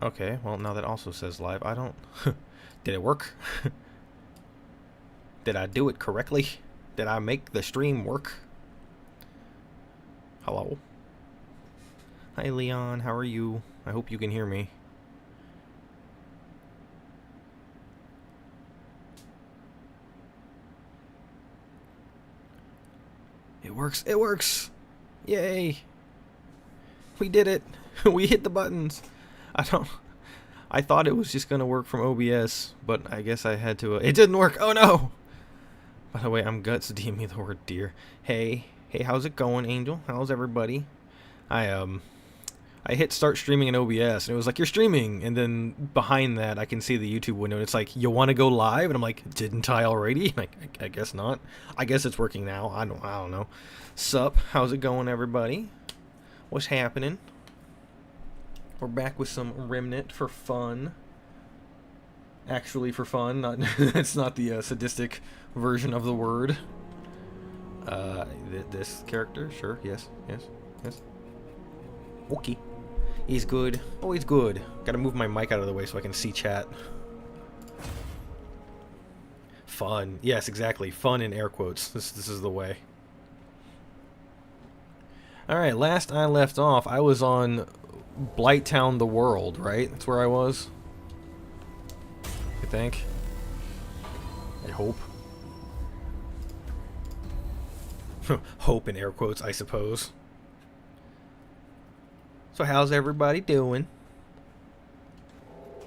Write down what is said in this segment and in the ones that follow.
Okay, well, now that also says live. I don't... Did it work? Did I do it correctly? Did I make the stream work? Hello? Hi, Leon. How are you? I hope you can hear me. It works. It works! Yay! We did it! We hit the buttons! I thought it was just gonna work from OBS, but I guess I had to... it didn't work! Oh no! By the way, I'm guts DM me the word dear. Hey, how's it going, Angel? How's everybody? I hit start streaming in OBS, and it was like, you're streaming, and then behind that, I can see the YouTube window, and it's like, you want to go live? And I'm like, didn't I already? I guess not. I guess it's working now. I don't know. Sup? How's it going, everybody? What's happening? We're back with some Remnant for fun. Actually for fun. Not it's not the sadistic version of the word. This character? Sure. Yes. Okay. He's good. Oh, he's good. Gotta move my mic out of the way so I can see chat. Fun. Yes, exactly. Fun in air quotes. This is the way. Alright, last I left off, I was on Blighttown the World, right? That's where I was? I think. I hope. Hope in air quotes, I suppose. So how's everybody doing?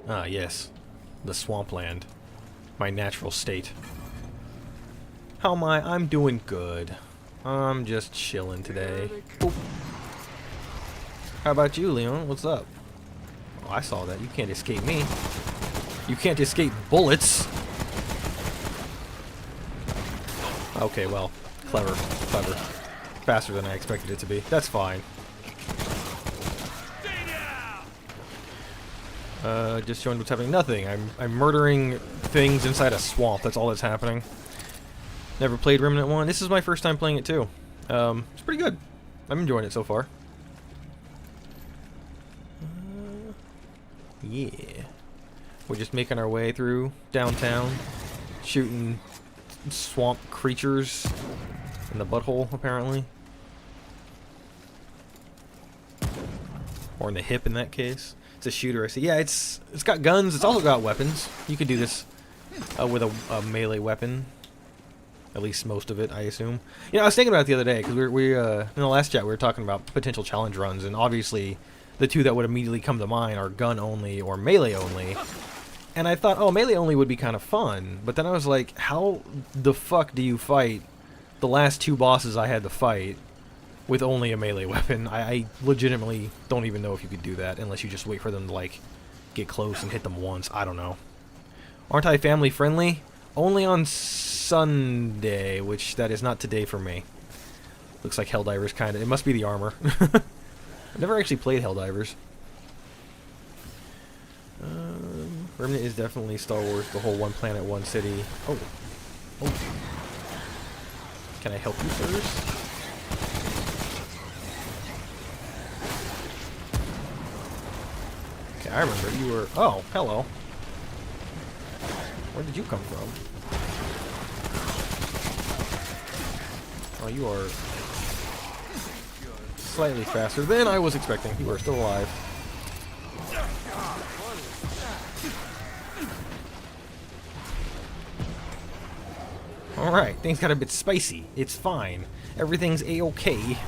Ah, yes. The swampland. My natural state. How am I? I'm doing good. I'm just chilling today. Oop. How about you, Leon? What's up? Oh, I saw that. You can't escape me. You can't escape bullets. Okay, well. Clever. Faster than I expected it to be. That's fine. Just showing what's happening. Nothing. I'm murdering things inside a swamp. That's all that's happening. Never played Remnant 1. This is my first time playing it too. It's pretty good. I'm enjoying it so far. Yeah. We're just making our way through downtown, shooting swamp creatures in the butthole, apparently. Or in the hip in that case. It's a shooter, I see. Yeah, it's got guns. It's also got weapons. You could do this with a melee weapon. At least most of it, I assume. You know, I was thinking about it the other day, because we in the last chat we were talking about potential challenge runs, and obviously the two that would immediately come to mind are gun only or melee only. And I thought, oh, melee only would be kind of fun. But then I was like, how the fuck do you fight the last two bosses I had to fight with only a melee weapon? I legitimately don't even know if you could do that unless you just wait for them to, like, get close and hit them once. I don't know. Aren't I family friendly? Only on Sunday, which that is not today for me. Looks like Helldivers kind of. It must be the armor. I've never actually played Helldivers. Remnant is definitely Star Wars, the whole one planet, one city. Oh. Can I help you, sirs? Okay, I remember you were... Oh, hello. Where did you come from? Oh, you are slightly faster than I was expecting. You are still alive. Alright, things got a bit spicy. It's fine. Everything's a-okay.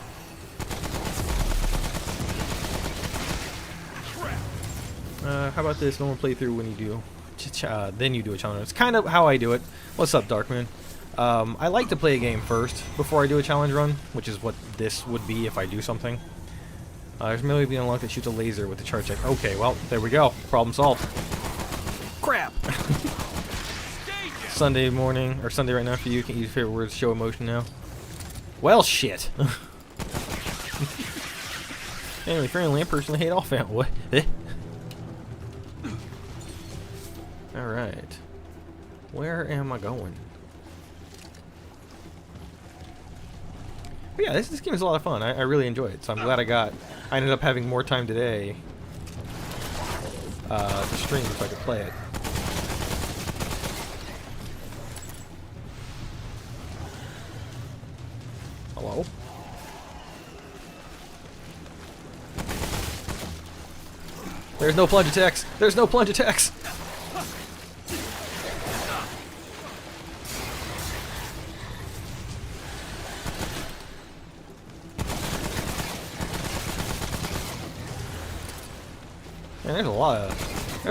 How about this normal playthrough when you do... then you do a challenge. It's kind of how I do it. What's up, Darkmoon? I like to play a game first before I do a challenge run, which is what this would be if I do something. There's merely being unlocked that shoots a laser with the charge check. Okay, well, there we go. Problem solved. Crap! Sunday morning, or Sunday right now for you. Can't use your favorite words, show emotion now. Well, shit! Anyway, friendly, I personally hate all family. What? Alright. Where am I going? But yeah, this game is a lot of fun. I really enjoy it, so I'm glad I ended up having more time today to stream so I could play it. Hello? There's no plunge attacks! There's no plunge attacks! Man, there's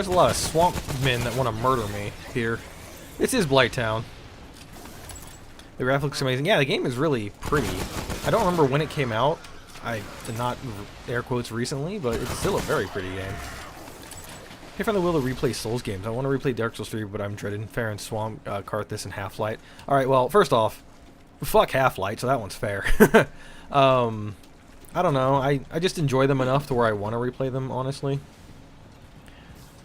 a lot of swamp men that want to murder me here. This is Blighttown. The graphics looks amazing. Yeah, the game is really pretty. I don't remember when it came out. I did not air quotes recently, but it's still a very pretty game. If on the will to replay Souls games, I want to replay Dark Souls 3, but I'm dreading Fair and Swamp, Karthus, and Half-Light. Alright, well, first off, fuck Half-Light, so that one's fair. I don't know. I just enjoy them enough to where I want to replay them, honestly.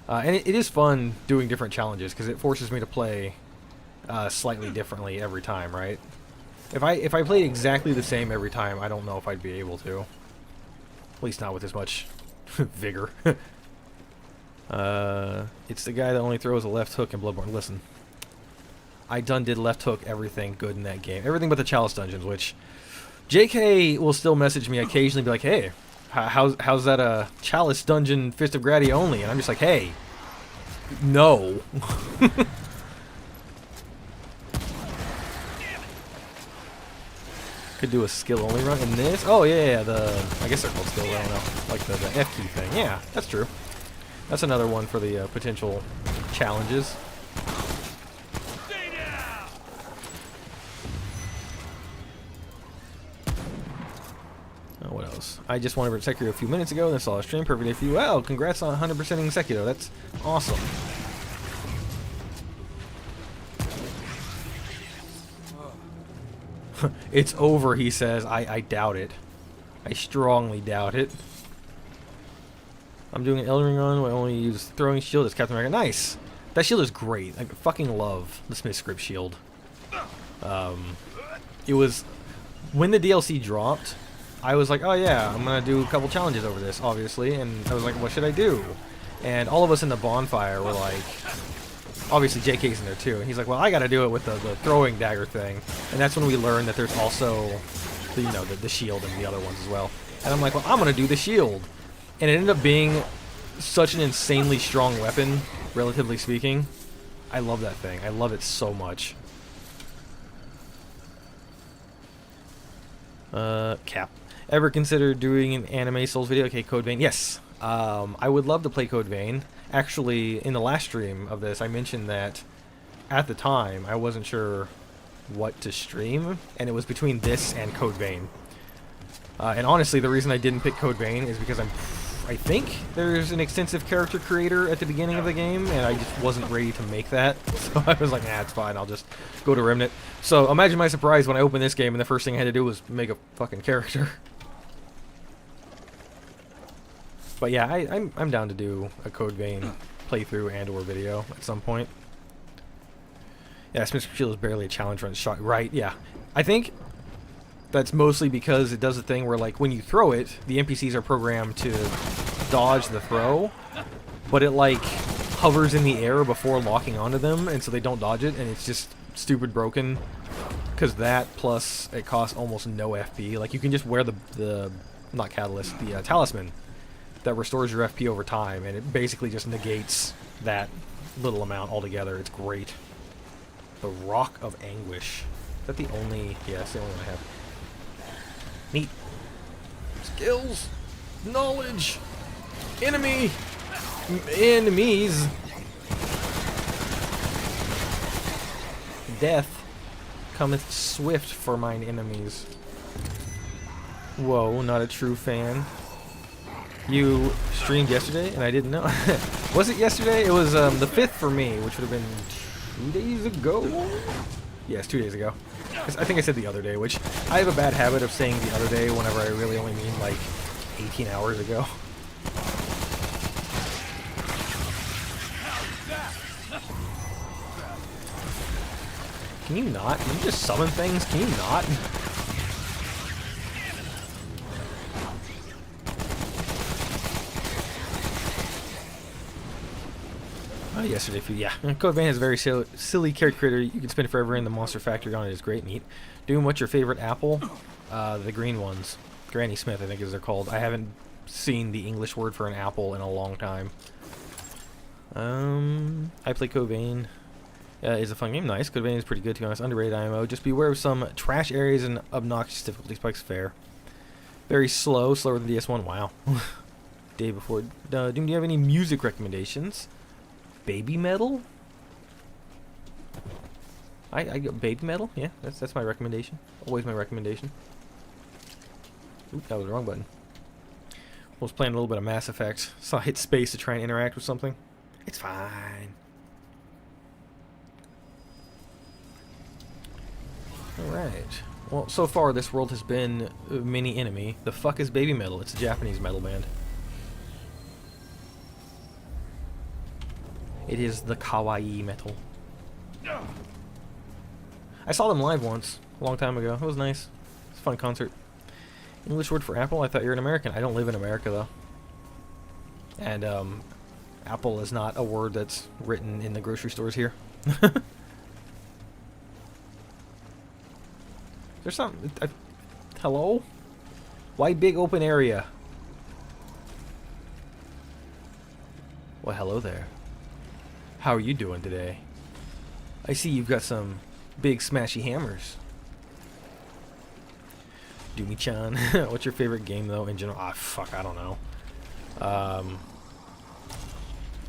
And it is fun doing different challenges, because it forces me to play slightly differently every time, right? If I played exactly the same every time, I don't know if I'd be able to. At least not with as much vigor. It's the guy that only throws a left hook in Bloodborne. Listen, I done did left hook everything good in that game. Everything but the Chalice dungeons, which JK will still message me occasionally, be like, hey, how's that a Chalice dungeon Fist of Grady only? And I'm just like, hey, no. Could do a skill only run in this. Oh yeah, I guess they're called skill. I don't know, like the F key thing. Yeah, that's true. That's another one for the potential challenges. What else? I just wanted to Sekiro a few minutes ago and I saw a stream perfect day for you. Wow, congrats on 100%ing Sekiro. That's awesome. It's over, he says. I doubt it. I strongly doubt it. I'm doing an Elden Ring run. I only use throwing shield as Captain America. Nice. That shield is great. I fucking love the Smith Script shield. It was when the DLC dropped. I was like, oh yeah, I'm gonna do a couple challenges over this, obviously. And I was like, what should I do? And all of us in the bonfire were like, obviously JK's in there too. And he's like, well, I gotta do it with the throwing dagger thing. And that's when we learned that there's also, the shield and the other ones as well. And I'm like, well, I'm gonna do the shield. And it ended up being such an insanely strong weapon, relatively speaking. I love that thing. I love it so much. Cap. Ever consider doing an anime Souls video? Okay, Code Vein. Yes. I would love to play Code Vein. Actually, in the last stream of this, I mentioned that at the time, I wasn't sure what to stream, and it was between this and Code Vein. And honestly, the reason I didn't pick Code Vein is because I think there's an extensive character creator at the beginning of the game, and I just wasn't ready to make that. So I was like, nah, it's fine, I'll just go to Remnant. So imagine my surprise when I opened this game and the first thing I had to do was make a fucking character. But yeah, I'm down to do a Code Vein playthrough and or video at some point. Yeah, Smith's Shield is barely a challenge run shot. Right, yeah. I think that's mostly because it does a thing where, like, when you throw it, the NPCs are programmed to dodge the throw, but it, like, hovers in the air before locking onto them, and so they don't dodge it, and it's just stupid broken. Because that, plus it costs almost no FP. Like, you can just wear the not Catalyst, the Talisman that restores your FP over time, and it basically just negates that little amount altogether. It's great. The Rock of Anguish. Is that the only... Yeah, it's the only one I have. Neat. Skills. Knowledge. Enemy. Enemies. Death cometh swift for mine enemies. Whoa, not a true fan. You streamed yesterday, and I didn't know. Was it yesterday? It was the 5th for me, which would have been 2 days ago? Yes, 2 days ago. I think I said the other day, which I have a bad habit of saying the other day whenever I really only mean like 18 hours ago. Can you not? Can you just summon things? Can you not? Oh, yesterday food, yeah. Code Vein has a very silly character creator. You can spin forever in. The monster factory on it is great meat. Doom, what's your favorite apple? The green ones. Granny Smith, I think is they're called. I haven't seen the English word for an apple in a long time. I play Code Vein. Is a fun game. Nice. Code Vein is pretty good, to be honest. Underrated IMO. Just beware of some trash areas and obnoxious difficulty spikes. Fair. Very slow. Slower than DS1. Wow. Day before. Doom, do you have any music recommendations? Baby metal? I got baby metal? Yeah, that's my recommendation. Always my recommendation. Oop, that was the wrong button. Was playing a little bit of Mass Effect, so I hit space to try and interact with something. It's fine. Alright. Well, so far this world has been mini enemy. The fuck is baby metal? It's a Japanese metal band. It is the kawaii metal. I saw them live once, a long time ago. It was nice. It's a fun concert. English word for apple? I thought you were an American. I don't live in America, though. And, apple is not a word that's written in the grocery stores here. There's something... hello? Why big open area? Well, hello there. How are you doing today? I see you've got some big smashy hammers. Doomy-chan. What's your favorite game, though, in general? Ah, fuck, I don't know.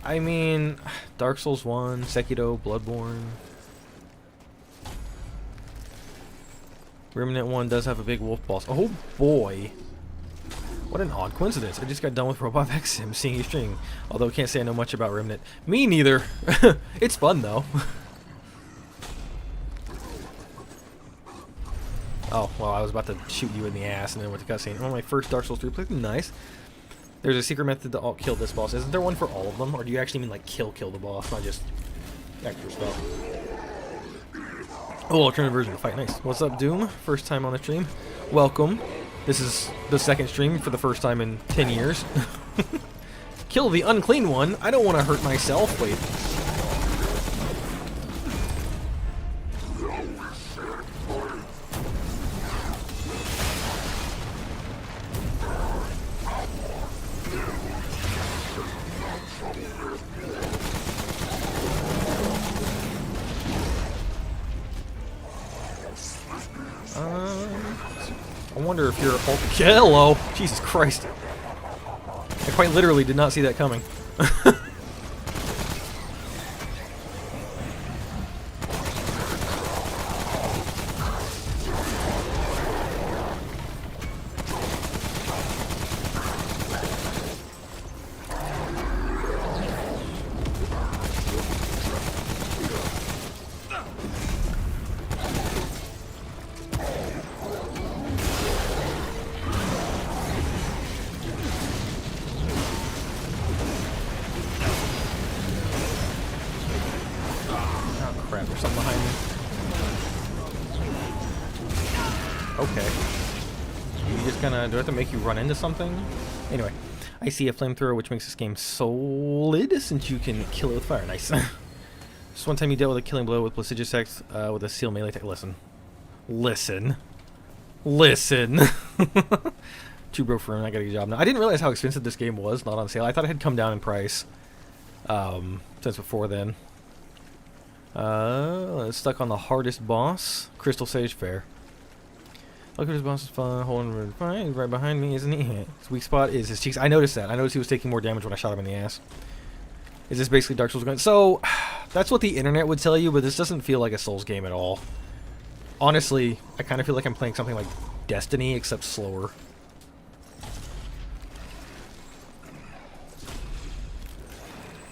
I mean, Dark Souls 1, Sekiro, Bloodborne. Remnant 1 does have a big wolf boss. Oh, boy. What an odd coincidence. I just got done with Robot Vac Sim seeing you stream. Although I can't say I know much about Remnant. Me neither. It's fun, though. Oh, well, I was about to shoot you in the ass and then went to cutscene. One of my first Dark Souls 3 plays. Nice. There's a secret method to kill this boss. Isn't there one for all of them? Or do you actually mean, like, kill the boss, not just extra stuff? Oh, alternative version of the fight. Nice. What's up, Doom? First time on the stream. Welcome. This is the second stream for the first time in 10 years. Kill the unclean one. I don't want to hurt myself. Wait. I wonder if you're... Oh, hello! Jesus Christ. I quite literally did not see that coming. Crap, there's something behind me. Okay. You just kinda... Do I have to make you run into something? Anyway. I see a flamethrower, which makes this game solid, since you can kill it with fire. Nice. Just one time you dealt with a killing blow with Placiduous Sex with a seal melee tech. Listen. Listen. Listen. Too broke for him. I got a good job now. I didn't realize how expensive this game was, not on sale. I thought it had come down in price since before then. Stuck on the hardest boss. Crystal Sage Fair. Look at his boss is fun. Holding right behind me, isn't he? His weak spot is his cheeks. I noticed that. I noticed he was taking more damage when I shot him in the ass. Is this basically Dark Souls going? So, that's what the internet would tell you, but this doesn't feel like a Souls game at all. Honestly, I kind of feel like I'm playing something like Destiny, except slower.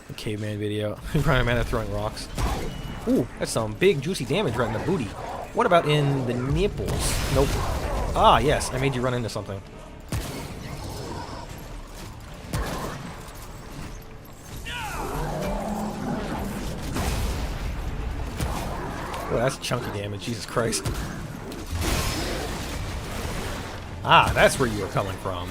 A caveman video. Brian Man at throwing rocks. Ooh, that's some big juicy damage right in the booty. What about in the nipples? Nope. Ah, yes, I made you run into something. Oh, that's chunky damage, Jesus Christ. Ah, that's where you were coming from.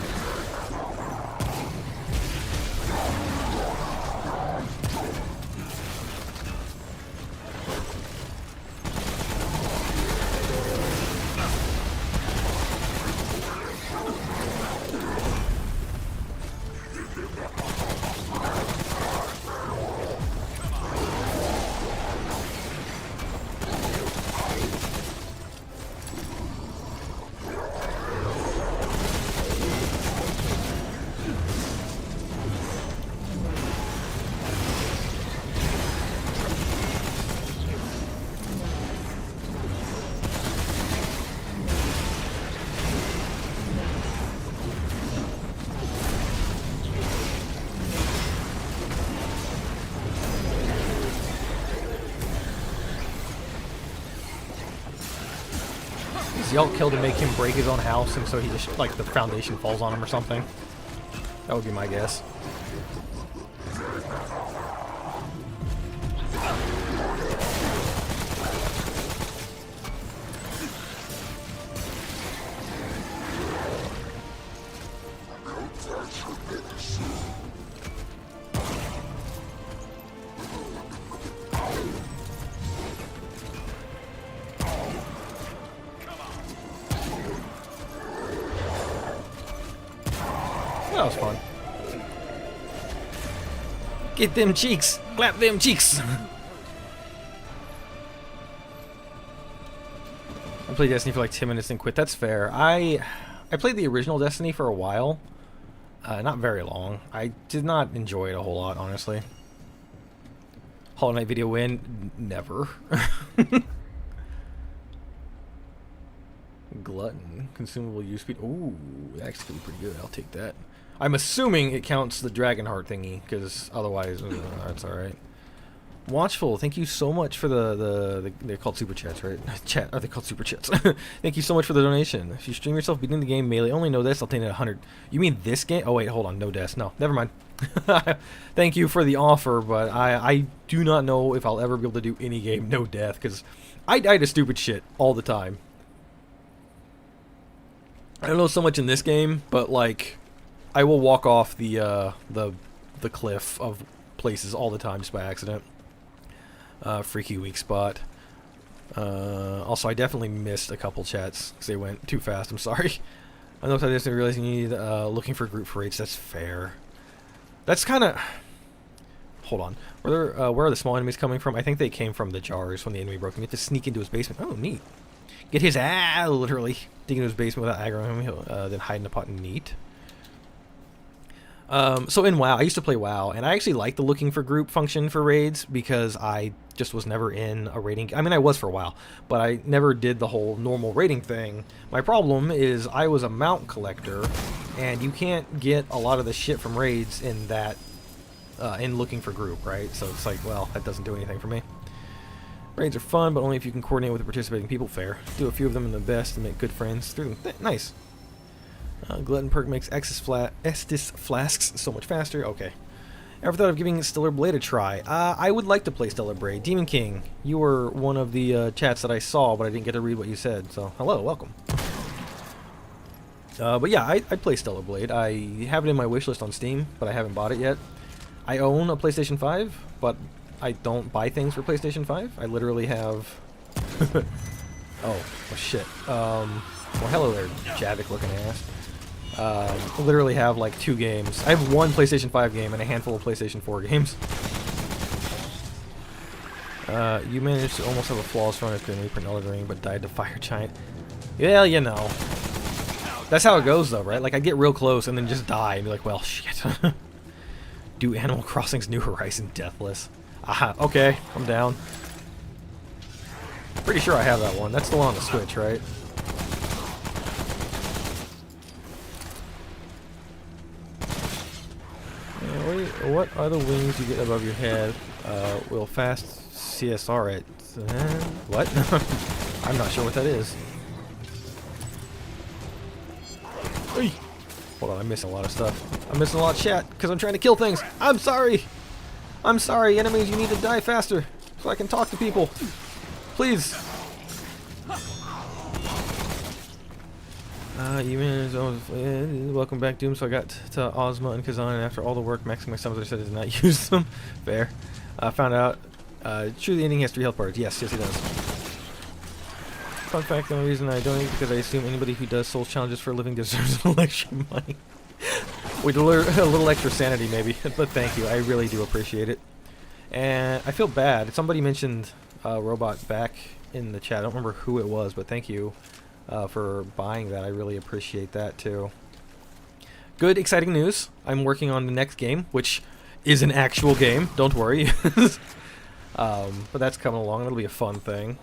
Y'all killed to make him break his own house, and so he just, like, the foundation falls on him or something. That would be my guess. That was fun. Get them cheeks! Clap them cheeks! I played Destiny for like 10 minutes and quit. That's fair. I played the original Destiny for a while. Not very long. I did not enjoy it a whole lot, honestly. Hollow Knight video win? Never. Glutton. Consumable use speed. Ooh, that actually could be pretty good. I'll take that. I'm assuming it counts the Dragon Heart thingy, because otherwise, that's alright. Watchful, thank you so much for they're called Super Chats, right? Chat, are they called Super Chats? Thank you so much for the donation. If you stream yourself beating the game melee, only no deaths, I'll take it at 100. You mean this game? Oh wait, hold on, no deaths. No, never mind. Thank you for the offer, but I do not know if I'll ever be able to do any game no death, because I die to stupid shit all the time. I don't know so much in this game, but like, I will walk off the cliff of places all the time just by accident. Freaky weak spot. Also, I definitely missed a couple chats because they went too fast. I'm sorry. I know if I didn't realize you need looking for group for rates. That's fair. That's kind of. Hold on. Where are the small enemies coming from? I think they came from the jars when the enemy broke them. You have to sneak into his basement. Oh, neat. Get his literally dig into his basement without aggroing him. Then hide in the pot. Neat. So in WoW, I used to play WoW, and I actually liked the looking for group function for raids because I just was never in a raiding. I mean, I was for a while, but I never did the whole normal raiding thing. My problem is I was a mount collector, and you can't get a lot of the shit from raids in that, in looking for group, right? So it's like, well, that doesn't do anything for me. Raids are fun, but only if you can coordinate with the participating people. Fair. Do a few of them in the best and make good friends through them. Nice. Glutton perk makes Estus flasks so much faster. Okay. Ever thought of giving Stellar Blade a try? I would like to play Stellar Blade. Demon King, you were one of the chats that I saw, but I didn't get to read what you said. So, hello, welcome. But yeah, I'd play Stellar Blade. I have it in my wishlist on Steam, but I haven't bought it yet. I own a PlayStation 5, but I don't buy things for PlayStation 5. I literally have... oh shit. Well, hello there, Javik-looking ass. Literally have like 2 games. I have 1 PlayStation 5 game and a handful of PlayStation 4 games. You managed to almost have a flawless run at Grim Reaper and Elden Ring, but died to Fire Giant. Yeah, you know. That's how it goes though, right? Like, I get real close and then just die and be like, well, shit. Do Animal Crossing's New Horizon Deathless. Aha, okay, I'm down. Pretty sure I have that one. That's still on the Switch, right? What are the wings you get above your head? Will fast CSR it. What? I'm not sure what that is. Hey. Hold on, I'm missing a lot of stuff. I'm missing a lot of chat because I'm trying to kill things. I'm sorry. I'm sorry, enemies. You need to die faster so I can talk to people. Please. Welcome back, Doom. So I got to Ozma and Kazan, and after all the work, maxing my summons, I said I did not use them. Fair. Found out. True, the ending has 3 health bars. Yes, yes, it does. Fun fact: the only reason I don't is because I assume anybody who does Souls challenges for a living deserves an election money. With a little extra sanity, maybe. But thank you. I really do appreciate it. And I feel bad. Somebody mentioned Robot back in the chat. I don't remember who it was, but thank you for buying that. I really appreciate that, too. Good, exciting news. I'm working on the next game, which is an actual game. Don't worry. But that's coming along. That'll be a fun thing.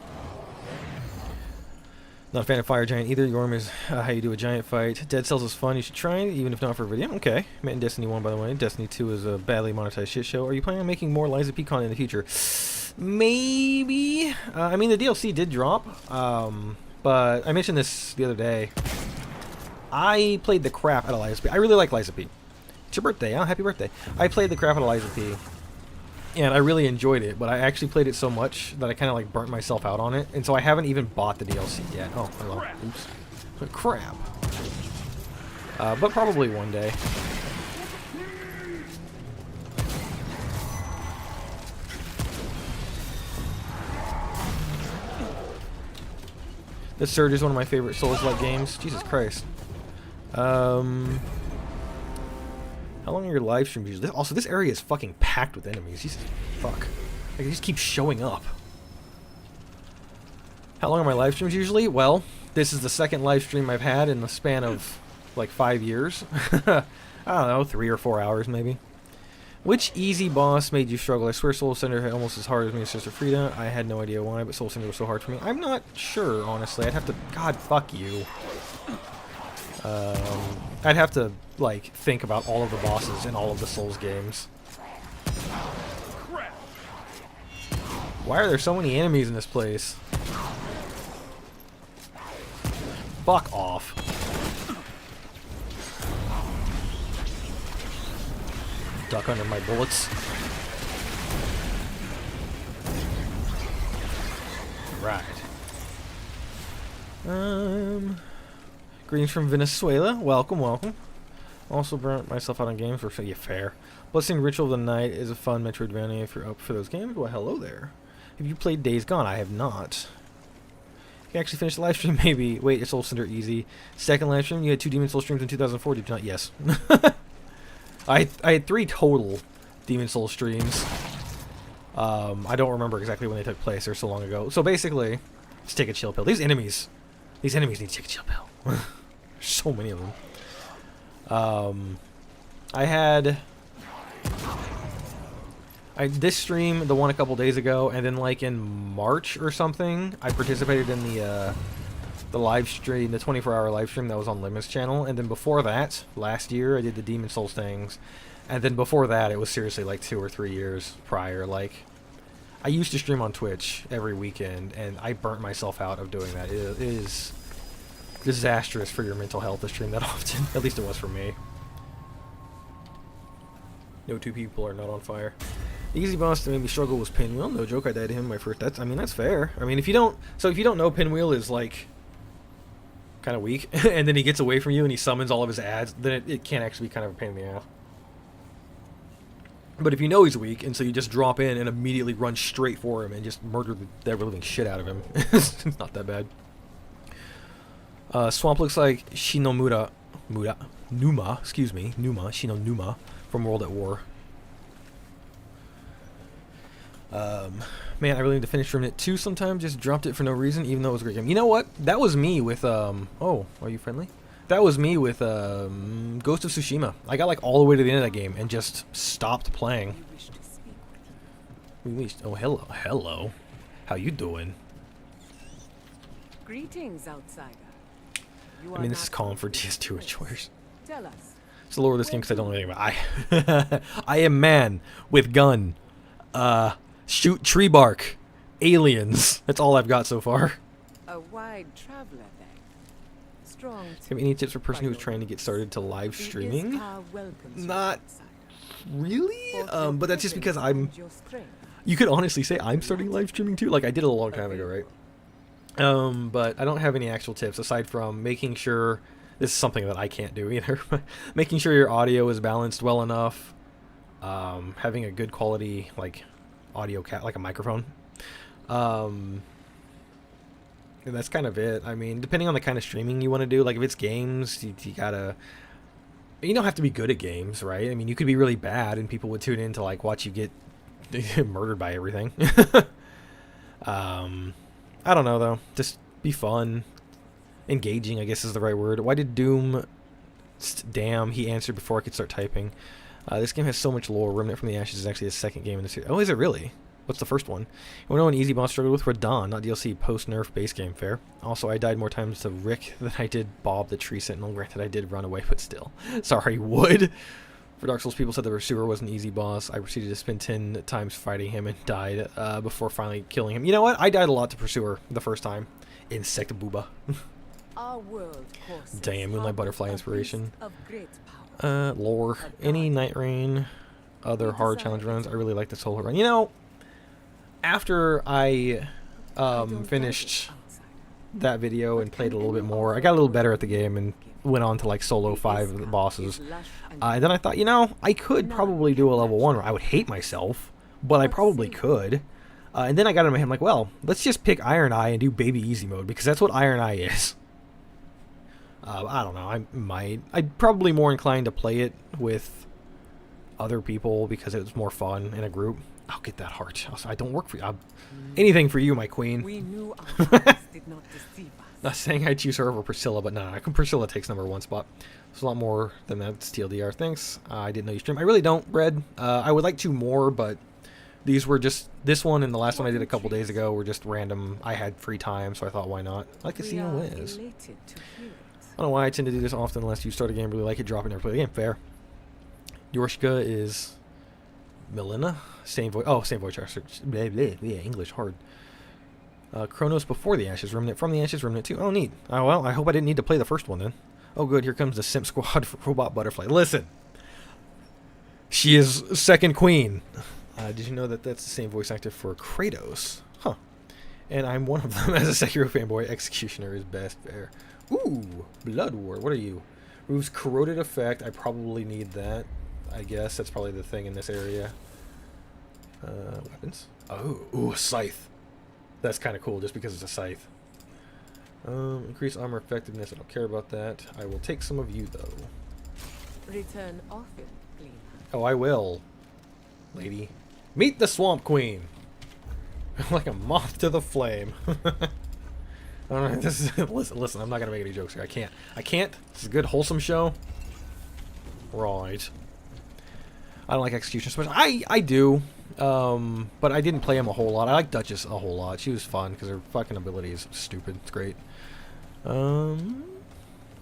Not a fan of Fire Giant either. Yorm is how you do a giant fight. Dead Cells is fun. You should try it, even if not for a video. Okay. Met in Destiny 1, by the way. Destiny 2 is a badly monetized shit show. Are you planning on making more Lies of P content in the future? Maybe. I mean, the DLC did drop. But I mentioned this the other day. I played the crap out of Lies of P. I really like Lies of P. It's your birthday, huh? Happy birthday. I played the crap out of Lies of P. And I really enjoyed it, but I actually played it so much that I kind of like burnt myself out on it, and so I haven't even bought the DLC yet. Oh, hello. Oops. Crap. But probably one day. The Surge is one of my favorite Souls-like games. Jesus Christ. How long are your live streams usually? Also, this area is fucking packed with enemies. Jesus fuck. Like, they just keep showing up. How long are my live streams usually? Well, this is the second live stream I've had in the span of, like, 5 years. I don't know, 3 or 4 hours, maybe. Which easy boss made you struggle? I swear Soul Cinder hit almost as hard as me as Sister Frida. I had no idea why, but Soul Cinder was so hard for me. I'm not sure, honestly. I'd have to... God, fuck you. I'd have to, like, think about all of the bosses in all of the Souls games. Why are there so many enemies in this place? Fuck off. Duck under my bullets. Right. Greetings from Venezuela. Welcome, welcome. Also burnt myself out on games for yeah, fair. Blessing Ritual of the Night is a fun Metroidvania if you're up for those games. Well, hello there. Have you played Days Gone? I have not. You can actually finish the live stream, maybe. Wait, it's Soul Cinder easy. Second live stream, you had 2 Demon Soul streams in 2004, did you not? Yes. I had 3 total Demon Soul streams. I don't remember exactly when they took place. They're so long ago. So basically, just take a chill pill. These enemies need to take a chill pill. There's so many of them. I had this stream, the one a couple days ago, and then like in March or something, I participated in the live stream, the 24-hour live stream that was on Limits channel, and then before that, last year, I did the Demon Souls things, and then before that, it was seriously like 2 or 3 years prior. Like, I used to stream on Twitch every weekend, and I burnt myself out of doing that. It is disastrous for your mental health to stream that often. At least it was for me. No 2 people are not on fire. The easy boss that made me struggle was Pinwheel. No joke, I died to him my first. I mean, that's fair. I mean, if you don't know, Pinwheel is like kind of weak, and then he gets away from you and he summons all of his ads, then it can actually be kind of a pain in the ass. But if you know he's weak, and so you just drop in and immediately run straight for him and just murder the ever-living shit out of him, it's not that bad. Swamp looks like Numa, Shino Numa from World at War. Man, I really need to finish Remnant 2 sometime. Just dropped it for no reason, even though it was a great game. You know what? That was me with, oh, are you friendly? That was me with, Ghost of Tsushima. I got, like, all the way to the end of that game and just stopped playing. Oh, hello. Hello. How you doing? Greetings, outsider. I mean, this is calling for DS2 enjoyers. Tell us. It's the lore of this game because I don't know anything about it. I am man with gun. Shoot tree bark. Aliens. That's all I've got so far. A wide traveler, then. Strong. Have any tips for a person who's trying to get started to live streaming? Not really. But that's just because you could honestly say I'm starting live streaming too. Like, I did it a long time ago, right? But I don't have any actual tips aside from making sure this is something that I can't do either. Making sure your audio is balanced well enough. Having a good quality, like, audio like a microphone. And that's kind of it. I mean, depending on the kind of streaming you want to do, like if it's games, you gotta You don't have to be good at games, right? I mean, you could be really bad, and people would tune in to like watch you get murdered by everything. I don't know though. Just be fun, engaging, I guess is the right word. Why did Doom? Damn, he answered before I could start typing. This game has so much lore. Remnant from the Ashes is actually the second game in the series. Oh, is it really? What's the first one? You want to know an easy boss struggled with? Radon, not DLC, post-nerf base game, fair. Also, I died more times to Rick than I did Bob the Tree Sentinel. Granted, I did run away, but still. Sorry, Wood. For Dark Souls, people said the Pursuer was an easy boss. I proceeded to spend 10 times fighting him and died before finally killing him. You know what? I died a lot to Pursuer the first time. Insect booba. Our world courses Damn, Moonlight Butterfly a inspiration. beast of great power. Lore. Any Night Rain, other hard challenge runs. I really like this whole run. You know, after I finished that video and played a little bit more, I got a little better at the game and went on to like solo 5 of the bosses. And then I thought, you know, I could probably do a level 1 where I would hate myself, but I probably could. And then I got in my head, I'm like, well, let's just pick Iron Eye and do Baby Easy mode, because that's what Iron Eye is. I don't know, I'd probably more inclined to play it with other people because it was more fun in a group. I'll get that heart. I don't work for you. Anything for you, my queen. We knew our eyes did not deceive us. Not saying I'd choose her over Priscilla, but no, Priscilla takes #1 spot. There's a lot more than that. It's TLDR. Thanks. I didn't know you stream. I really don't, Red. I would like 2 more, but these were just, this one and the last one I did a couple days ago were just random. I had free time, so I thought, why not? I like to see who wins. I don't know why I tend to do this often unless you start a game, really like it, drop it, never play the game. Fair. Yorshka is Milena. Same voice. Oh, same voice actor. Yeah, English hard. Chronos before the Ashes. Remnant from the Ashes. Remnant 2. Oh, neat. Oh, well, I hope I didn't need to play the first one then. Oh, good. Here comes the Simp Squad for Robot Butterfly. Listen. She is second queen. Did you know that that's the same voice actor for Kratos? Huh. And I'm one of them as a Sekiro fanboy. Executioner is best. Fair. Ooh, Blood War. What are you? Roof's corroded effect. I probably need that. I guess that's probably the thing in this area. Weapons. Oh, ooh, a scythe. That's kind of cool just because it's a scythe. Increase armor effectiveness. I don't care about that. I will take some of you though. Return often, cleaner. Oh, I will, lady. Meet the Swamp Queen. Like a moth to the flame. All right, this is listen. I'm not gonna make any jokes here. I can't. This is a good, wholesome show. Right. I don't like Execution so much. I do, but I didn't play him a whole lot. I like Duchess a whole lot. She was fun because her fucking ability is stupid. It's great.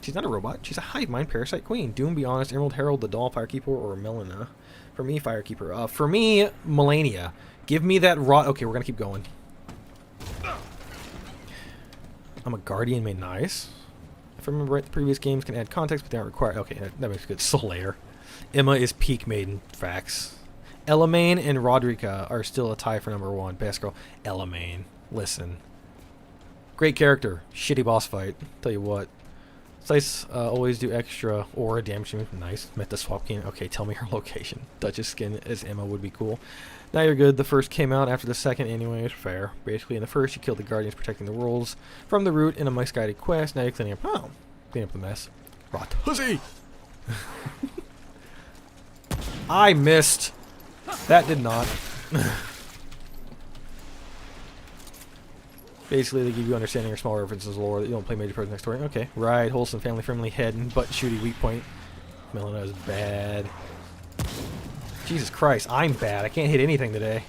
She's not a robot. She's a hive mind parasite queen. Doom, be honest. Emerald Herald, the doll, Firekeeper, or Melina. For me, Firekeeper. For me, Melania. Give me that rot. Okay, we're gonna keep going. I'm a guardian main. Nice. If I remember right, the previous games can add context, but they aren't required. Okay, that makes good. Solaire. Emma is peak maiden. Facts. Elamaine and Rodrika are still a tie for #1. Best girl. Elamaine. Listen. Great character. Shitty boss fight. Tell you what. Slice always do extra aura damage. Nice. Met the swap king. Okay, tell me her location. Duchess skin as Emma would be cool. Now you're good. The first came out after the second anyway. It's fair. Basically, in the first, you killed the guardians protecting the rules from the root in a misguided quest. Now you're cleaning up. Oh, clean up the mess. Rot. Hussy! I missed. That did not. Basically, they give you understanding or small references lore that you don't play major parts next story. Okay, right. Wholesome, family-friendly head and butt shooty weak point. Melina is bad. Jesus Christ, I'm bad. I can't hit anything today.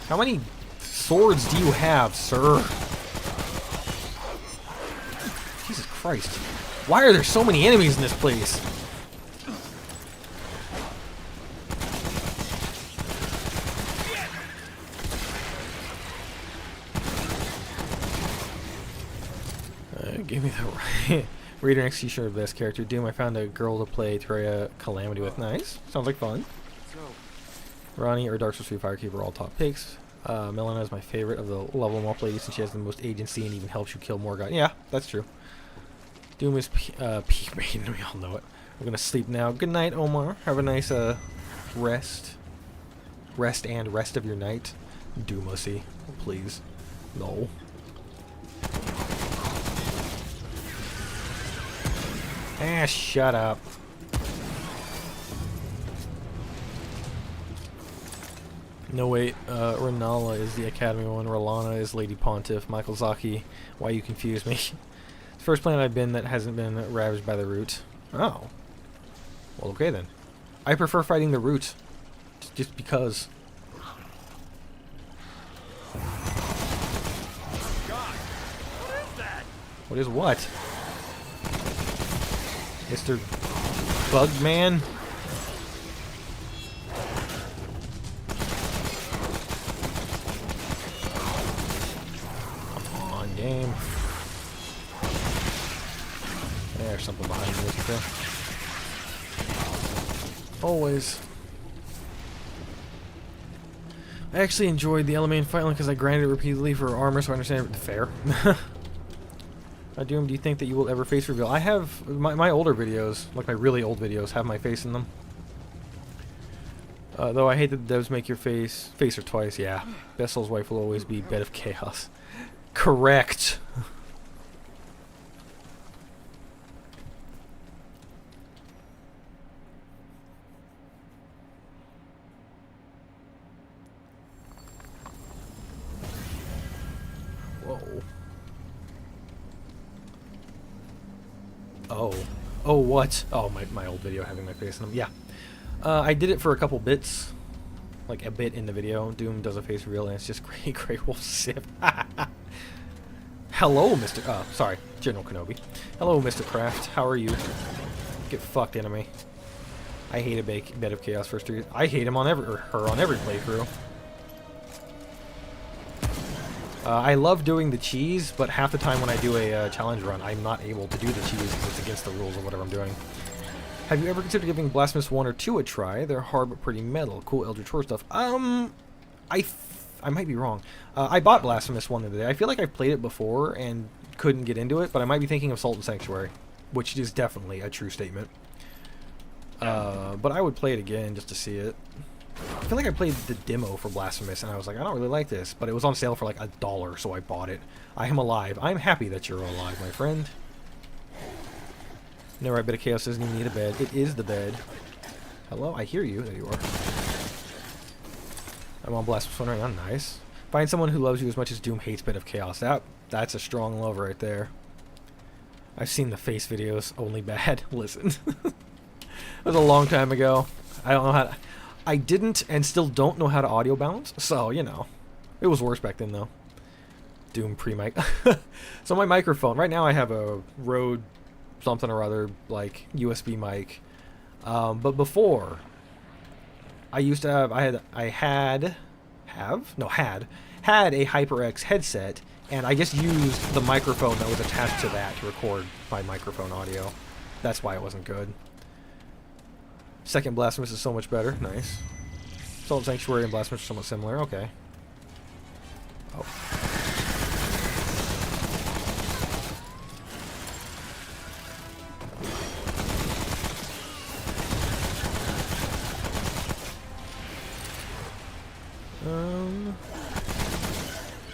How many swords do you have, sir? Jesus Christ. Why are there so many enemies in this place? Give me the right. Reader and Executioner of best character. Doom, I found a girl to play Terraria Calamity with. Nice. Sounds like fun. Ronnie or Dark Souls 3 Firekeeper, all top picks. Melina is my favorite of the level 'em up ladies since she has the most agency and even helps you kill more guys. Yeah, that's true. Doom is peak main. We all know it. We're gonna sleep now. Good night, Omar. Have a nice rest. Rest and rest of your night. Doomacy. Please. No. Ah, shut up. No, wait. Renala is the Academy one. Rolana is Lady Pontiff. Michael Zaki. Why you confuse me? It's the first planet I've been that hasn't been ravaged by the root. Oh. Well, okay then. I prefer fighting the root. Just because. God, what is that? What is what? Mr. Bugman? Come on, game. There's something behind me, isn't there? Always. I actually enjoyed the Element fight because I grinded it repeatedly for armor, so I understand it. Fair. Doom, do you think that you will ever face reveal? I have my older videos, like my really old videos, have my face in them. Though I hate that the devs make your face or twice. Yeah, Bessel's wife will always be Bed of Chaos. Correct. Whoa. Oh. Oh, what? Oh, my old video having my face in them. Yeah. I did it for a couple bits. Like a bit in the video. Doom does a face reveal and it's just Grey Wolf Sith. Hello, Mr. Sorry. General Kenobi. Hello, Mr. Kraft. How are you? Get fucked, enemy. I hate a Bed of Chaos first three. I hate him on her on every playthrough. I love doing the cheese, but half the time when I do a challenge run, I'm not able to do the cheese because it's against the rules of whatever I'm doing. Have you ever considered giving Blasphemous 1 or 2 a try? They're hard but pretty metal. Cool Eldritch Horror stuff. I might be wrong. I bought Blasphemous 1 the other day. I feel like I've played it before and couldn't get into it, but I might be thinking of Salt and Sanctuary, which is definitely a true statement. But I would play it again just to see it. I feel like I played the demo for Blasphemous, and I was like, I don't really like this, but it was on sale for like $1, so I bought it. I am alive. I'm happy that you're alive, my friend. No, right, Bed of Chaos doesn't even need a bed. It is the bed. Hello? I hear you. There you are. I'm on Blasphemous 1 right now. Nice. Find someone who loves you as much as Doom hates Bed of Chaos. That's a strong love right there. I've seen the face videos. Only bad. Listen. It was a long time ago. I don't know how to... I didn't and still don't know how to audio balance, so, you know. It was worse back then, though. Doom pre-mic. So my microphone, right now I have a Rode something or other, like, USB mic. But before, I used to have, had a HyperX headset, and I just used the microphone that was attached to that to record my microphone audio. That's why it wasn't good. Second Blasphemous is so much better. Nice. Salt Sanctuary and Blasphemous are somewhat similar. Okay. Oh.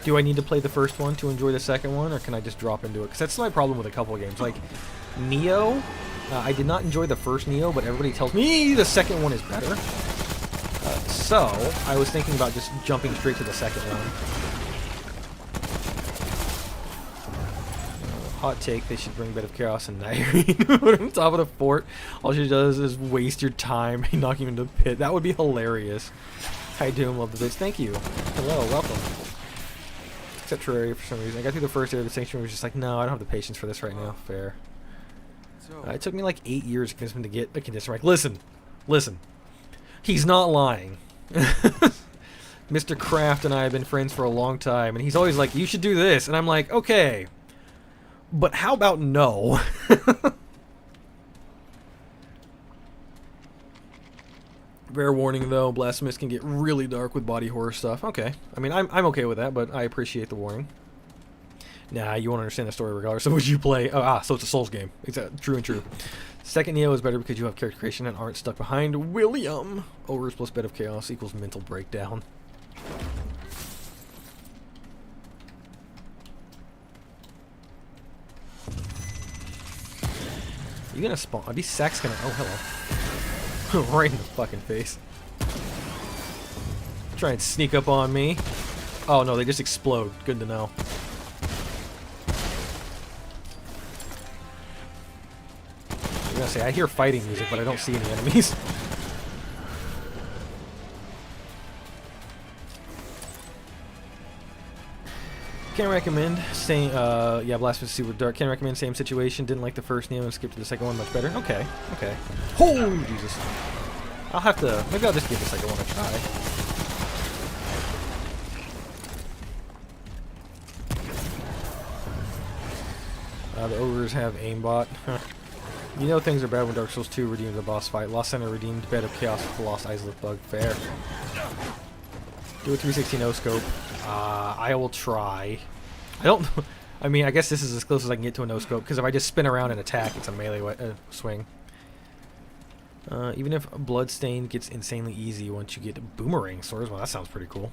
Do I need to play the first one to enjoy the second one, or can I just drop into it? Because that's my problem with a couple of games. Like, Neo... I did not enjoy the first Neo, but everybody tells me the second one is better. So, I was thinking about just jumping straight to the second one. Hot take, they should bring Bed of Chaos and Nyrene. Put him on top of the fort. All she does is waste your time and knock you into the pit. That would be hilarious. Hi Doom, love the bits. Thank you. Hello, welcome. Except Terraria for some reason. I got through the first area of the Sanctuary and was just like, no, I don't have the patience for this right now. Fair. It took me like 8 years to convince him to get a condition right. Listen. He's not lying. Mr. Kraft and I have been friends for a long time, and he's always like, you should do this. And I'm like, okay. But how about no? Fair warning, though. Blasphemous can get really dark with body horror stuff. Okay. I mean, I'm okay with that, but I appreciate the warning. Nah, you won't understand the story regardless. So would you play? So it's a Souls game. It's true and true. Second Neo is better because you have character creation and aren't stuck behind William. Ogres plus Bed of Chaos equals mental breakdown. You gonna spawn? Are these sacks gonna? Oh, hello. Right in the fucking face. Try and sneak up on me. Oh no, they just explode. Good to know. I'm gonna say I hear fighting music, but I don't see any enemies. Can't recommend. Same. Yeah, Blasphemous Super Dark. Can't recommend. Same situation. Didn't like the first Neo and skipped to the second one. Much better. Okay. Okay. Oh Jesus. I'll have to. Maybe I'll just give the second one a try. The ogres have aimbot. You know things are bad when Dark Souls 2 redeemed the boss fight. Lost Center redeemed Bed of Chaos with the Lost Islip bug. Fair. Do a 360 no scope. I will try. I don't know. I mean, I guess this is as close as I can get to a no scope because if I just spin around and attack, it's a melee swing. Even if Bloodstained gets insanely easy once you get boomerang swords, well, that sounds pretty cool.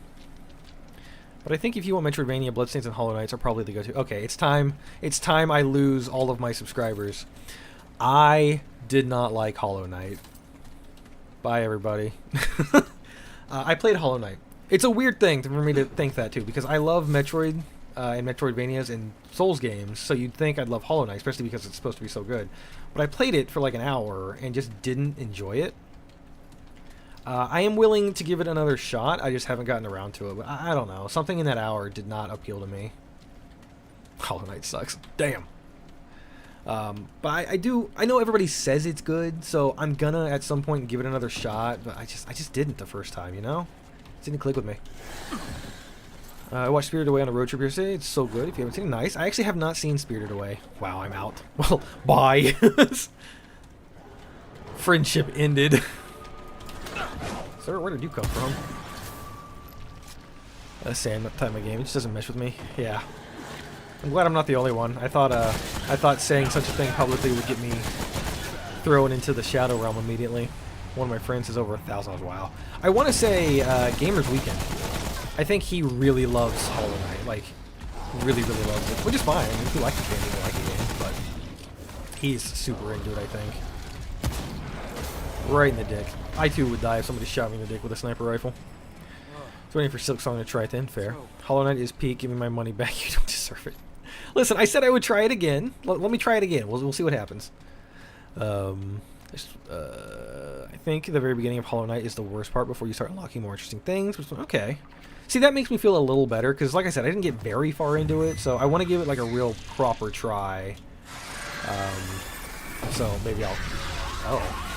But I think if you want Metroidvania, Bloodstains and Hollow Knights are probably the go-to. Okay, it's time. It's time I lose all of my subscribers. I did not like Hollow Knight. Bye, everybody. I played Hollow Knight. It's a weird thing for me to think that, too, because I love Metroid and Metroidvanias and Souls games, so you'd think I'd love Hollow Knight, especially because it's supposed to be so good. But I played it for like an hour and just didn't enjoy it. I am willing to give it another shot. I just haven't gotten around to it. But I don't know. Something in that hour did not appeal to me. Hollow Knight sucks. Damn. But I know everybody says it's good, so I'm gonna at some point give it another shot. But I just didn't the first time, you know? It didn't click with me. I watched Spirited Away on a road trip yesterday. It's so good. If you haven't seen it, nice. I actually have not seen Spirited Away. Wow, I'm out. Well, bye. Friendship ended. Sir, where did you come from? Sand time of game. It just doesn't mesh with me. Yeah. I'm glad I'm not the only one. I thought saying such a thing publicly would get me thrown into the shadow realm immediately. One of my friends is over 1,000. Wow. I want to say Gamer's Weekend. I think he really loves Hollow Knight. Like, really, really loves it. Which is fine. I mean, if you like the game, you like the game. But he's super into it, I think. Right in the dick. I too would die if somebody shot me in the dick with a sniper rifle. Just waiting for Silk Song to try it then. Fair. Hollow Knight is peak. Give me my money back. You don't deserve it. Listen, I said I would try it again. Let me try it again. We'll see what happens. I think the very beginning of Hollow Knight is the worst part before you start unlocking more interesting things. Okay. See, that makes me feel a little better because, like I said, I didn't get very far into it, so I want to give it like a real proper try. So maybe I'll... Oh.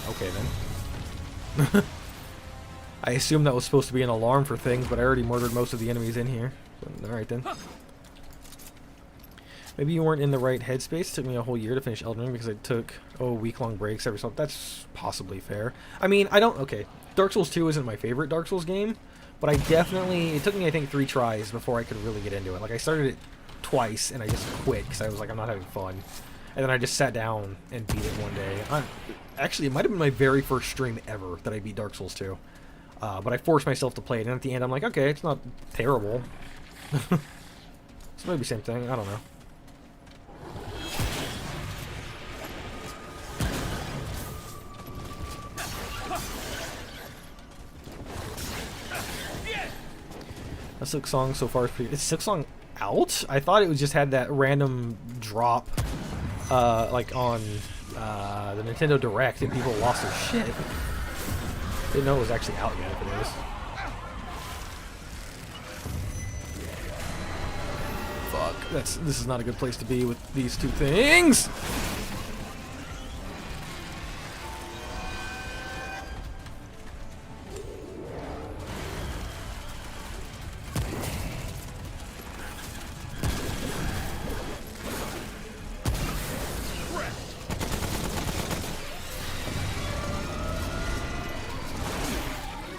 Okay, then. I assume that was supposed to be an alarm for things, but I already murdered most of the enemies in here. So, alright, then. Maybe you weren't in the right headspace. It took me a whole year to finish Elden Ring because I took, week-long breaks every so... That's possibly fair. I mean, I don't... Okay, Dark Souls 2 isn't my favorite Dark Souls game, but I definitely... It took me, I think, 3 tries before I could really get into it. Like, I started it twice, and I just quit because I was like, I'm not having fun. And then I just sat down and beat it one day. Actually, it might have been my very first stream ever that I beat Dark Souls 2. But I forced myself to play it, and at the end I'm like, okay, it's not terrible. So maybe same thing, I don't know. A Silk Song so far is pretty... Is Silk Song out? I thought it was just had that random drop like on the Nintendo Direct and people lost their shit. Didn't know it was actually out yet if it is. Fuck, this is not a good place to be with these two things.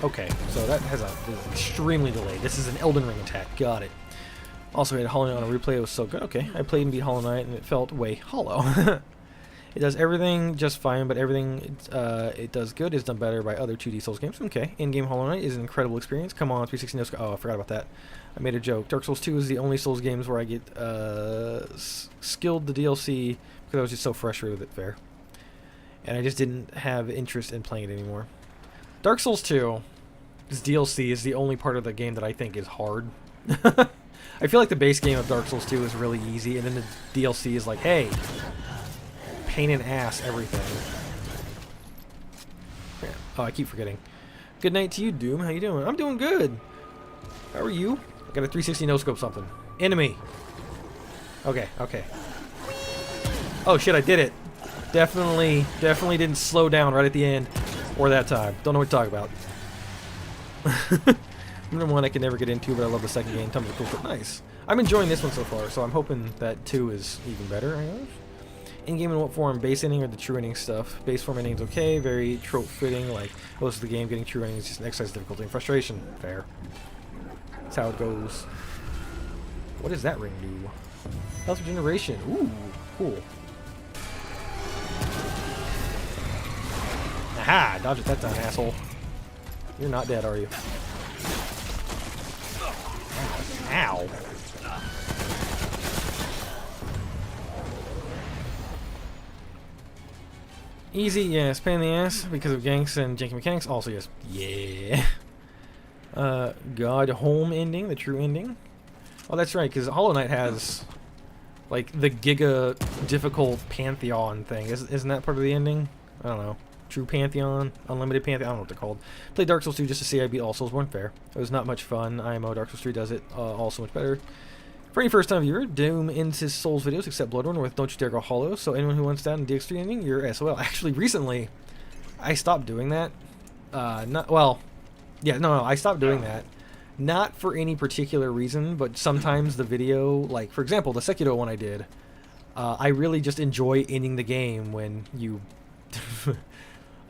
Okay, so that has is extremely delayed. This is an Elden Ring attack. Got it. Also, we had Hollow Knight on a replay. It was so good. Okay, I played and beat Hollow Knight, and it felt way hollow. It does everything just fine, but everything it does good is done better by other 2D Souls games. Okay, in-game Hollow Knight is an incredible experience. Come on, 360 no scope. Oh, I forgot about that. I made a joke. Dark Souls 2 is the only Souls games where I get skilled the DLC because I was just so frustrated with it. Fair. And I just didn't have interest in playing it anymore. Dark Souls 2, this DLC is the only part of the game that I think is hard. I feel like the base game of Dark Souls 2 is really easy, and then the DLC is like, hey, pain in ass everything. Yeah. Oh, I keep forgetting. Good night to you, Doom. How you doing? I'm doing good. How are you? I got a 360 no scope something. Enemy. Okay, okay. Oh shit, I did it. Definitely didn't slow down right at the end. Or that time. Don't know what to talk about. Number 1 I can never get into, but I love the second game. Tell me the cool stuff. Nice. I'm enjoying this one so far, so I'm hoping that 2 is even better, I guess. In-game in what form? Base ending or the true ending stuff? Base form ending's okay, very trope-fitting, like most of the game getting true ending is just an exercise difficulty and frustration. Fair. That's how it goes. What does that ring do? Health regeneration. Ooh, cool. Aha! Dodge it that time, asshole. You're not dead, are you? Ow. Easy, yes. Pain in the ass because of ganks and janky mechanics. Also, yes. Yeah. God home ending, the true ending. Oh, that's right, because Hollow Knight has like the giga difficult Pantheon thing. Isn't that part of the ending? I don't know. True Pantheon, Unlimited Pantheon, I don't know what they're called. Played Dark Souls 2 just to see I beat all Soulsborne. Fair. It was not much fun. IMO Dark Souls 3 does it all so much better. For any first time viewer, Doom ends his Souls videos except Bloodborne with Don't You Dare Go Hollow, so anyone who wants that in DX3 ending, you're SOL. Actually, recently, I stopped doing that. I stopped doing that. Not for any particular reason, but sometimes the video, like, for example, the Sekiro one I did, I really just enjoy ending the game when you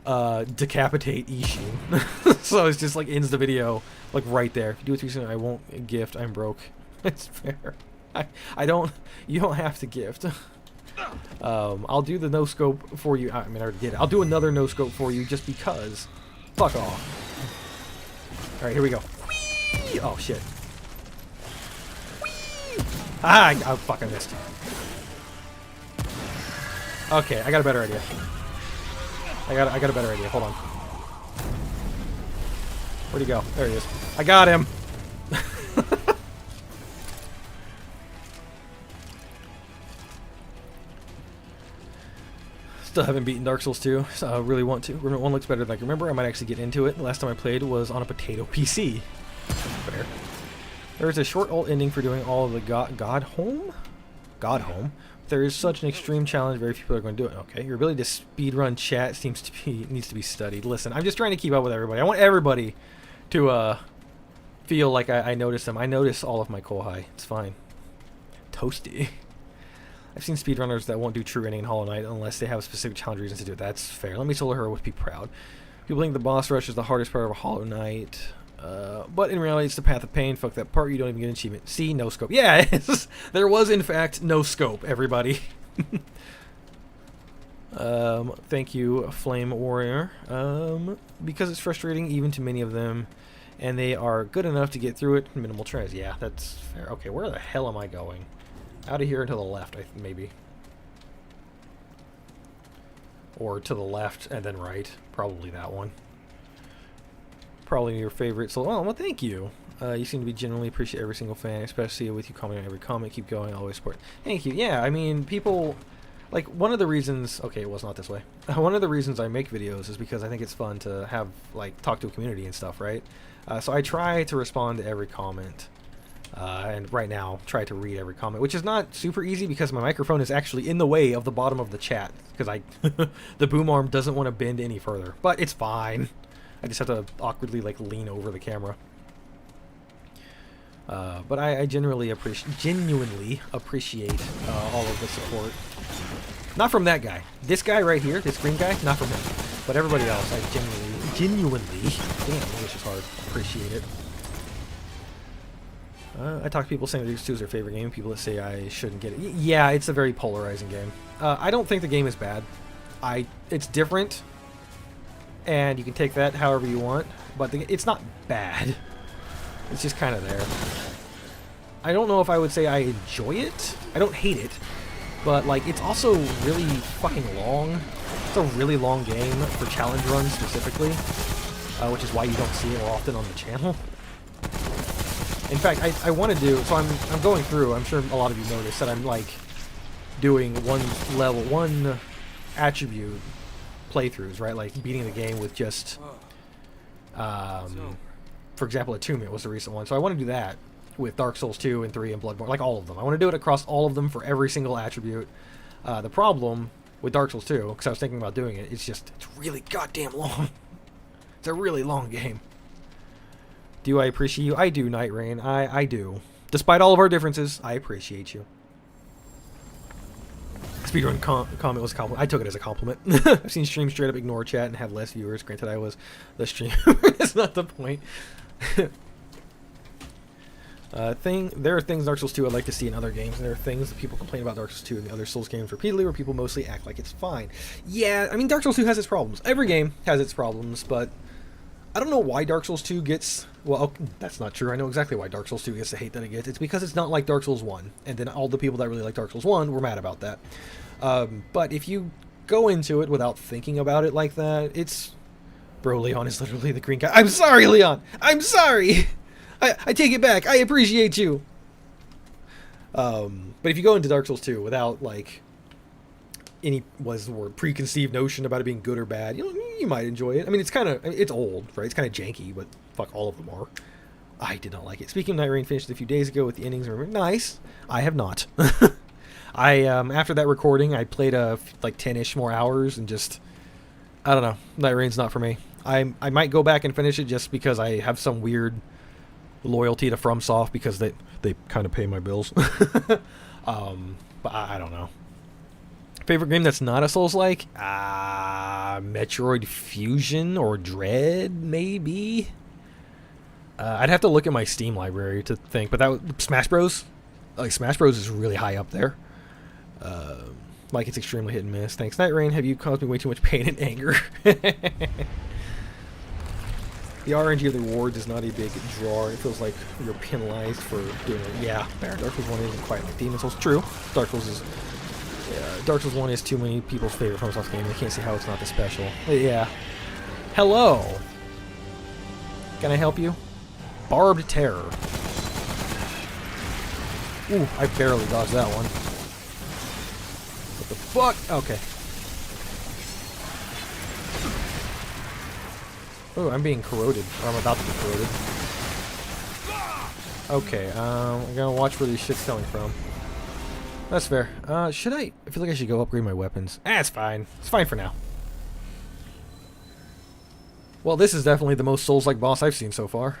decapitate Ishin. So it's just like ends the video like right there. If you do it too soon, I won't gift. I'm broke. It's fair. I don't. You don't have to gift. I'll do the no scope for you. I mean, I already did it. I'll do another no scope for you just because. Fuck off. All right, here we go. Whee! Oh shit. Whee! Ah! Oh fuck! I missed. Okay, I got a better idea. I got a better idea. Hold on. Where'd he go? There he is. I got him. Still haven't beaten Dark Souls 2, so I really want to. Remnant 1 looks better than I can remember. I might actually get into it. The last time I played was on a potato PC. Fair. There's a short alt ending for doing all of the God Home? God Home. There is such an extreme challenge, very few people are going to do it. Okay, your ability to speedrun chat needs to be studied. Listen, I'm just trying to keep up with everybody. I want everybody to feel like I notice them. I notice all of my kohai. It's fine. Toasty. I've seen speedrunners that won't do true ending in Hollow Knight unless they have specific challenge reasons to do it. That's fair. Let me solo her with be proud. People think the boss rush is the hardest part of a Hollow Knight. But in reality, it's the path of pain. Fuck that part. You don't even get an achievement. See, no scope. Yeah, there was, in fact, no scope, everybody. Thank you, Flame Warrior. Because it's frustrating even to many of them, and they are good enough to get through it. Minimal tries. Yeah, that's fair. Okay, where the hell am I going? Out of here and to the left, maybe. Or to the left and then right. Probably that one. Probably your favorite. So, oh, well, thank you. You seem to be genuinely appreciate every single fan, especially with you commenting on every comment. Keep going, always support. Thank you. Yeah, I mean, people, like, one of the reasons, okay, it was not this way. One of the reasons I make videos is because I think it's fun to have, like, talk to a community and stuff, right? So I try to respond to every comment. And right now, try to read every comment, which is not super easy because my microphone is actually in the way of the bottom of the chat. Because the boom arm doesn't want to bend any further. But it's fine. I just have to awkwardly like lean over the camera. But I genuinely appreciate all of the support. Not from that guy. This guy right here, this green guy, not from him. But everybody else, I genuinely, damn, English is hard, appreciate it. I talk to people saying Dark Souls 2 is their favorite game. People that say I shouldn't get it. Yeah, it's a very polarizing game. I don't think the game is bad. It's different, and you can take that however you want. But it's not bad. It's just kind of there. I don't know if I would say I enjoy it. I don't hate it, but like it's also really fucking long. It's a really long game for challenge runs specifically, which is why you don't see it more often on the channel. In fact, I want to do, so I'm going through, I'm sure a lot of you noticed that I'm like doing one attribute playthroughs, right? Like beating the game with just, for example, Attunement was the recent one. So I want to do that with Dark Souls 2 and 3 and Bloodborne, like all of them. I want to do it across all of them for every single attribute. The problem with Dark Souls 2, because I was thinking about doing it, it's really goddamn long. It's a really long game. Do I appreciate you? I do, Night Rain. I do. Despite all of our differences, I appreciate you. Speedrun comment was a compliment. I took it as a compliment. I've seen streams straight up ignore chat and have less viewers. Granted, I was the streamer. That's not the point. There are things Dark Souls 2 I'd like to see in other games, and there are things that people complain about Dark Souls 2 and the other Souls games repeatedly where people mostly act like it's fine. Yeah, I mean, Dark Souls 2 has its problems. Every game has its problems, but I don't know why Dark Souls 2 gets... Well, okay, that's not true. I know exactly why Dark Souls 2 gets the hate that it gets. It's because it's not like Dark Souls 1, and then all the people that really like Dark Souls 1 were mad about that. But if you go into it without thinking about it like that, it's... Bro, Leon is literally the green guy. I'm sorry, Leon! I'm sorry! I take it back. I appreciate you. But if you go into Dark Souls 2 without like any preconceived notion about it being good or bad, you might enjoy it. I mean, it's old, right? It's kind of janky, but fuck, all of them are. I did not like it. Speaking of Night Rain, finished a few days ago with the endings. Nice. I have not. After that recording, I played like 10-ish more hours and just I don't know. Night Rain's not for me. I might go back and finish it just because I have some weird loyalty to FromSoft because they kind of pay my bills. But I don't know. Favorite game that's not a Souls-like? Metroid Fusion or Dread, maybe? I'd have to look at my Steam library to think, but Smash Bros. Like, Smash Bros. Is really high up there. Like, it's extremely hit and miss. Thanks, Night Rain. Have you caused me way too much pain and anger? The RNG of the rewards is not a big draw. It feels like you're penalized for doing it. Yeah, fair. Dark Souls 1 isn't quite like Demon's Souls. True. Dark Souls 1 is too many people's favorite FromSoft game. They can't see how it's not the special. Yeah. Hello. Can I help you? Barbed Terror. Ooh, I barely dodged that one. What the fuck? Okay. Oh, I'm being corroded. Or I'm about to be corroded. Okay, I'm gonna watch where these shit's coming from. That's fair. Should I? I feel like I should go upgrade my weapons. It's fine. It's fine for now. Well, this is definitely the most Souls-like boss I've seen so far.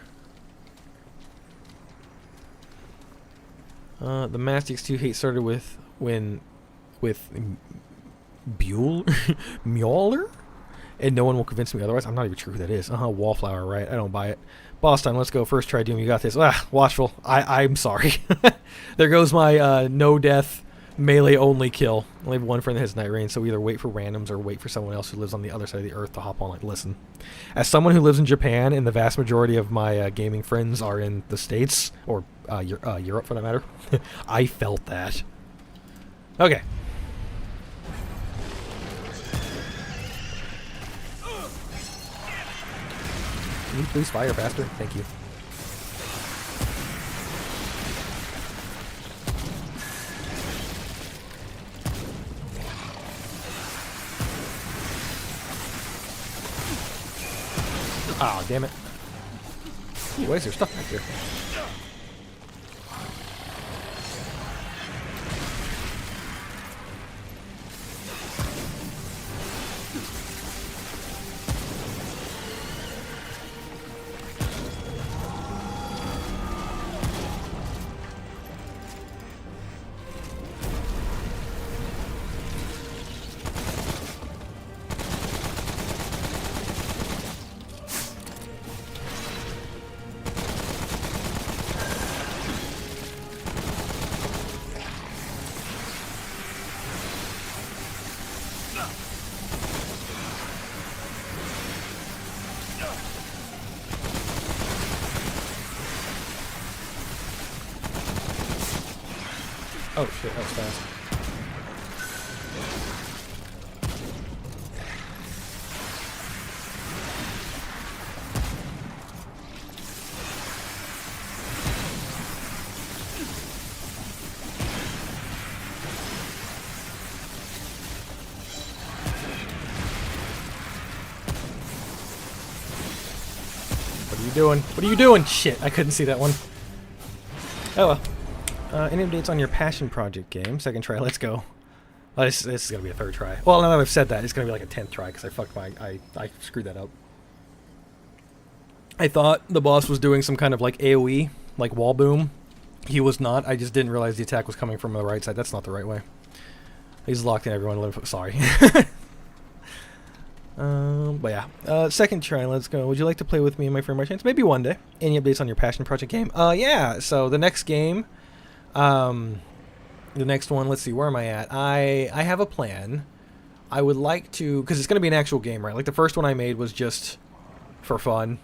The Mass DX2 hate started with Mjolnir? And no one will convince me otherwise. I'm not even sure who that is. Wallflower, right? I don't buy it. Boss time, let's go. First try, Doom, you got this. Watchful. I'm sorry. There goes my no-death, melee-only kill. I only have one friend that has Night Rain, so either wait for randoms or wait for someone else who lives on the other side of the earth to hop on. Like, listen. As someone who lives in Japan, and the vast majority of my gaming friends are in the States, or Europe for that matter, I felt that. Okay. Can you please fire faster? Thank you. Ah, damn it. Ooh, why is there stuff back there? Oh shit, that was fast. What are you doing? What are you doing? Shit, I couldn't see that one. Oh well. Any updates on your passion project game? Second try, let's go. This is gonna be a third try. Well, now that I've said that, it's gonna be like a 10th try because I fucked I screwed that up. I thought the boss was doing some kind of like AoE, like wall boom. He was not. I just didn't realize the attack was coming from the right side. That's not the right way. He's locked in everyone. Sorry. But yeah. Second try, let's go. Would you like to play with me and my friend by chance? Maybe one day. Any updates on your passion project game? Yeah. So the next game, the next one, let's see, where am I at? I have a plan. I would like to, because it's going to be an actual game, right? Like the first one I made was just for fun.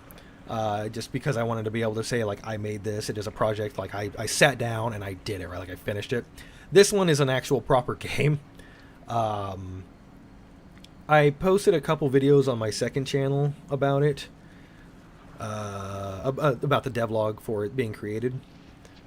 Just because I wanted to be able to say, like, I made this. It is a project. Like, I sat down and I did it, right? Like, I finished it. This one is an actual proper game. I posted a couple videos on my second channel about it. About the devlog for it being created.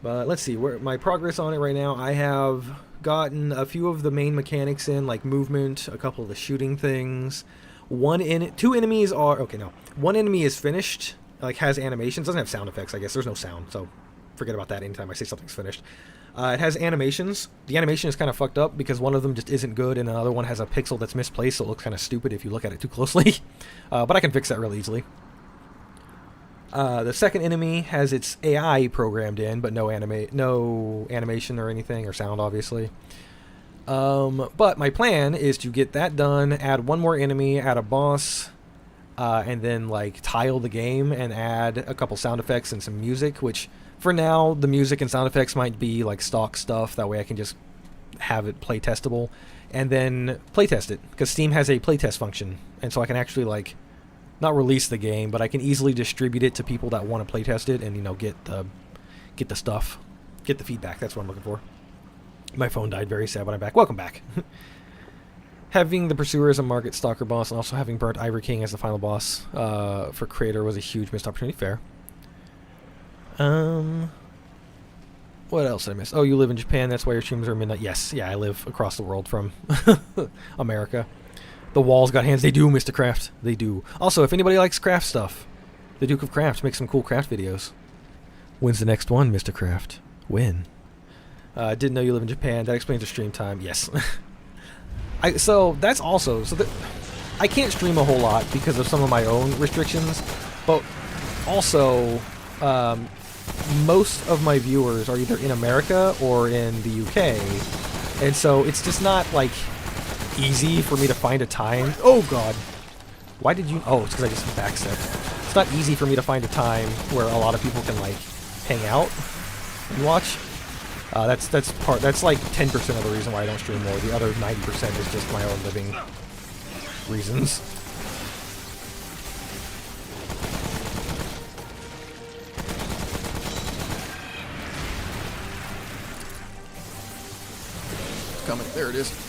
But let's see, where my progress on it right now. I have gotten a few of the main mechanics in, like movement, a couple of the shooting things. Two enemies are... Okay, no. One enemy is finished, like has animations. Doesn't have sound effects, I guess. There's no sound, so forget about that anytime I say something's finished. It has animations. The animation is kind of fucked up because one of them just isn't good and another one has a pixel that's misplaced, so it looks kind of stupid if you look at it too closely. But I can fix that real easily. The second enemy has its AI programmed in, but no animation or anything, or sound, obviously. But my plan is to get that done, add one more enemy, add a boss, and then like tile the game and add a couple sound effects and some music, which for now the music and sound effects might be like stock stuff. That way I can just have it play testable and then playtest it, because Steam has a playtest function, and so I can actually like not release the game, but I can easily distribute it to people that want to playtest it and, you know, get the stuff, get the feedback. That's what I'm looking for. My phone died, very sad, but I'm back. Welcome back. Having the Pursuer as a market stalker boss and also having Burnt Ivory King as the final boss for Creator was a huge missed opportunity. Fair. What else did I miss? Oh, you live in Japan, that's why your streams are midnight. Yes, yeah, I live across the world from America. The walls got hands. They do, Mr. Craft. They do. Also, if anybody likes craft stuff, the Duke of Craft makes some cool craft videos. When's the next one, Mr. Craft? When? Didn't know you live in Japan. That explains the stream time. Yes. So that's also... I can't stream a whole lot because of some of my own restrictions, but also most of my viewers are either in America or in the UK, and so it's just not, like, easy for me to find a time. Oh god, why did you... Oh, it's because I just backstepped. It's not easy for me to find a time where a lot of people can like hang out and watch. That's like 10% of the reason why I don't stream more. The other 90% is just my own living reasons. It's coming. There it is.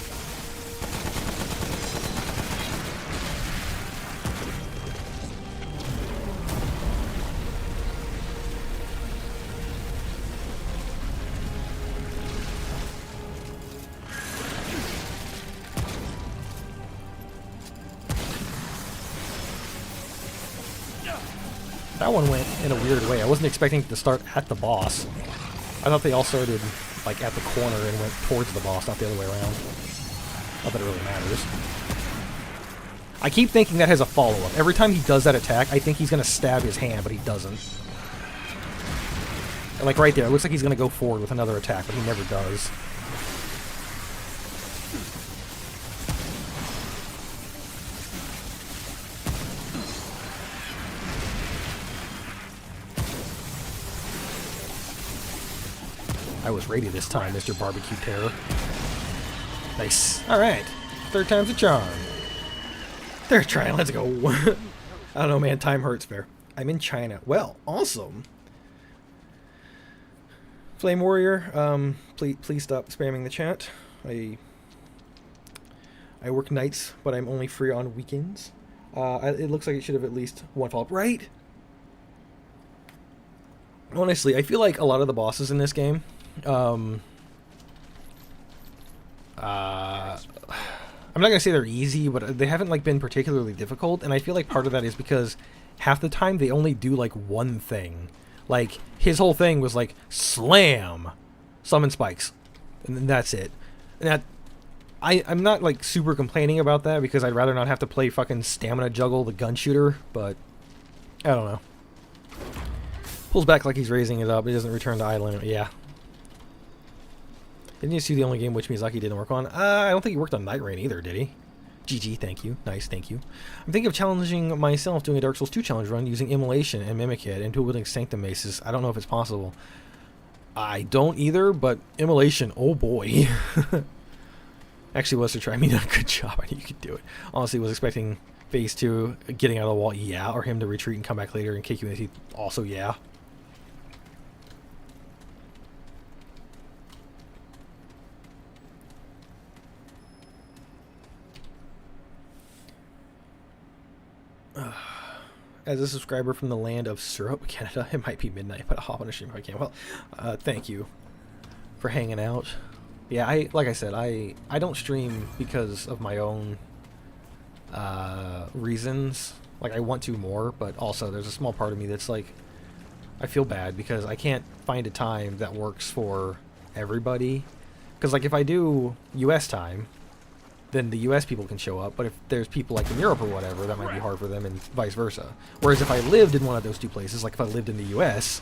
That one went in a weird way. I wasn't expecting it to start at the boss. I thought they all started like at the corner and went towards the boss, not the other way around. Not that it really matters. I keep thinking that has a follow-up. Every time he does that attack, I think he's going to stab his hand, but he doesn't. Like right there, it looks like he's going to go forward with another attack, but he never does. I was ready this time, Mr. Barbecue Terror. Nice. Alright. Third time's a charm. Third try, let's go. I don't know, man. Time hurts, fair. I'm in China. Well, awesome. Flame Warrior, please stop spamming the chat. I work nights, but I'm only free on weekends. It looks like it should have at least one follow-up, right? Honestly, I feel like a lot of the bosses in this game, I'm not gonna say they're easy, but they haven't like been particularly difficult, and I feel like part of that is because half the time they only do like one thing. Like his whole thing was like slam, summon spikes, and then that's it. And that I'm not like super complaining about that because I'd rather not have to play fucking stamina juggle the gun shooter, but I don't know. Pulls back like he's raising it up. He doesn't return to idling. Yeah. Didn't you see the only game which Miyazaki didn't work on? I don't think he worked on Night Rain either, did he? GG, thank you. Nice, thank you. I'm thinking of challenging myself doing a Dark Souls 2 challenge run using Immolation and Mimic Head and dual-wielding Sanctum Maces. I don't know if it's possible. I don't either, but Immolation, oh boy. Actually was to try. I mean, a good job. I knew you could do it. Honestly, was expecting phase 2, getting out of the wall, yeah, or him to retreat and come back later and kick you in the teeth, also yeah. As a subscriber from the land of syrup, Canada, it might be midnight, but I'll hop on a stream if I can. Well, thank you for hanging out. Yeah, like I said, I don't stream because of my own reasons. Like, I want to more, but also there's a small part of me that's like, I feel bad because I can't find a time that works for everybody. Because, like, if I do US time, then the US people can show up, but if there's people like in Europe or whatever, that might be hard for them, and vice versa. Whereas if I lived in one of those two places, like if I lived in the US,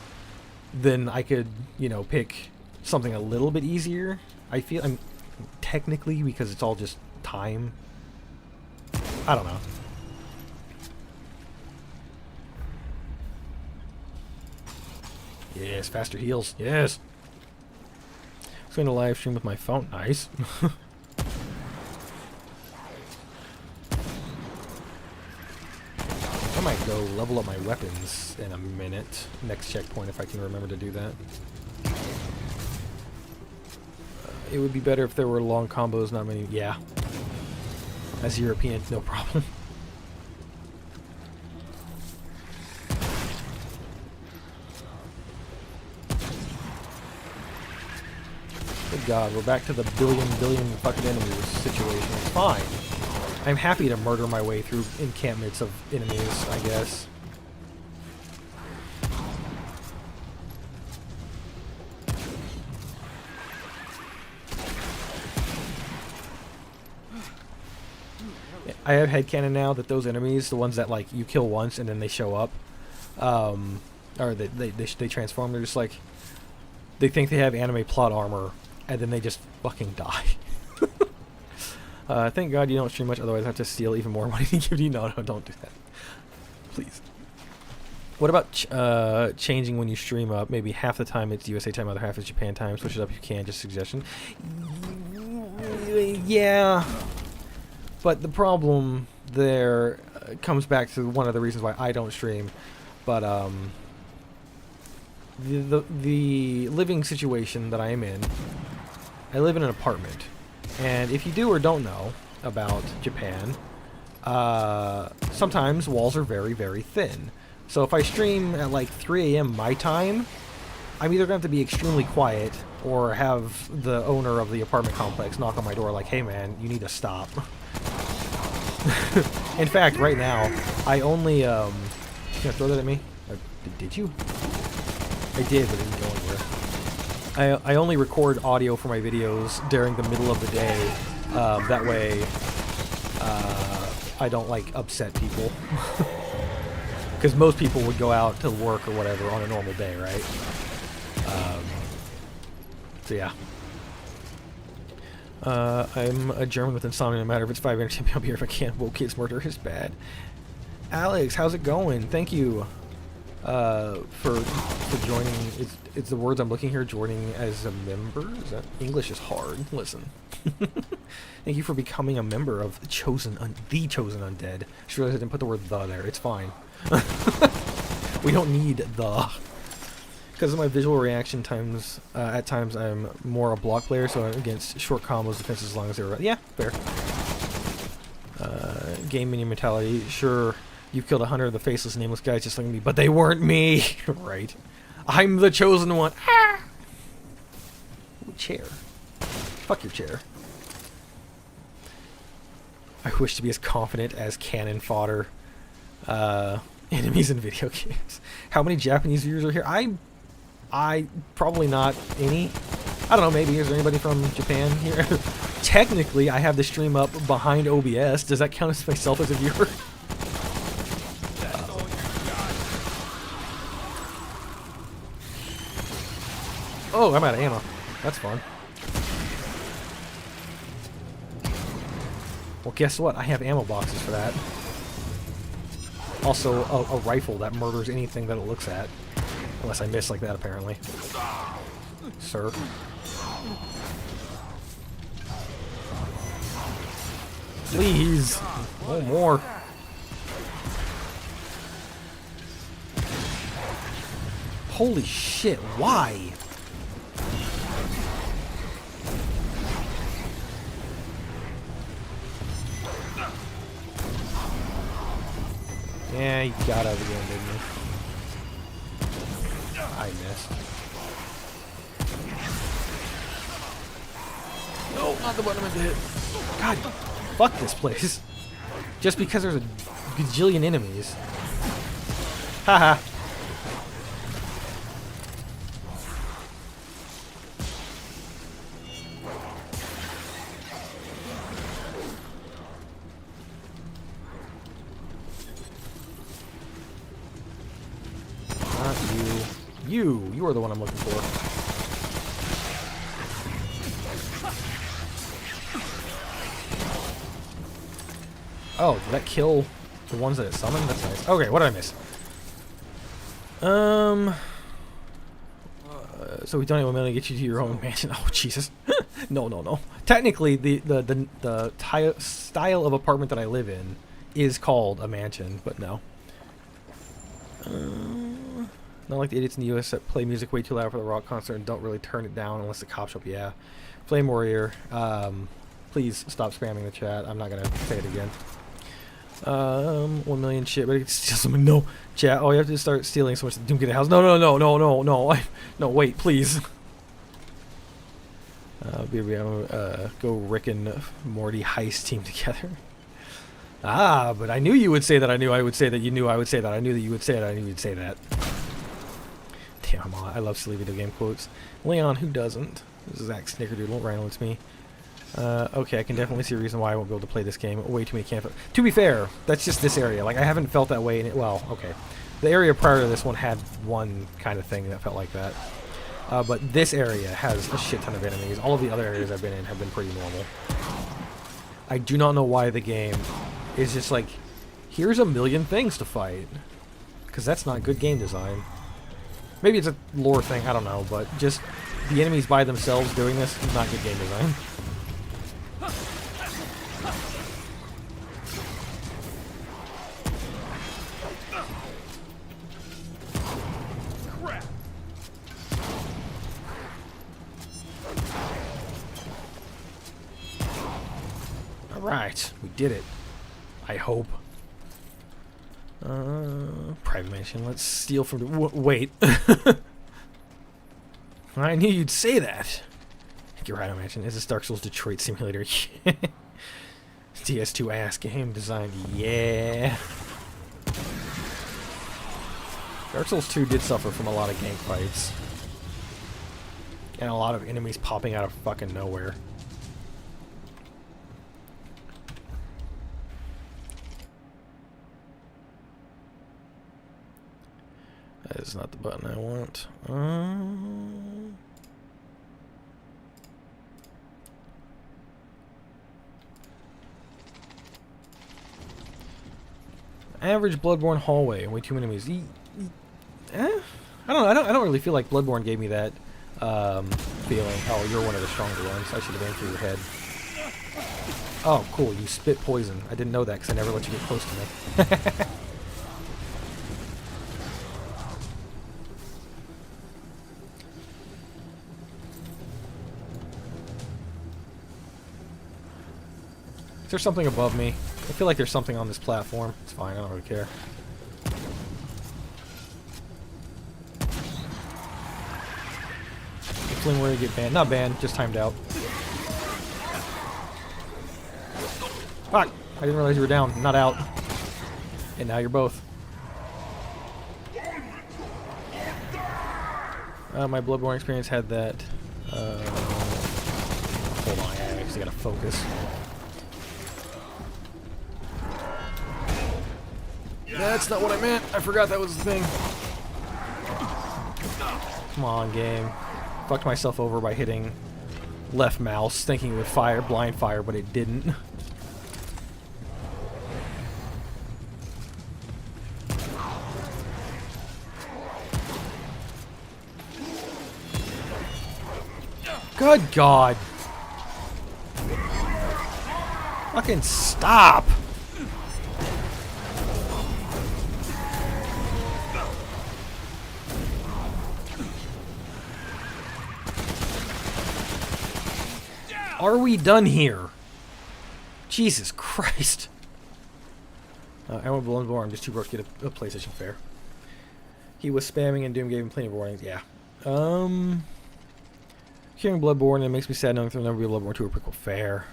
then I could, you know, pick something a little bit easier. I feel I'm technically, because it's all just time. I don't know. Yes, faster heals. Yes. I was going to live stream with my phone. Nice. I might go level up my weapons in a minute. Next checkpoint if I can remember to do that. It would be better if there were long combos, not many. Yeah. As European, no problem. Good God, we're back to the billion fucking enemies situation. It's fine. I'm happy to murder my way through encampments of enemies, I guess. I have headcanon now that those enemies, the ones that like you kill once and then they show up, or they transform, they're just like, they think they have anime plot armor and then they just fucking die. Thank God you don't stream much, otherwise I have to steal even more money to give you. No, don't do that. Please. What about changing when you stream up? Maybe half the time it's USA time, other half is Japan time. Switch it up if you can, just a suggestion. Yeah. But the problem there comes back to one of the reasons why I don't stream. But the living situation that I am in, I live in an apartment. And if you do or don't know about Japan, sometimes walls are very, very thin. So if I stream at like 3 a.m. my time, I'm either going to have to be extremely quiet or have the owner of the apartment complex knock on my door like, hey man, you need to stop. In fact, right now, I only, you gonna throw that at me? Did you? I did, but it didn't go anywhere. I only record audio for my videos during the middle of the day. That way, I don't, like, upset people. Because most people would go out to work or whatever on a normal day, right? So, yeah. I'm a German with insomnia. No matter if it's 5 minutes, I'll be here if I can. Whoa, kids, murder is bad. Alex, how's it going? Thank you for joining. It's the words I'm looking here. Joining as a member. English is hard. Listen. Thank you for becoming a member of the Chosen Undead. Just realized I didn't put the word "the" there. It's fine. We don't need "the," because of my visual reaction times. At times, I'm more a block player, so I'm against short combos, defenses as long as they're yeah, fair. Game minion mentality. Sure, you killed 100 of the faceless, nameless guys just like me, but they weren't me. Right? I'm the chosen one. Ah! Ooh, chair. Fuck your chair. I wish to be as confident as cannon fodder. Enemies in video games. How many Japanese viewers are here? I probably not any. I don't know, maybe. Is there anybody from Japan here? Technically, I have the stream up behind OBS. Does that count as myself as a viewer? That's all you got. Oh, I'm out of ammo. That's fun. Well, guess what? I have ammo boxes for that. Also, a rifle that murders anything that it looks at. Unless I miss like that, apparently. Sir. Please! No more. Holy shit, why? Yeah, you got out of the game, didn't you? I missed. No, not the button I meant to hit. God, fuck this place. Just because there's a gajillion enemies. Haha. Not you. You are the one I'm looking for. Oh, did that kill the ones that it summoned? That's nice. Okay, what did I miss? So we don't even want to get you to your own mansion. Oh, Jesus. No. Technically, the style of apartment that I live in is called a mansion, but no. Not like the idiots in the US that play music way too loud for the rock concert and don't really turn it down unless the cops show up. Yeah. Flame Warrior, please stop spamming the chat. I'm not going to say it again. 1 million shit, but it's steal something. No, chat. Oh, you have to start stealing so much to Doom get a house. No. No, wait, please. Go Rick and Morty heist team together. Ah, but I knew you would say that. I knew I would say that. You knew I would say that. I knew that you would say it. I knew you'd say that. Damn, I love silly video game quotes. Leon, who doesn't? This is Zach Snickerdoodle. Rhino, it's me. Okay, I can definitely see a reason why I won't be able to play this game. Way too many camp. To be fair, that's just this area. Like, I haven't felt that way in it. Well, okay. The area prior to this one had one kind of thing that felt like that. But this area has a shit ton of enemies. All of the other areas I've been in have been pretty normal. I do not know why the game is just like, here's a million things to fight. Because that's not good game design. Maybe it's a lore thing, I don't know. But just the enemies by themselves doing this, not good game design. Alright, we did it. I hope. Private mansion. Let's steal from the... wait. I knew you'd say that. You're right, mansion. Is this Dark Souls Detroit Simulator? DS2 ass game design. Yeah. Dark Souls 2 did suffer from a lot of gank fights. And a lot of enemies popping out of fucking nowhere. That is not the button I want. Average Bloodborne hallway and way too many enemies. I don't really feel like Bloodborne gave me that feeling. Oh, you're one of the stronger ones. I should have aimed through your head. Oh, cool. You spit poison. I didn't know that because I never let you get close to me. Is there something above me? I feel like there's something on this platform. It's fine, I don't really care. Fling where you get banned. Not banned, just timed out. Fuck! I didn't realize you were down. Not out. And now you're both. My Bloodborne experience had that. Hold on, I actually gotta focus. That's not what I meant. I forgot that was the thing. Come on, game. Fucked myself over by hitting left mouse, thinking it would fire, blind fire, but it didn't. Good God. Fucking stop. Are we done here? Jesus Christ. I went Bloodborne. I'm just too broke to get a PlayStation Fair. He was spamming and Doom gave him plenty of warnings. Yeah. Hearing Bloodborne, it makes me sad knowing there'll never be a Bloodborne 2 or prequel fair.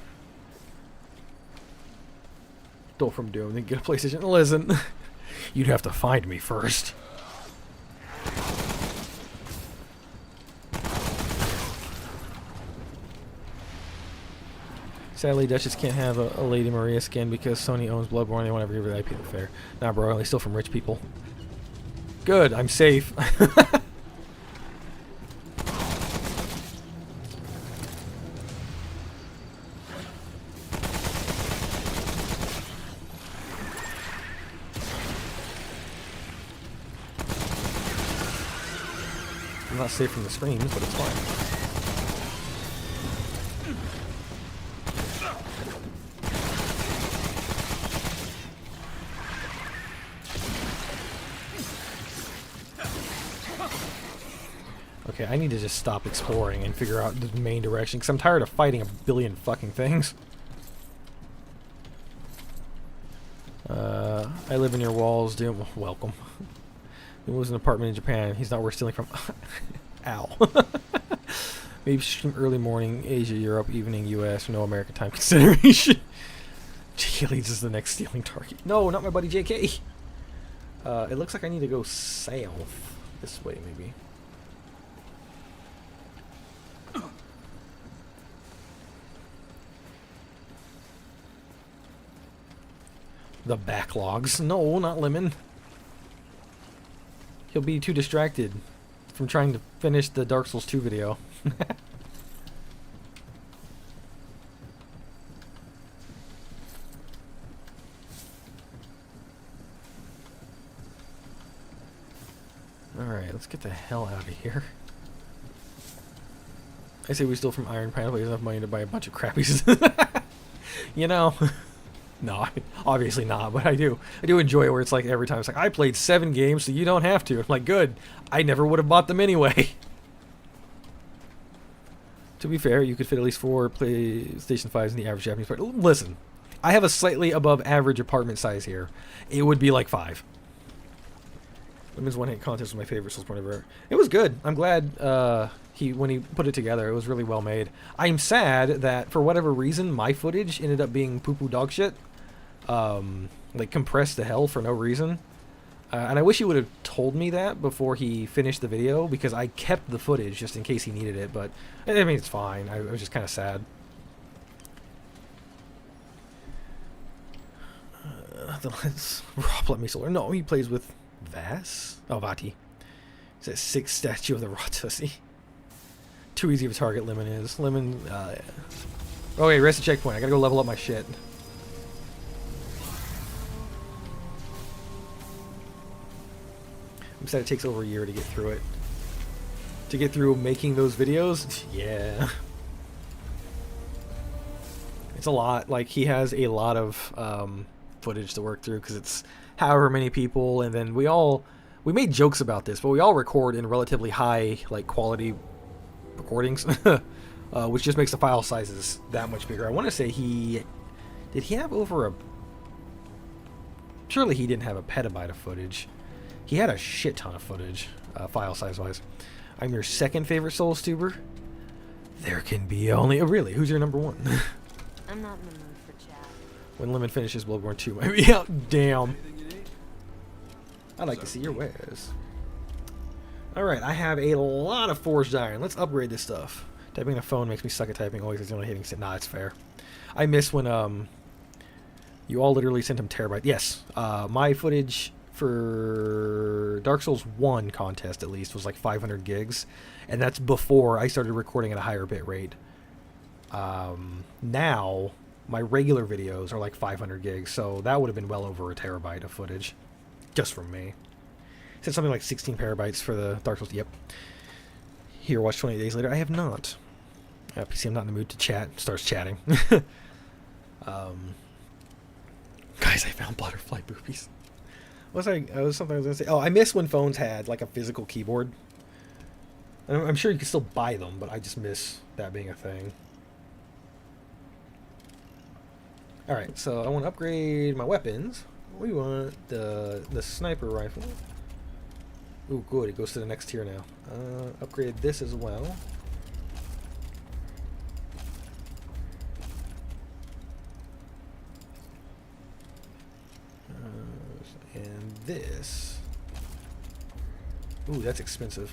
Stole from Doom, then get a PlayStation. Listen, you'd have to find me first. Sadly, Duchess can't have a Lady Maria skin because Sony owns Bloodborne. They won't ever give her the IP at the fair. Nah, bro, I only steal from rich people. Good, I'm safe. I'm not safe from the screams, but it's fine. Okay, I need to just stop exploring and figure out the main direction, because I'm tired of fighting a billion fucking things. I live in your walls, dude. Welcome. He lives in an apartment in Japan. He's not worth stealing from. Ow. Maybe stream early morning, Asia, Europe, evening, US, no American time consideration. JK leads is the next stealing target. No, not my buddy JK. It looks like I need to go south. This way, maybe. The backlogs. No, not Lemon. He'll be too distracted from trying to finish the Dark Souls 2 video. Alright, let's get the hell out of here. I say we steal from Iron Pineapple. He doesn't have money to buy a bunch of crappies. You know. No, obviously not, but I do enjoy it where it's like every time it's like, I played 7 games, so you don't have to. I'm like, good. I never would have bought them anyway. To be fair, you could fit at least 4 PlayStation 5s in the average Japanese apartment. Listen, I have a slightly above average apartment size here. It would be like 5. Women's one-hit contest was my favorite Soulsborne ever. It was good. I'm glad when he put it together, it was really well made. I'm sad that for whatever reason, my footage ended up being poo-poo dog shit. Like compressed to hell for no reason. And I wish he would have told me that before he finished the video, because I kept the footage just in case he needed it, but I mean, it's fine. I was just kind of sad. Rob let me solar. No, he plays with Vass? Oh, Vati. He's that 6 statue of the Rotussi. Too easy of a target Lemon is. Lemon, yeah. Oh, wait, rest the checkpoint. I gotta go level up my shit. I'm sad it takes over a year to get through it. To get through making those videos? Yeah. It's a lot. Like, he has a lot of footage to work through, because it's however many people, and then we made jokes about this, but we all record in relatively high, like, quality recordings, which just makes the file sizes that much bigger. I want to say he Did he have over a... Surely he didn't have a petabyte of footage. He had a shit ton of footage, file size-wise. I'm your second favorite Souls tuber. There can be only... Oh, really? Who's your number one? I'm not in the mood for chat. When Lemon finishes Bloodborne 2, might be out. Damn. I'd like to see your wares. Alright, I have a lot of forged iron. Let's upgrade this stuff. Typing on a phone makes me suck at typing. Always is only hitting... Nah, it's fair. I miss when, you all literally sent him terabytes. Yes, my footage for Dark Souls 1 contest, at least, was like 500 gigs. And that's before I started recording at a higher bit rate. Now, my regular videos are like 500 gigs, so that would have been well over a terabyte of footage. Just from me. Said something like 16 terabytes for the Dark Souls. Yep. Here, watch 28 days later. I have not. PC, I'm not in the mood to chat. Starts chatting. Guys, I found butterfly boobies. Was something I was gonna say. Oh, I miss when phones had like a physical keyboard. I'm sure you can still buy them, but I just miss that being a thing. All right, so I want to upgrade my weapons. We want the sniper rifle. Ooh, good. It goes to the next tier now. Upgrade this as well. And this. Ooh, that's expensive.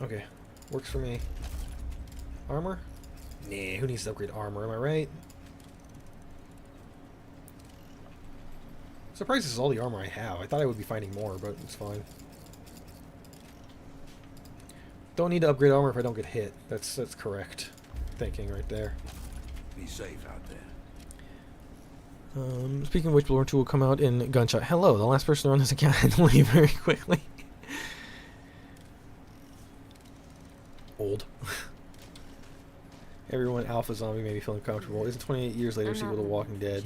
Okay, works for me. Armor? Nah, who needs to upgrade armor, am I right? Surprised this is all the armor I have. I thought I would be finding more, but it's fine. Don't need to upgrade armor if I don't get hit. That's correct thinking right there. Be safe out there. Speaking of which, Bloodborne 2 will come out in Gunshot. Hello, the last person on this account had to leave very quickly. Old. Everyone alpha zombie made me feel uncomfortable. Isn't 28 years later sequel to Walking Dead?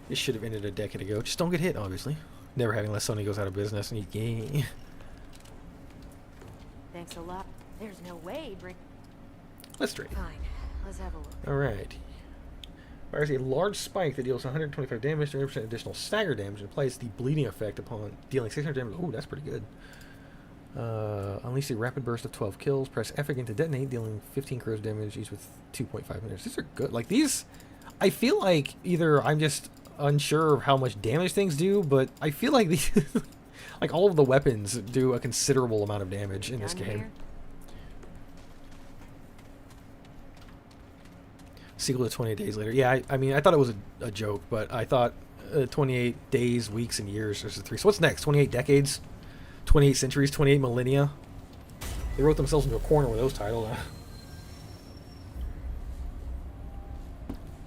It should have ended a decade ago. Just don't get hit, obviously. Never having unless Sony goes out of business and you gain. Thanks a lot. There's no way, Brick. Let's trade. Fine. Let's have a look. Alright. Fires a large spike that deals 125 damage, 30% additional stagger damage, and applies the bleeding effect upon dealing 600 damage. Ooh, that's pretty good. Unleash a rapid burst of 12 kills. Press F again to detonate, dealing 15 corrosive damage each with 2.5 minutes. These are good. Like, these... I feel like either I'm just unsure of how much damage things do, but I feel like these... like, all of the weapons do a considerable amount of damage in this game. Sequel to 28 days later. Yeah, I mean, I thought it was a joke, but I thought 28 days, weeks, and years versus 3. So what's next? 28 decades? 28 centuries? 28 millennia? They wrote themselves into a corner with those titles.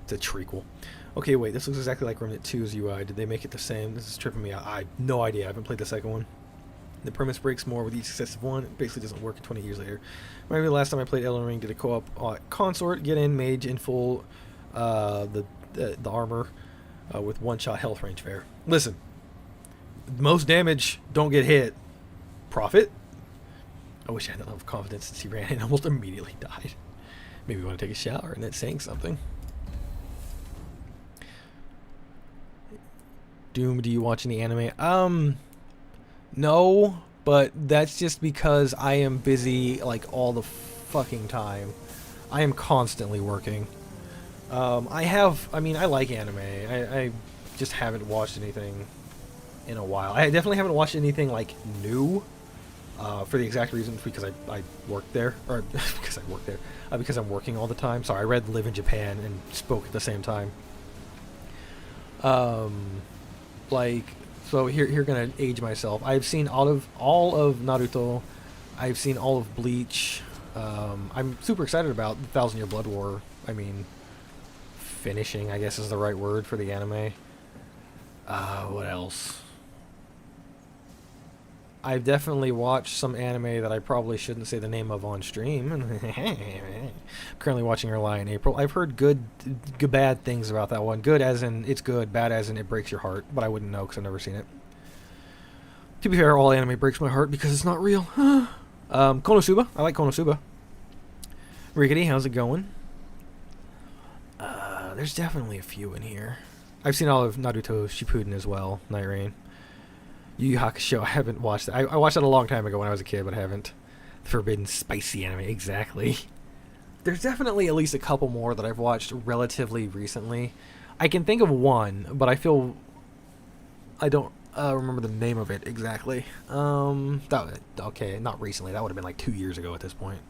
It's a trequel. Okay, wait, this looks exactly like Remnant 2's UI. Did they make it the same? This is tripping me out. I have no idea. I haven't played the second one. The premise breaks more with each successive one. It basically doesn't work 20 years later. Maybe the last time I played Elden Ring, did a co-op consort, get in, mage in full, the armor with one-shot health range fair. Listen, most damage, don't get hit. Profit? I wish I had that level of confidence since he ran and almost immediately died. Maybe want to take a shower and that's saying something. Doom, do you watch any anime? No, but that's just because I am busy like all the fucking time. I am constantly working. I like anime. I just haven't watched anything in a while. I definitely haven't watched anything like new, for the exact reasons because I work there, or because I work there, because I'm working all the time. Sorry, I read Live in Japan and spoke at the same time. So here gonna age myself. I've seen all of Naruto. I've seen all of Bleach. I'm super excited about the 1,000-Year Blood War. I mean, finishing, I guess is the right word for the anime. What else? I've definitely watched some anime that I probably shouldn't say the name of on stream. Currently watching Early in April. I've heard good bad things about that one. Good as in it's good, bad as in it breaks your heart. But I wouldn't know because I've never seen it. To be fair, all anime breaks my heart because it's not real. Konosuba. I like Konosuba. Rickety, how's it going? There's definitely a few in here. I've seen all of Naruto Shippuden as well, Night Rain. Yu Yu Hakusho, I haven't watched it. I watched it a long time ago when I was a kid, but I haven't. Forbidden Spicy anime, exactly. There's definitely at least a couple more that I've watched relatively recently. I can think of one, but I feel I don't remember the name of it exactly. Okay, not recently. That would have been like 2 years ago at this point.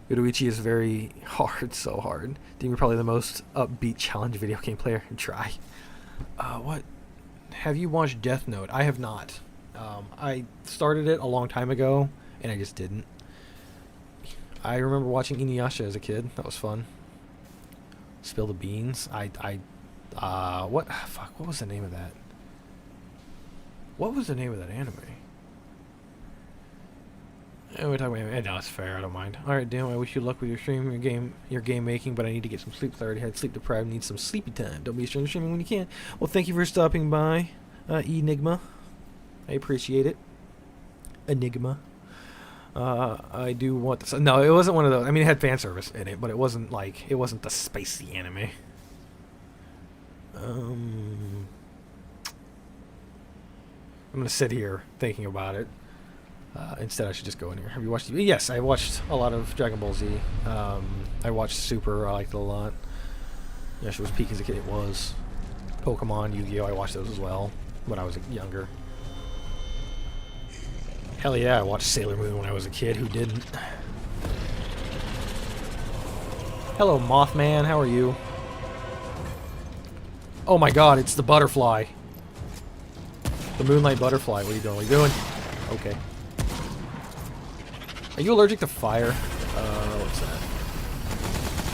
Yoruichi is very hard, so hard. Deemed probably the most upbeat challenge video game player. Try. What? Have you watched Death Note? I have not. I started it a long time ago, and I just didn't. I remember watching Inuyasha as a kid. That was fun. Spill the Beans. What? Fuck, what was the name of that? What was the name of that anime? We're talking about, no, it's fair. I don't mind. All right, Dan. I wish you luck with your stream, your game making. But I need to get some sleep. I already had sleep deprived. Need some sleepy time. Don't be ashamed of streaming when you can. Well, thank you for stopping by, Enigma. I appreciate it. Enigma. I do want this. No, it wasn't one of those. I mean, it had fan service in it, but it wasn't the spicy anime. I'm gonna sit here thinking about it. Instead, I should just go in here. Have you watched TV? Yes, I watched a lot of Dragon Ball Z. I watched Super. I liked it a lot. Yeah, she was peak as a kid. It was. Pokemon, Yu-Gi-Oh! I watched those as well when I was younger. Hell yeah, I watched Sailor Moon when I was a kid. Who didn't? Hello, Mothman. How are you? Oh my god, it's the butterfly. The Moonlight Butterfly. What are you doing? What are you doing? Okay. Are you allergic to fire? What's that?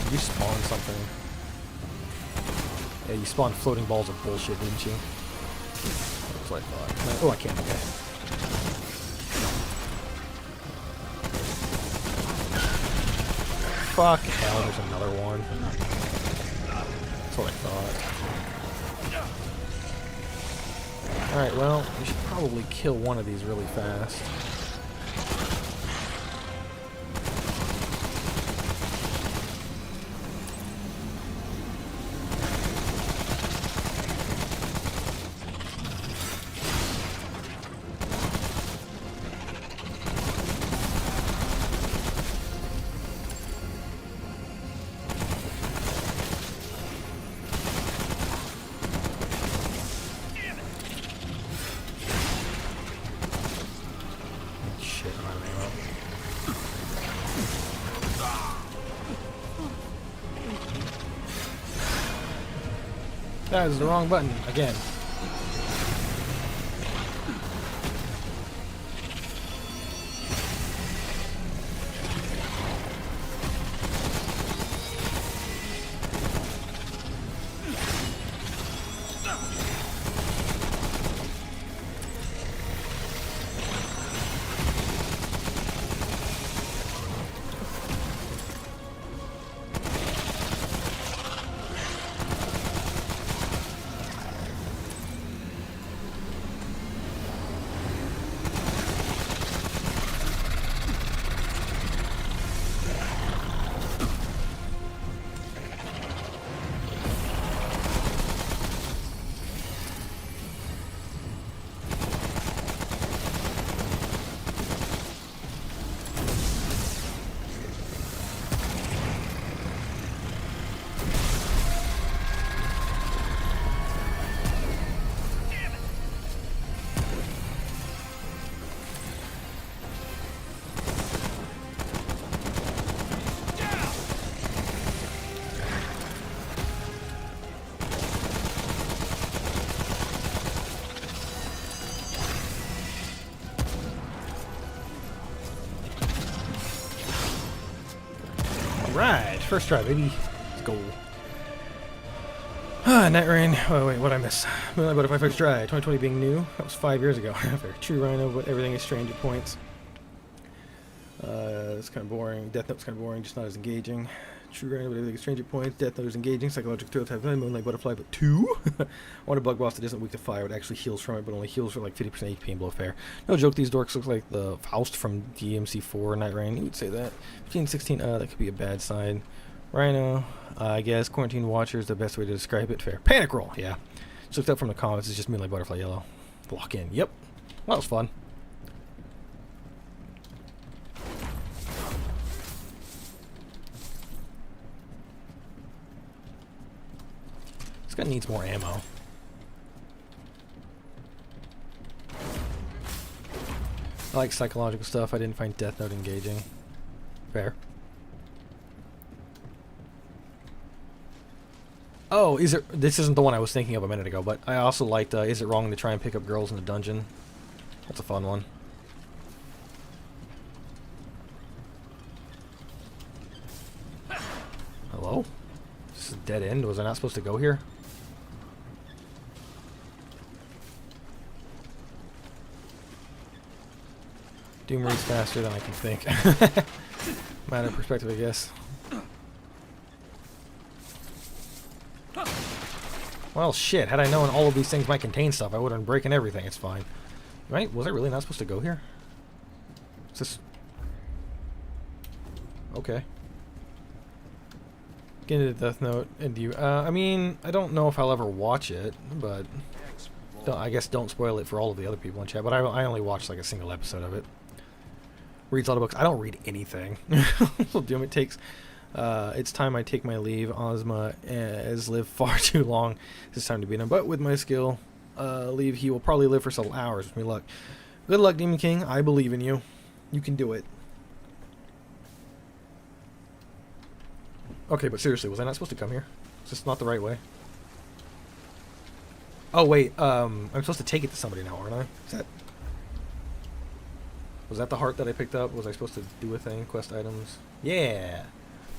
Did you spawn something? Yeah, you spawned floating balls of bullshit, didn't you? That's what I thought. Oh, I can't. Okay. Fuck hell, there's another one. That's what I thought. Alright, well, we should probably kill one of these really fast. That is the wrong button again. Right, first try, baby. Let's go. Night Rain. Oh, wait, what'd I miss? Moonlight Butterfly first try. 2020 being new. That was 5 years ago. True Rhino, but everything is strange at points. It's kind of boring. Death Note's kind of boring, just not as engaging. True Rhino, but everything is strange at points. Death Note is engaging. Psychological thrill type. Moonlight Butterfly, but 2. I want a bug boss that isn't weak to fire. It actually heals from it, but only heals for like 50% HP and below fair. No joke, these dorks look like the Faust from DMC4 Night Rain. You would say that. 15, 16, that could be a bad sign. Rhino, I guess quarantine watcher is the best way to describe it. Fair. Panic roll, yeah. Just looked up from the comments. It's just Moonlight Butterfly Yellow. Lock in. Yep. Well, that was fun. This guy needs more ammo. I like psychological stuff. I didn't find Death Note engaging. Fair. Oh, is it? This isn't the one I was thinking of a minute ago, but I also liked, is it wrong to try and pick up girls in a dungeon? That's a fun one. Hello? This is a dead end? Was I not supposed to go here? Doom reads faster than I can think. Matter of perspective, I guess. Well, shit. Had I known all of these things might contain stuff, I would have been breaking everything. It's fine. Right? Was I really not supposed to go here? Is this... Okay. Get into Death Note. And you... I mean, I don't know if I'll ever watch it, but... I guess don't spoil it for all of the other people in chat, but I only watched like a single episode of it. Reads a lot of books. I don't read anything. So Doom, it takes... it's time I take my leave. Ozma has lived far too long. It's time to beat him. But with my skill, leave, he will probably live for several hours with me luck. Good luck, Demon King. I believe in you. You can do it. Okay, but seriously, was I not supposed to come here? Is this not the right way? Oh, wait. I'm supposed to take it to somebody now, aren't I? Is that... Was that the heart that I picked up? Was I supposed to do a thing? Quest items? Yeah!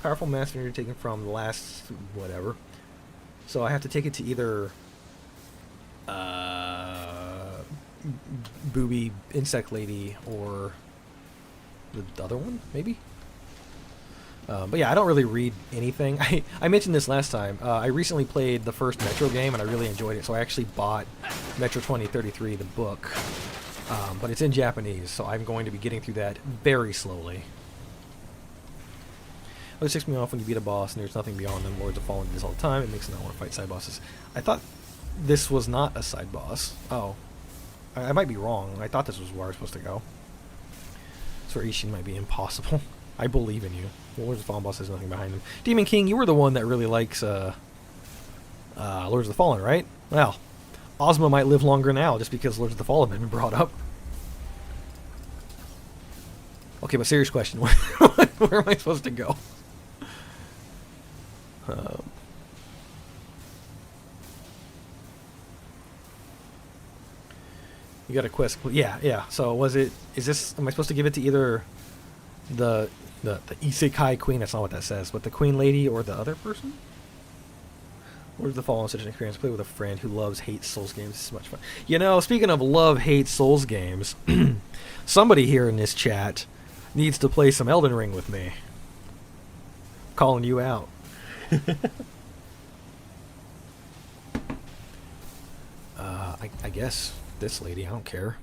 Powerful master you're taken from the last... whatever. So I have to take it to either... Booby Insect Lady or... the other one, maybe? But yeah, I don't really read anything. I mentioned this last time. I recently played the first Metro game, and I really enjoyed it, so I actually bought Metro 2033, the book. But it's in Japanese, so I'm going to be getting through that very slowly. It ticks me off when you beat a boss and there's nothing beyond them. Lords of Fallen do this all the time. It makes it not want to fight side bosses. I thought this was not a side boss. Oh. I might be wrong. I thought this was where I was supposed to go. So Ishin might be impossible. I believe in you. Lords of Fallen boss has nothing behind them. Demon King, you were the one that really likes Lords of the Fallen, right? Well, Ozma might live longer now just because Lords of the Fallen have been brought up. Okay, but serious question. Where am I supposed to go? You got a quest. Yeah. So was it... Is this... Am I supposed to give it to either the Isekai Queen? That's not what that says. But the Queen Lady or the other person? Where's the Fallen such an experience? Play with a friend who loves, hates Souls games. This is much fun. You know, speaking of love, hate Souls games, somebody here in this chat needs to play some Elden Ring with me. Calling you out. I guess this lady, I don't care.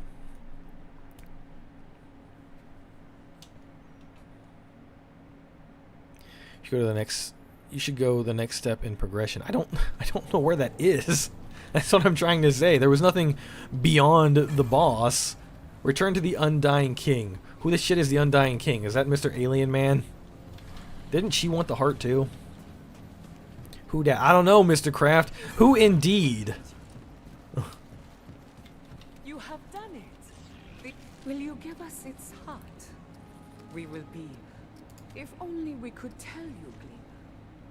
You go to the next. You should go the next step in progression. I don't know where that is. That's what I'm trying to say. There was nothing beyond the boss. Return to the Undying King. Who the shit is the Undying King? Is that Mr. Alien Man? Didn't she want the heart too? Who that? I don't know, Mr. Kraft. Who indeed? You have done it. Will you give us its heart? We will be. If only we could tell you, Gleam.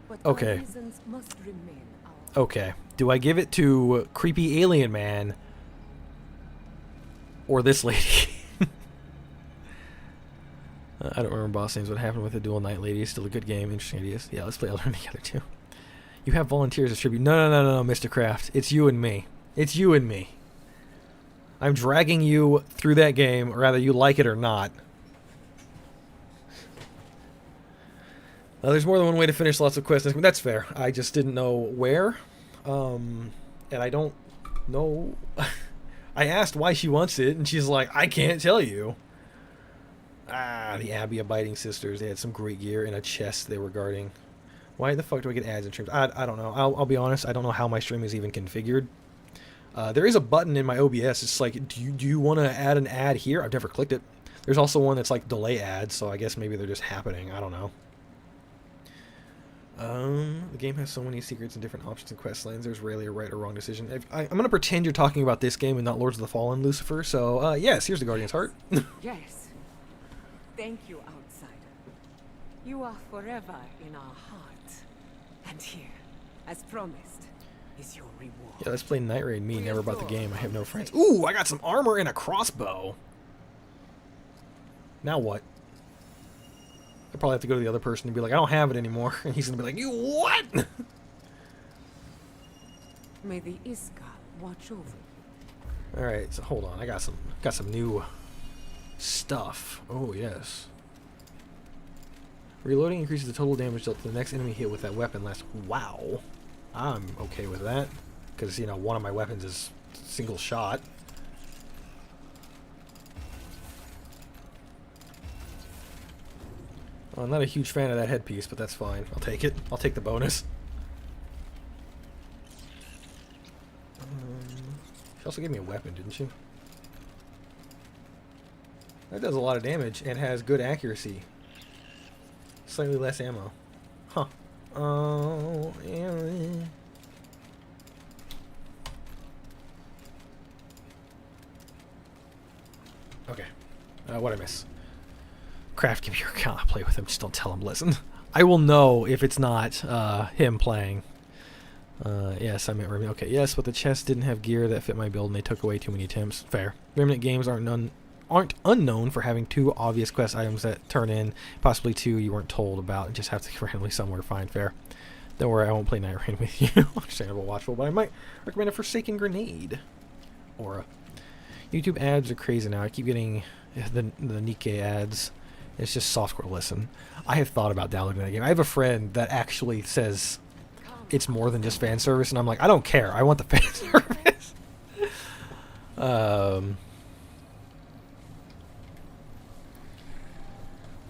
But okay. Our reasons must remain our Okay. Do I give it to creepy alien man or this lady? I don't remember boss names. What happened with the Dual Knight Lady? Still a good game. Interesting ideas. Yeah, let's play Elden Ring together too. You have volunteers as tribute. No, Mr. Kraft. It's you and me. It's you and me. I'm dragging you through that game, whether you like it or not. There's more than one way to finish lots of quests. That's fair. I just didn't know where. And I don't know. I asked why she wants it, and she's like, I can't tell you. The Abbey Abiding Sisters. They had some great gear in a chest they were guarding. Why the fuck do I get ads in streams? I don't know. I'll be honest. I don't know how my stream is even configured. There is a button in my OBS. It's like, do you want to add an ad here? I've never clicked it. There's also one that's like delay ads, so I guess maybe they're just happening. I don't know. The game has so many secrets and different options and quest lines. There's rarely a right or wrong decision. I'm going to pretend you're talking about this game and not Lords of the Fallen, Lucifer. So, yes, here's the Guardian's Heart. Yes. Thank you, outsider. You are forever in our heart. And here, as promised, is your reward. Yeah, let's play Night Raid. Me, never bought the game. I have no friends. Ooh, I got some armor and a crossbow. Now what? I probably have to go to the other person and be like, I don't have it anymore. And he's going to be like, you what? May the Iska watch over you. Alright, so hold on. I got some new stuff. Oh, yes. Reloading increases the total damage dealt to the next enemy hit with that weapon last. Wow. I'm okay with that. Because, you know, one of my weapons is single shot. Well, I'm not a huge fan of that headpiece, but that's fine. I'll take it. I'll take the bonus. She also gave me a weapon, didn't she? That does a lot of damage and has good accuracy. Slightly less ammo. Huh. Oh, yeah. Okay. What'd I miss? Craft, give me your account. I'll play with him. Just don't tell him. Listen. I will know if it's not him playing. Yes, I meant Remnant. Okay, yes, but the chest didn't have gear that fit my build, and they took away too many attempts. Fair. Remnant games aren't unknown for having 2 obvious quest items that turn in, possibly 2 you weren't told about, and just have to randomly somewhere find. Fair. Don't worry, I won't play Night Raid with you. Understandable, watchful, but I might recommend a Forsaken Grenade. Aura. YouTube ads are crazy now. I keep getting the Nikkei ads. It's just softcore. Listen, I have thought about downloading that game. I have a friend that actually says it's more than just fan service, and I'm like, I don't care. I want the fan service.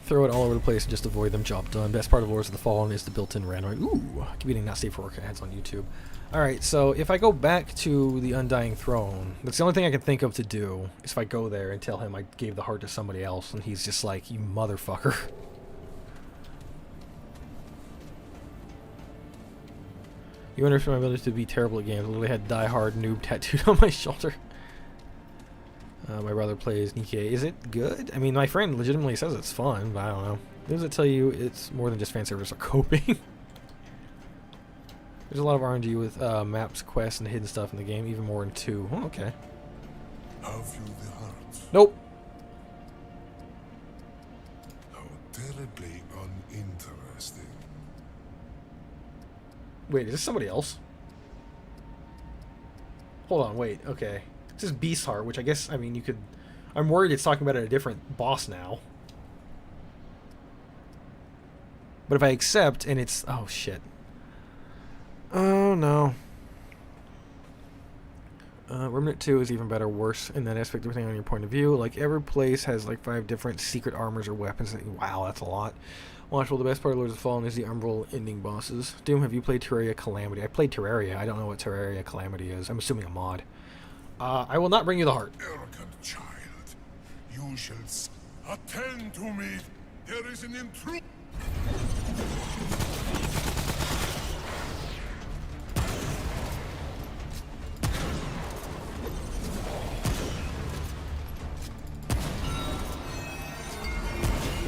Throw it all over the place and just avoid them. Job done. Best part of Lords of the Fallen is the built-in random. Ooh, keep getting not safe for work ads on YouTube. Alright, so if I go back to the Undying Throne, that's the only thing I can think of to do, is if I go there and tell him I gave the heart to somebody else, and he's just like, you motherfucker. You understand my ability to be terrible at games. I literally had Die Hard noob tattooed on my shoulder. My brother plays Nikkei. Is it good? I mean, my friend legitimately says it's fun, but I don't know. Does it tell you it's more than just fan service or coping? There's a lot of RNG with maps, quests, and hidden stuff in the game, even more in 2. Oh, okay. Have you the heart? Nope. How terribly uninteresting. Wait, is this somebody else? Hold on, wait, okay. This is Beast Heart, which I guess, I mean, you could... I'm worried it's talking about a different boss now. But if I accept, and it's... Oh, shit. Oh, no. Remnant 2 is even better, worse in that aspect, depending on your point of view. Like, every place has, like, 5 different secret armors or weapons. Wow, that's a lot. Watchful, the best part of Lords of the Fallen is the Umbral ending bosses. Doom, have you played Terraria Calamity? I played Terraria. I don't know what Terraria Calamity is. I'm assuming a mod. I will not bring you the heart. Arrogant child, you shall attend to me. There is an intruder.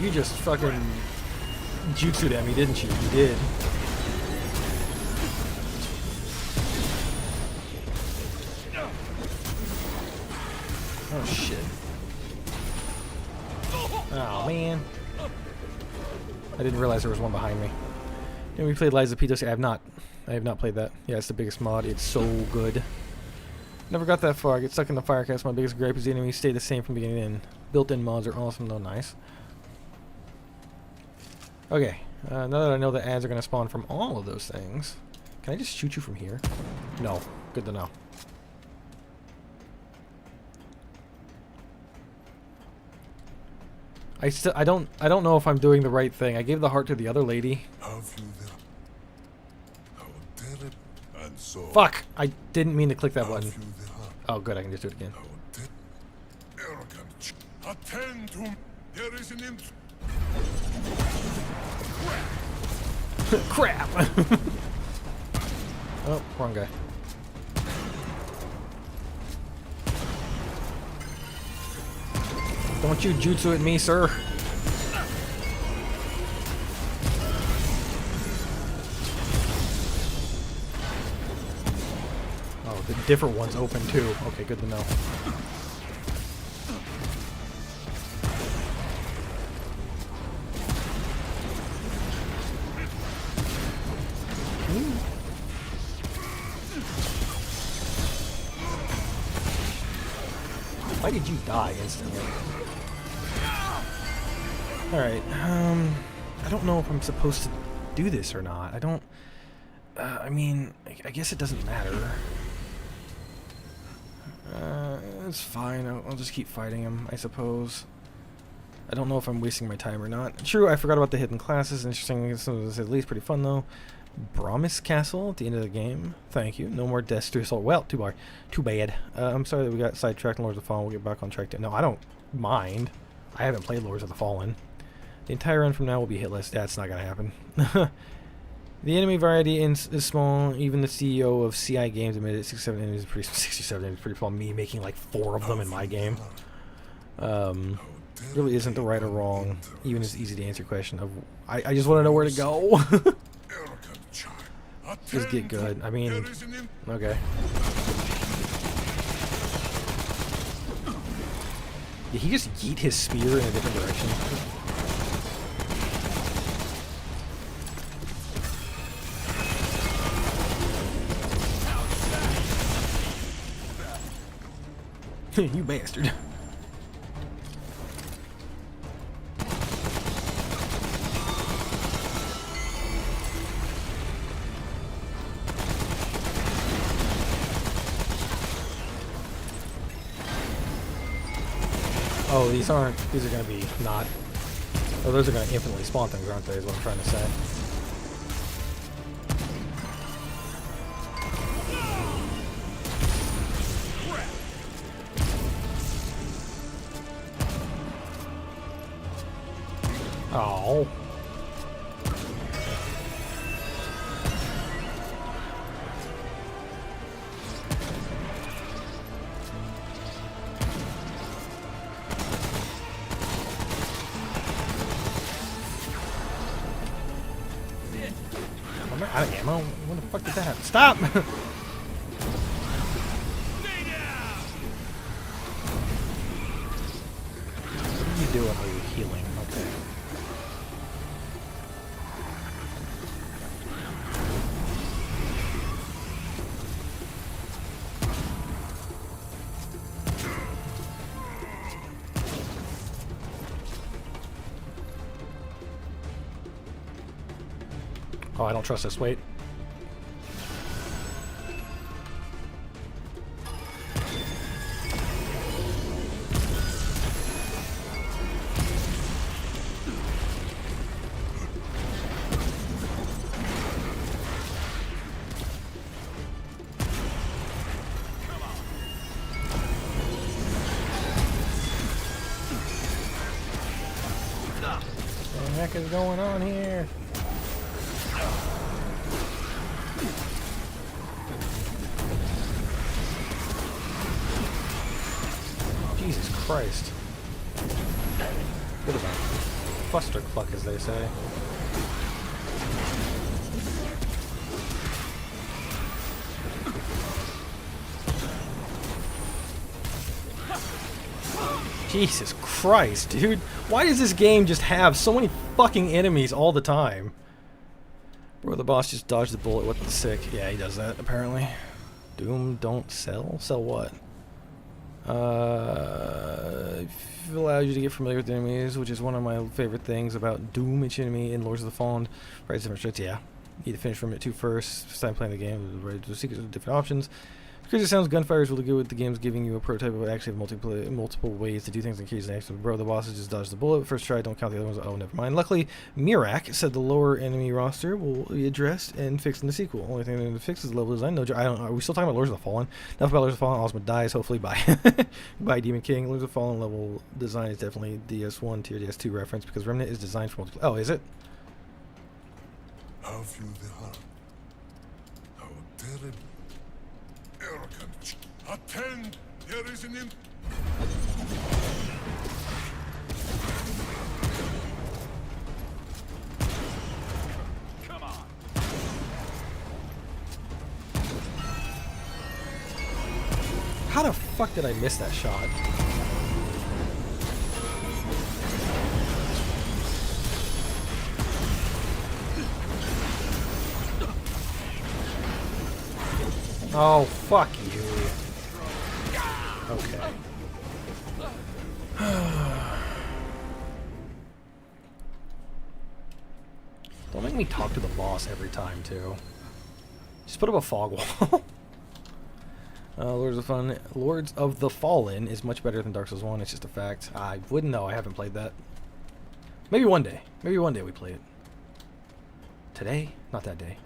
You just fucking jutsu'd at me, didn't you? You did. Oh shit. Oh man. I didn't realize there was one behind me. And we played Lies of P2C. I have not played that. Yeah, it's the biggest mod. It's so good. Never got that far. I get stuck in the firecast. My biggest gripe is the enemies stay the same from beginning to end. Built-in mods are awesome though. Nice. Okay. Now that I know the ads are going to spawn from all of those things, can I just shoot you from here? No. Good to know. I don't know if I'm doing the right thing. I gave the heart to the other lady. Have you the... so Fuck! I didn't mean to click that button. feel the heart. Oh, good. I can just do it again. Arrogant. Attend to me. There is an Crap! Oh, wrong guy. Don't you jutsu at me, sir. Oh, the different one's open too. Okay, good to know. Why did you die instantly? Alright, I don't know if I'm supposed to do this or not. I don't... I mean, I guess it doesn't matter. It's fine. I'll just keep fighting him, I suppose. I don't know if I'm wasting my time or not. True, I forgot about the hidden classes. Interesting. This is at least pretty fun, though. Promise Castle at the end of the game. Thank you. No more deaths to assault. Well, too bad. I'm sorry that we got sidetracked in Lords of the Fallen. We'll get back on track. No, I don't mind. I haven't played Lords of the Fallen. The entire run from now will be hitless. That's not going to happen. The enemy variety is small. Even the CEO of CI Games admitted 67 enemies is pretty 67 enemies pretty small. Me making like 4 of them in my game. Really isn't the right or wrong. Even it's easy to answer your question of I just want to know where to go. Just get good. I mean, okay. Did he just yeet his spear in a different direction? You bastard. Oh, these are gonna be not. Oh, those are gonna infinitely spawn things, aren't they? Is what I'm trying to say. Oh. I'm out of ammo. When the fuck did that happen? Stop! What are you doing while you're healing? Okay. Oh, I don't trust this. Wait. What the heck is going on here? Jesus Christ. Bit of a clustercluck, as they say. Jesus Christ, dude. Why does this game just have so many fucking enemies all the time? Bro, the boss just dodged the bullet. What the sick? Yeah, he does that, apparently. Doom don't sell? Sell what? It allows you to get familiar with enemies, which is one of my favorite things about Doom. Each enemy in Lords of the Fallen provides different strats. Yeah, need to finish from it too first. First time playing the game, the secrets of different options. Because it sounds gunfire is really good with the games giving you a prototype of actually have multiple ways to do things in case actually bro the bosses just dodge the bullet. First try, don't count the other ones. Oh, never mind. Luckily, Mirak said the lower enemy roster will be addressed and fixed in the sequel. Only thing that fixes level design. No, I don't. Are we still talking about Lords of the Fallen? Enough about Lords of the Fallen. Ozma dies. Hopefully, bye. Bye, Demon King. Lords of the Fallen level design is definitely DS1 tier DS2 reference because Remnant is designed for multiplayer. Oh, is it? Have you the heart? How terrible. Arrogant. Attend! There is an Come on. How the fuck did I miss that shot? Oh, fuck you. Okay. Don't make me talk to the boss every time, too. Just put up a fog wall. Lords of the Fallen is much better than Dark Souls 1. It's just a fact. I wouldn't know. I haven't played that. Maybe one day. Maybe one day we play it. Today? Not that day.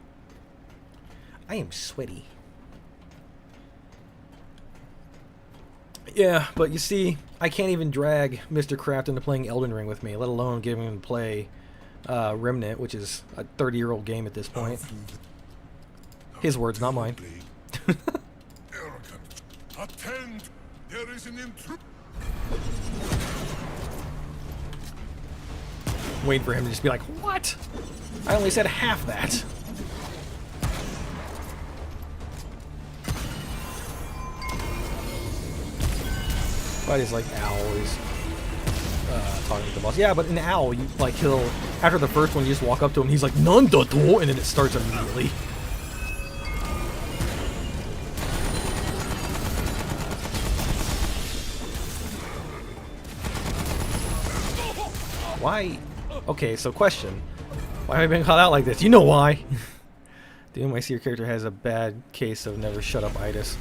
I am sweaty. Yeah, but you see, I can't even drag Mr. Craft into playing Elden Ring with me, let alone getting him to play Remnant, which is a 30-year-old game at this point. His words, not mine. arrogant. Attend! There is an intruder. Waiting for him to just be like, what? I only said half that. But he's like Owl is talking to the boss. Yeah, but in Owl, you like he'll after the first one, you just walk up to him. He's like Nandato, and then it starts immediately. Why? Okay, so question: why have I been called out like this? You know why? Damn, I see your character has a bad case of never shut up itis.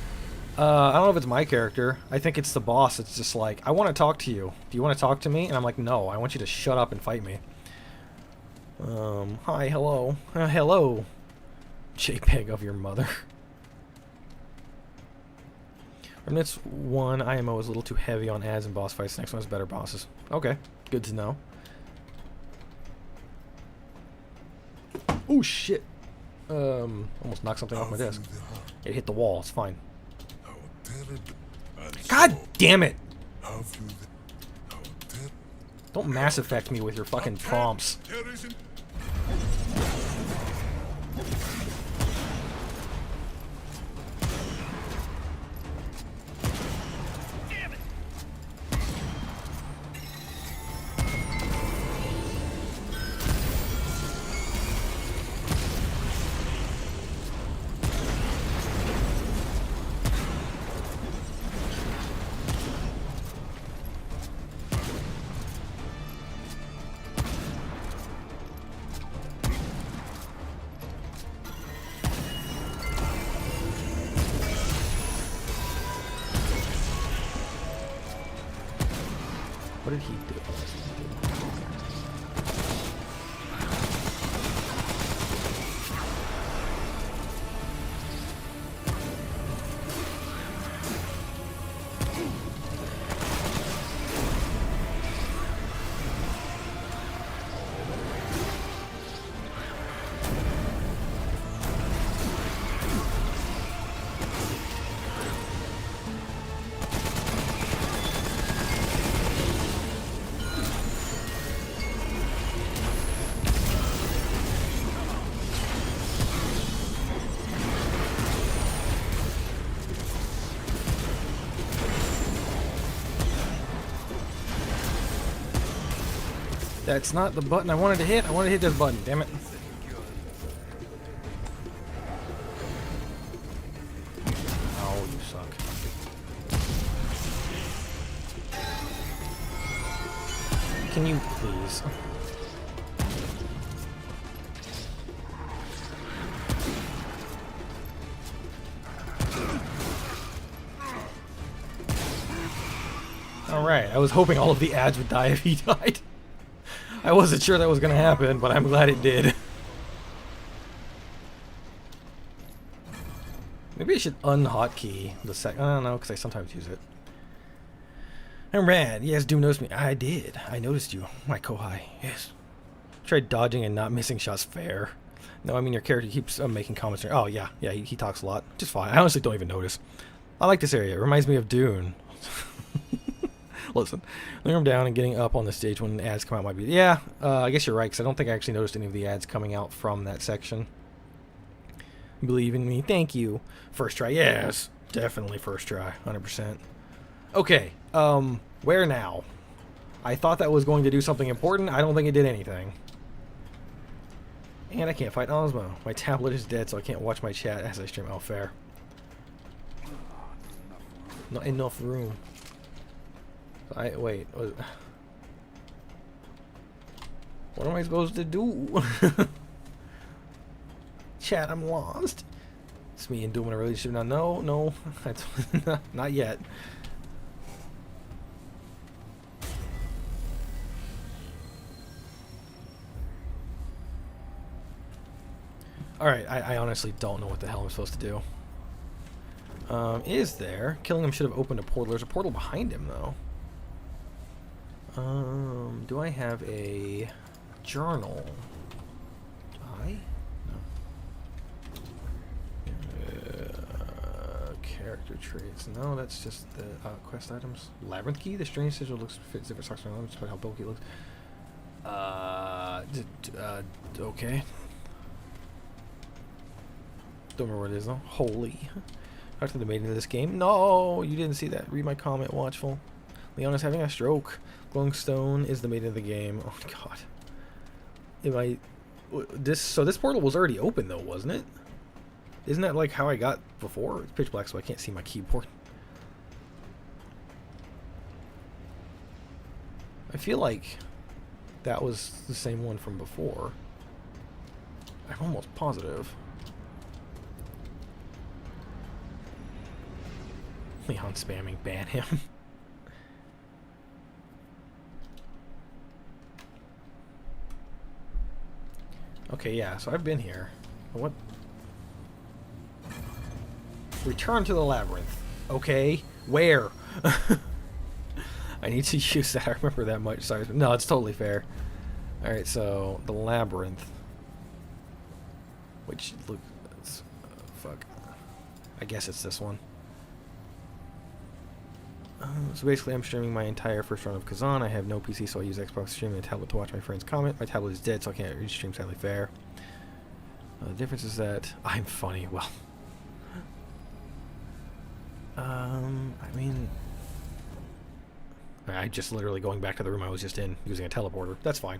I don't know if it's my character. I think it's the boss. It's just like, I want to talk to you. Do you want to talk to me? And I'm like, no, I want you to shut up and fight me. Hi, hello. Hello. JPEG of your mother. Remnant's 1 IMO is a little too heavy on ads and boss fights. Next one is better bosses. Okay, good to know. Oh shit. Almost knocked something off my desk. It hit the wall. It's fine. God damn it! Don't Mass Effect me with your fucking prompts. What did he do? That's not the button I wanted to hit. I wanted to hit this button, damn it. Oh, you suck. Can you please? Alright, I was hoping all of the ads would die if he died. I wasn't sure that was going to happen, but I'm glad it did. Maybe I should unhotkey the I don't know, because I sometimes use it. I'm rad. Yes, Doom noticed me. I did. I noticed you. My kohai. Yes. Tried dodging and not missing shots. Fair. No, I mean your character keeps making comments. Oh, yeah. Yeah, he talks a lot. Just fine. I honestly don't even notice. I like this area. It reminds me of Dune. Listen, laying them down and getting up on the stage when ads come out might be... Yeah, I guess you're right, because I don't think I actually noticed any of the ads coming out from that section. Believe in me. Thank you. First try. Yes. Definitely first try. 100%. Okay. Where now? I thought that was going to do something important. I don't think it did anything. And I can't fight Osmo. My tablet is dead, so I can't watch my chat as I stream. Oh, fair. Not enough room. Wait. What am I supposed to do? Chat, I'm lost. It's me and Doom in a relationship now. No, that's not yet. Alright, I honestly don't know what the hell I'm supposed to do. Is there? Killing him should have opened a portal. There's a portal behind him, though. Do I have a journal? Do I? No. Character traits. No, that's just the quest items. Labyrinth key. The strange sigil looks fits different socks around despite how bulky it looks. Okay. Don't remember what it is though. Holy. After the maiden of this game. No, you didn't see that. Read my comment, watchful. Leon is having a stroke. Glowing stone is the maiden of the game. Oh god. So this portal was already open though, wasn't it? Isn't that like how I got before? It's pitch black, so I can't see my keyboard. I feel like that was the same one from before. I'm almost positive. Leon spamming, ban him. Okay, yeah, so I've been here. What? Return to the labyrinth. Okay, where? I need to use that. I remember that much. Sorry. No, it's totally fair. Alright, so the labyrinth. Which, look, fuck. I guess it's this one. So basically, I'm streaming my entire first run of Kazan. I have no PC, so I use Xbox streaming and tablet to watch my friends comment. My tablet is dead, so I can't restream. Sadly, fair. The difference is that I'm funny. Well, I mean, I just literally going back to the room I was just in using a teleporter. That's fine.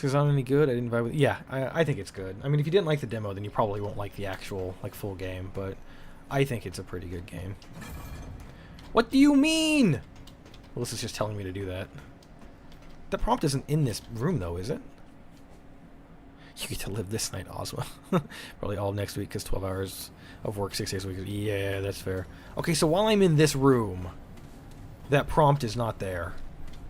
Is it any good? I didn't vibe with it. Yeah, I think it's good. I mean, if you didn't like the demo, then you probably won't like the actual, like, full game, but I think it's a pretty good game. What do you mean? Well, this is just telling me to do that. The prompt isn't in this room, though, is it? You get to live this night, Oswald. Probably all next week, because 12 hours of work, 6 days a week. Yeah, that's fair. Okay, so while I'm in this room, that prompt is not there,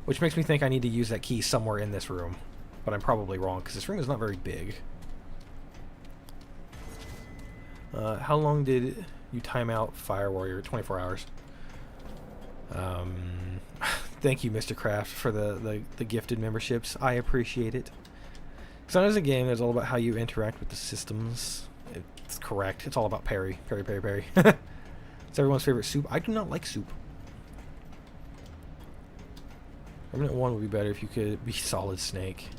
which makes me think I need to use that key somewhere in this room. But I'm probably wrong, because this room is not very big. How long did you time out Fire Warrior? 24 hours. Thank you, Mr. Kraft, for the gifted memberships. I appreciate it. Kazan is a game that's all about how you interact with the systems. It's correct. It's all about parry. Parry, parry, parry. It's everyone's favorite soup. I do not like soup. Remnant 1 would be better if you could be Solid Snake.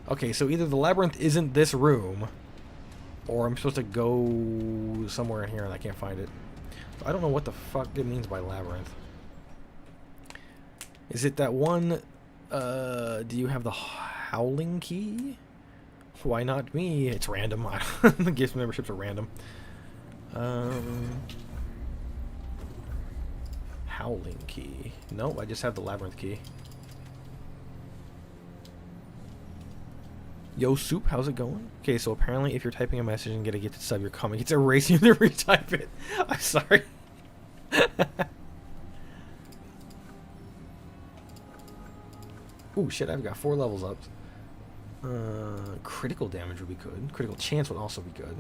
Okay, so either the labyrinth isn't this room, or I'm supposed to go somewhere in here and I can't find it. So I don't know what the fuck it means by labyrinth. Is it that one, do you have the howling key? Why not me? It's random. The gift memberships are random. Howling key. Nope, I just have the Labyrinth key. Yo, Soup, how's it going? Okay, so apparently if you're typing a message and get a gifted sub, your comment gets erased and you have to retype it. I'm sorry. Ooh, shit, I've got 4 levels up. Critical damage would be good. Critical chance would also be good.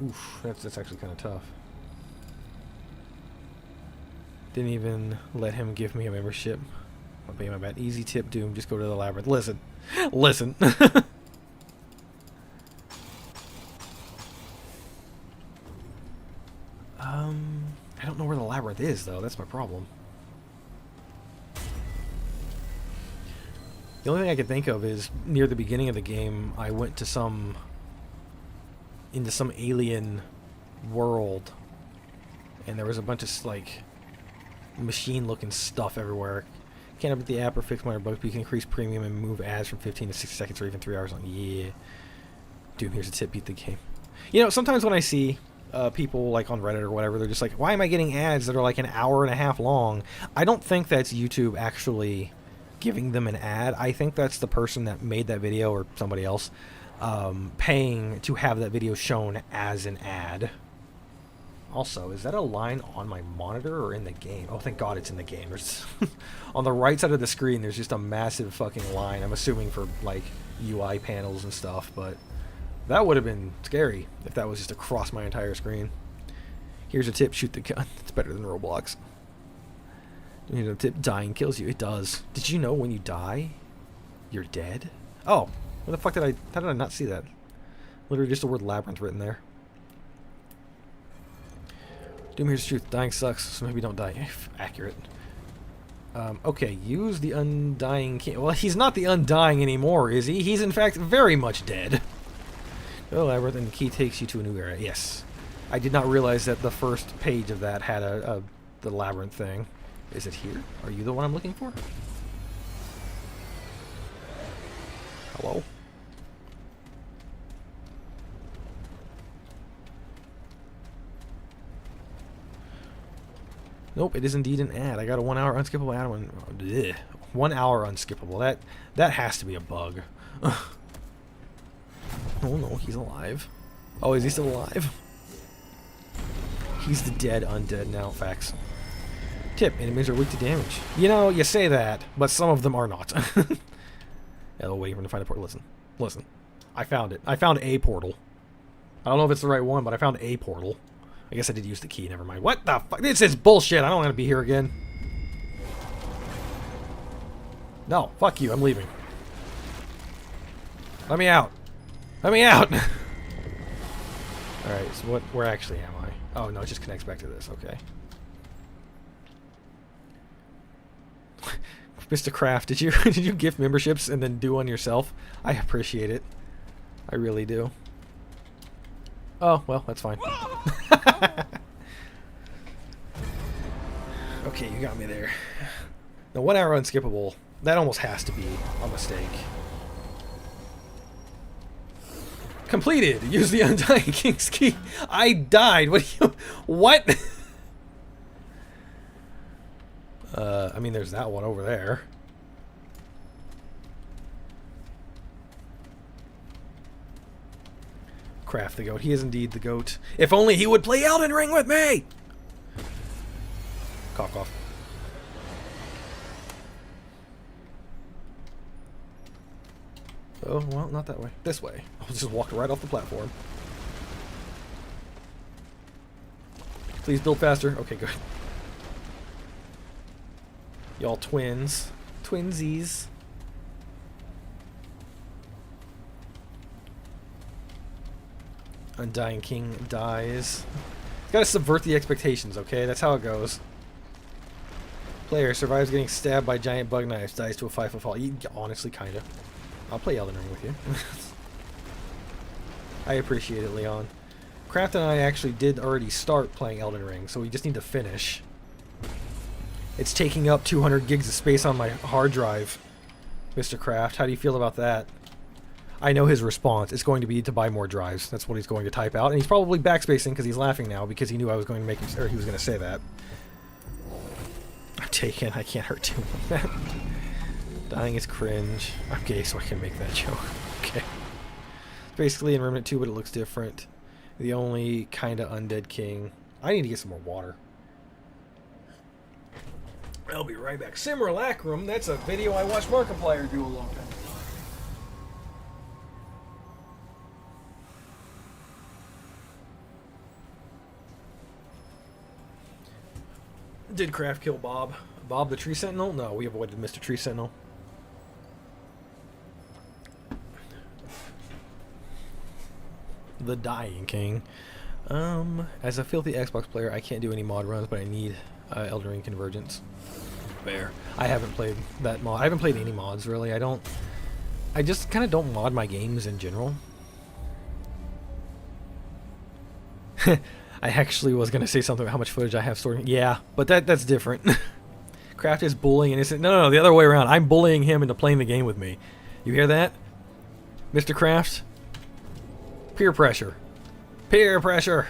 Oof, that's actually kind of tough. Didn't even let him give me a membership. I'll pay my bad. Easy tip, Doom. Just go to the Labyrinth. Listen. Listen. I don't know where the Labyrinth is, though. That's my problem. The only thing I could think of is near the beginning of the game, I went to into some alien world, and there was a bunch of like machine-looking stuff everywhere. Can't update the app or fix minor bugs, but you can increase premium and move ads from 15 to 60 seconds or even 3 hours long. Yeah. Dude, here's a tip: beat the game. You know, sometimes when I see people like on Reddit or whatever, they're just like, "Why am I getting ads that are like an hour and a half long?" I don't think that's YouTube actually giving them an ad. I think that's the person that made that video or somebody else paying to have that video shown as an ad. Also, is that a line on my monitor or in the game? Oh, thank God it's in the game. There's on the right side of the screen, there's just a massive fucking line. I'm assuming for like UI panels and stuff, but that would have been scary if that was just across my entire screen. Here's a tip: shoot the gun. It's better than Roblox. Here's a tip: dying kills you. It does. Did you know when you die, you're dead? Oh, where the fuck did how did I not see that? Literally just the word Labyrinth written there. Doom, here's the truth: dying sucks, so maybe don't die. Accurate. Okay, use the Undying King. Well, he's not the Undying anymore, is he? He's in fact very much dead. Oh, Labyrinth, and the key takes you to a new area. Yes. I did not realize that the first page of that had the Labyrinth thing. Is it here? Are you the one I'm looking for? Hello? Nope, it is indeed an ad. I got a 1 hour unskippable ad. 1 hour unskippable. That has to be a bug. Oh no, he's alive. Oh, is he still alive? He's the dead undead now. Facts. Tip: enemies are weak to damage. You know, you say that, but some of them are not. Oh, waiting for him to find a portal. Listen. I found it. I found a portal. I don't know if it's the right one, but I found a portal. I guess I did use the key. Never mind. What the fuck? This is bullshit. I don't want to be here again. No, fuck you. I'm leaving. Let me out. Let me out. Alright, so where actually am I? Oh, no, it just connects back to this. Okay. Mr. Kraft, did you gift memberships and then do one yourself? I appreciate it. I really do. Oh, well, that's fine. Okay, you got me there. The 1 hour unskippable, that almost has to be a mistake. Completed! Use the Undying King's key. I died. What? I mean, there's that one over there. Kraft the goat. He is indeed the goat. If only he would play Elden Ring with me! Cough, cough. Oh, well, not that way. This way. I'll just walk right off the platform. Please build faster. Okay, good. Y'all twins. Twinsies. Undying King dies. Gotta subvert the expectations, okay? That's how it goes. Player survives getting stabbed by giant bug knives, dies to a 5-foot fall. Honestly, kinda. I'll play Elden Ring with you. I appreciate it, Leon. Kraft and I actually did already start playing Elden Ring, so we just need to finish. It's taking up 200 gigs of space on my hard drive, Mr. Kraft. How do you feel about that? I know his response. It's going to be to buy more drives. That's what he's going to type out. And he's probably backspacing because he's laughing now because he knew I was going to make him, or he was going to say that. taken. I can't hurt Doom like that. Dying is cringe. I'm gay, so I can make that joke. Okay. Basically in Remnant 2, but it looks different. The only kind of undead king. I need to get some more water. I'll be right back. Simulacrum, that's a video I watched Markiplier do a long time ago. Did Kraft kill Bob? Bob the Tree Sentinel? No, we avoided Mr. Tree Sentinel. The Dying King. As a filthy Xbox player, I can't do any mod runs, but I need Elden Ring Convergence. Fair. I haven't played that mod. I haven't played any mods, really. I just kind of don't mod my games in general. I actually was going to say something about how much footage I have stored. Yeah, but that's different. Kraft is bullying, and it's no, the other way around. I'm bullying him into playing the game with me. You hear that? Mr. Kraft? Peer pressure. Peer pressure.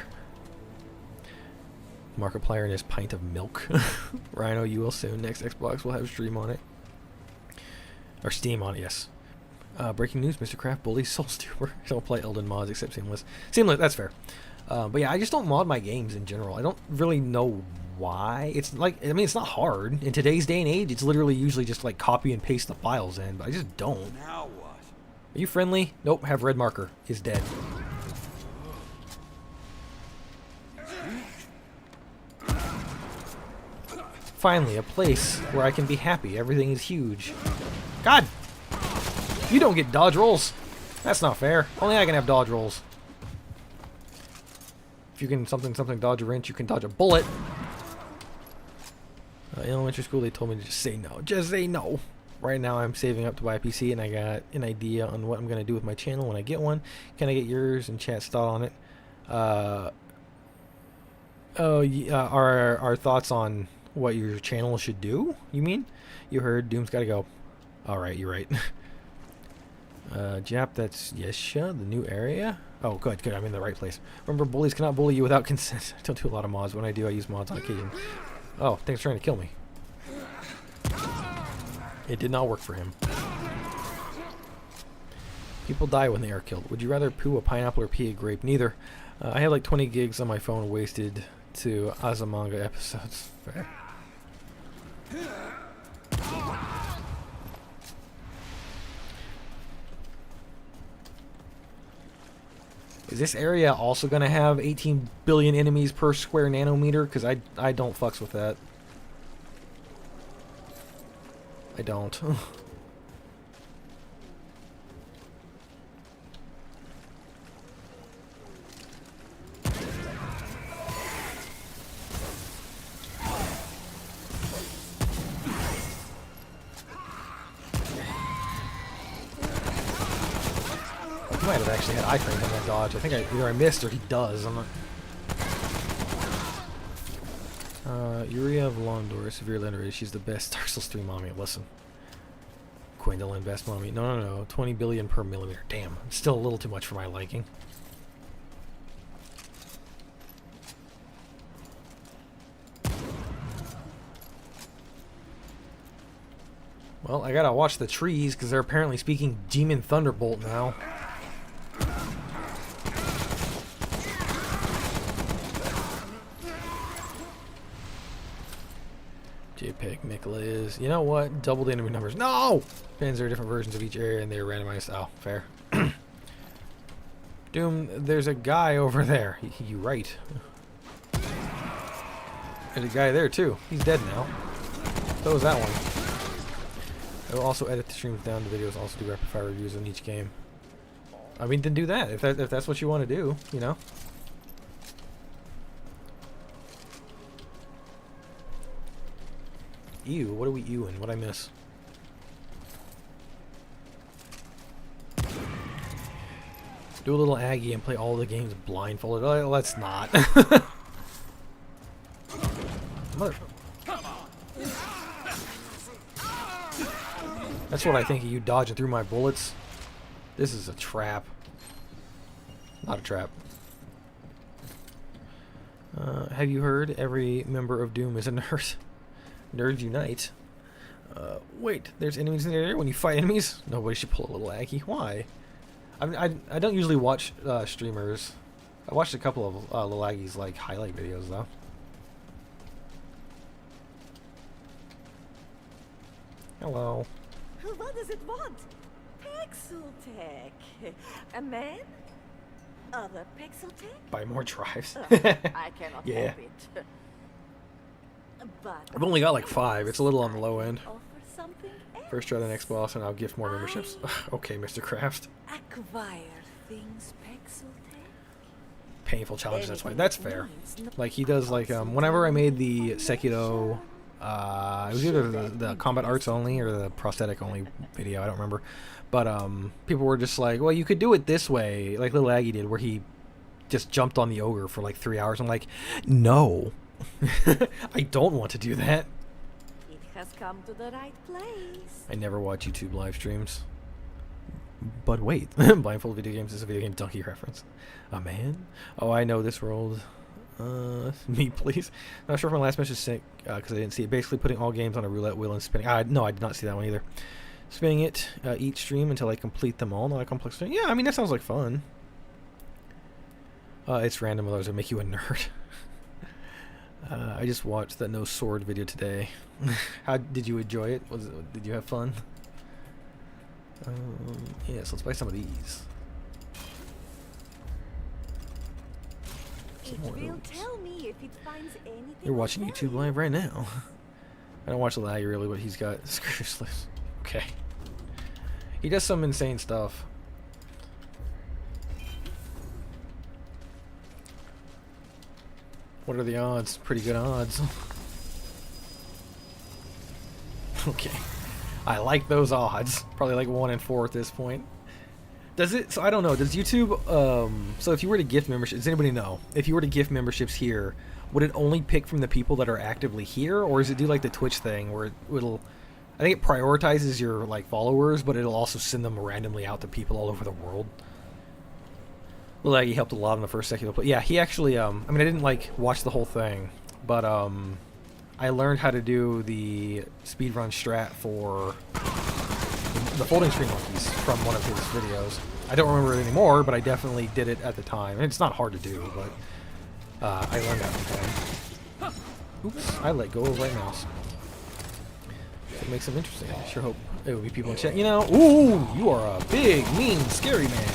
Markiplier and his pint of milk. Rhino, you will soon. Next Xbox will have stream on it. Or Steam on it, yes. Breaking news, Mr. Kraft bullies Soulstuber. Don't play Elden mods except Seamless. Seamless, that's fair. But yeah, I just don't mod my games in general. I don't really know why. It's like, I mean, it's not hard. In today's day and age, it's literally usually just like copy and paste the files in, but I just don't. Now what? Are you friendly? Nope, have red marker. Is dead. Finally, a place where I can be happy. Everything is huge. God! You don't get dodge rolls. That's not fair. Only I can have dodge rolls. If you can something dodge a wrench, you can dodge a bullet. In elementary school, they told me to just say no. Just say no. Right now, I'm saving up to buy a PC, and I got an idea on what I'm going to do with my channel when I get one. Can I get yours and chat's thought on it? Our thoughts on what your channel should do, you mean? You heard Doom's gotta go. Alright, you're right. Jap, that's Yesha, the new area? Oh, good, I'm in the right place. Remember, bullies cannot bully you without consent. I don't do a lot of mods. When I do, I use mods on occasion. Oh, thing's trying to kill me. It did not work for him. People die when they are killed. Would you rather poo a pineapple or pee a grape? Neither. I have like 20 gigs on my phone wasted to Azumanga episodes. Fair. Is this area also going to have 18 billion enemies per square nanometer? Because I don't fucks with that. I don't. He might have actually had iframe on that dodge. I think either I missed or he does. I'm not. Yuria of Londor, severely underrated. She's the best Dark Souls 3 mommy. Listen. Gwendolyn, best mommy. No. 20 billion per millimeter. Damn. It's still a little too much for my liking. Well, I gotta watch the trees because they're apparently speaking Demon Thunderbolt now. JPEG Mikla is. You know what? Double the enemy numbers. No! Depends, there are different versions of each area and they're randomized. Oh, fair. Doom, there's a guy over there. You right. There's a guy there too. He's dead now. So is that one. I will also edit the streams down to videos, also do rapid fire reviews on each game. I mean, then do that if that's what you want to do, you know. Ew, what are we ewing? What'd I miss? Do a little Aggie and play all the games blindfolded. Oh, let's not. Mother. That's what I think of you dodging through my bullets. This is a trap. Not a trap. Have you heard every member of Doom is a nerd? Nerds unite. Wait, there's enemies in the area when you fight enemies? Nobody should pull a little Aggie. Why? I don't usually watch streamers. I watched a couple of Lil Aggie's like highlight videos though. Hello. What does it want? Pixel tech. A man? Other pixel tech? Buy more drives. I cannot Yeah. help it. But I've only got like 5. It's a little on the low end. offer something else. First try the next boss and I'll gift more memberships. Okay, Mr. Craft. Acquire things pixel tech. Painful challenges, that's why. That's fair. Like he does like whenever I made the Sekiro it was either the combat arts only or the prosthetic only video, I don't remember. But people were just like, well, you could do it this way, like little Aggie did, where he just jumped on the ogre for like 3 hours. I'm like, no. I don't want to do that. It has come to the right place. I never watch YouTube live streams. But wait, Blindfold Video Games is a video game donkey reference. A man? Oh, I know this world. Me, please. Not sure if my last message is sick because I didn't see it. Basically, putting all games on a roulette wheel and spinning. No, I did not see that one either. Spinning it each stream until I complete them all. Not a complex stream. Yeah, I mean that sounds like fun. It's random. Otherwise, it'll make you a nerd. I just watched that no sword video today. How did you enjoy it? Did you have fun? Yeah, so let's buy some of these. It Some more of will those. tell me if it finds anything. You're watching of YouTube value. live right now. I don't watch the Laggy really, but he's got useless. Okay. He does some insane stuff. What are the odds? Pretty good odds. Okay. I like those odds. Probably like 1 in 4 at this point. Does it? So I don't know. Does YouTube? So if you were to gift membership, does anybody know? If you were to gift memberships here, would it only pick from the people that are actively here, or does it do like the Twitch thing where it'll? I think it prioritizes your like followers, but it'll also send them randomly out to people all over the world. Well, like he helped a lot in the first Sekiro play. Yeah, he actually. I mean, I didn't like watch the whole thing, but I learned how to do the speedrun strat for the folding screen monkeys from one of his videos. I don't remember it anymore, but I definitely did it at the time. And it's not hard to do, but I learned that from him. Oops, I let go of right mouse. It makes them interesting. I sure hope it will be people in chat. You know, ooh, you are a big, mean, scary man.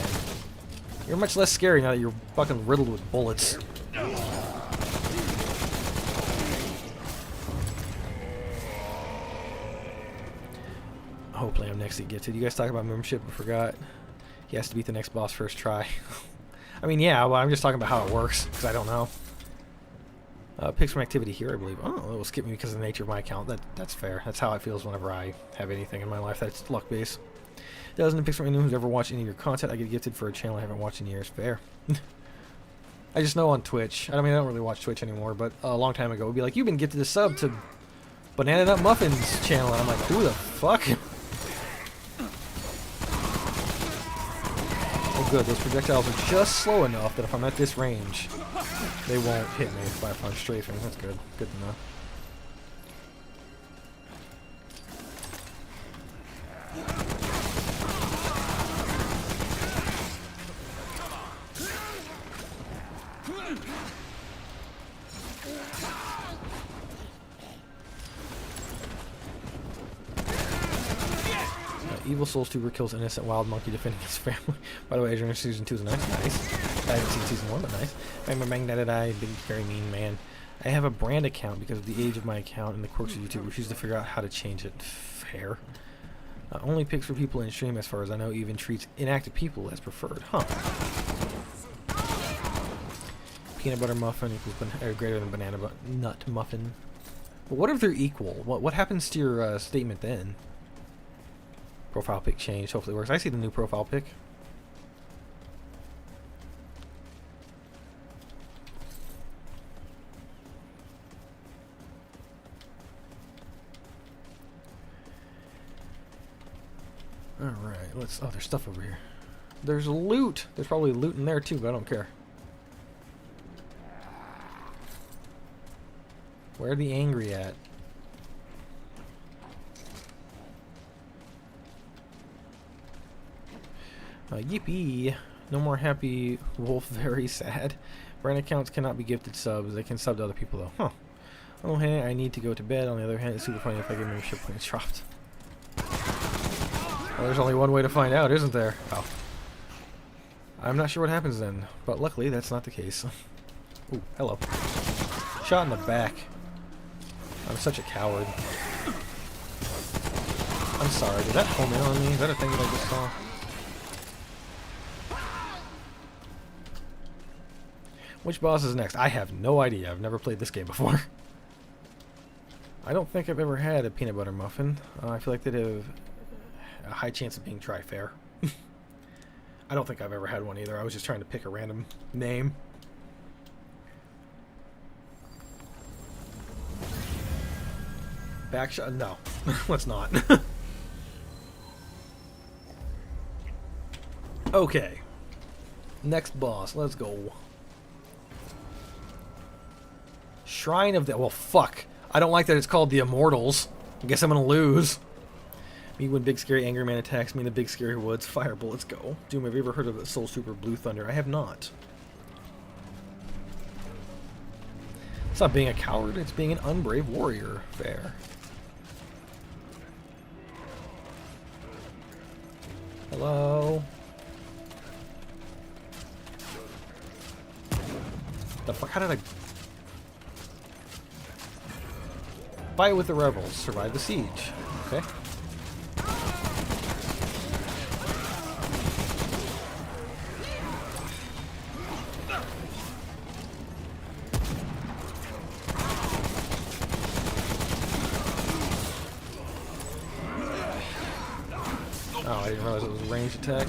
You're much less scary now that you're fucking riddled with bullets. Hopefully I'm next to get to. You guys talk about membership? I forgot. He has to beat the next boss first try. I mean, yeah, well, I'm just talking about how it works, because I don't know. Picks from activity here, I believe. Oh, it will skip me because of the nature of my account. That's fair. That's how it feels whenever I have anything in my life that's luck-based. Doesn't picks from anyone who's ever watched any of your content. I get gifted for a channel I haven't watched in years. Fair. I just know on Twitch. I mean, I don't really watch Twitch anymore, but a long time ago, it would be like, you've been gifted a sub to Banana Nut Muffins channel. And I'm like, who the fuck? Oh good, those projectiles are just slow enough that if I'm at this range, they won't hit me if I punch strafing. That's good. Good to know. Evil Souls 2 kills innocent wild monkey defending his family. By the way, Adrian, season 2 is nice. I haven't seen season 1, but nice. Bang bang bang da da da. Big very mean man. I have a brand account because of the age of my account and the quirks of YouTube. Refuse to figure out how to change it. Fair. Only picks for people in stream, as far as I know. Even treats inactive people as preferred. Huh. Peanut butter muffin equals greater than banana nut muffin. But what if they're equal? What happens to your statement then? Profile pic change. Hopefully it works. I see the new profile pic. Alright, let's... Oh, there's stuff over here. There's loot! There's probably loot in there too, but I don't care. Where are the angry at? Yippee! No more happy wolf, very sad. Brand accounts cannot be gifted subs. They can sub to other people though. Huh. Oh hey, I need to go to bed. On the other hand, it's super funny if I get membership points dropped. Well, there's only one way to find out, isn't there? Oh. I'm not sure what happens then, but luckily that's not the case. Ooh, hello. Shot in the back. I'm such a coward. I'm sorry, did that home in on me? Is that a thing that I just saw? Which boss is next? I have no idea. I've never played this game before. I don't think I've ever had a peanut butter muffin. I feel like they'd have a high chance of being tri-fair. I don't think I've ever had one either. I was just trying to pick a random name. Backshot? No. Let's not. Okay. Next boss. Let's go. Shrine of the... Well, fuck. I don't like that it's called the Immortals. I guess I'm gonna lose. Me when big scary angry man attacks me in the big scary woods. Fire bullets go. Doom, have you ever heard of the Soul Super Blue Thunder? I have not. It's not being a coward, it's being an unbrave warrior. Fair. Hello? The fuck? How did I... Fight with the rebels. Survive the siege. Okay. Oh, I didn't realize it was a ranged attack.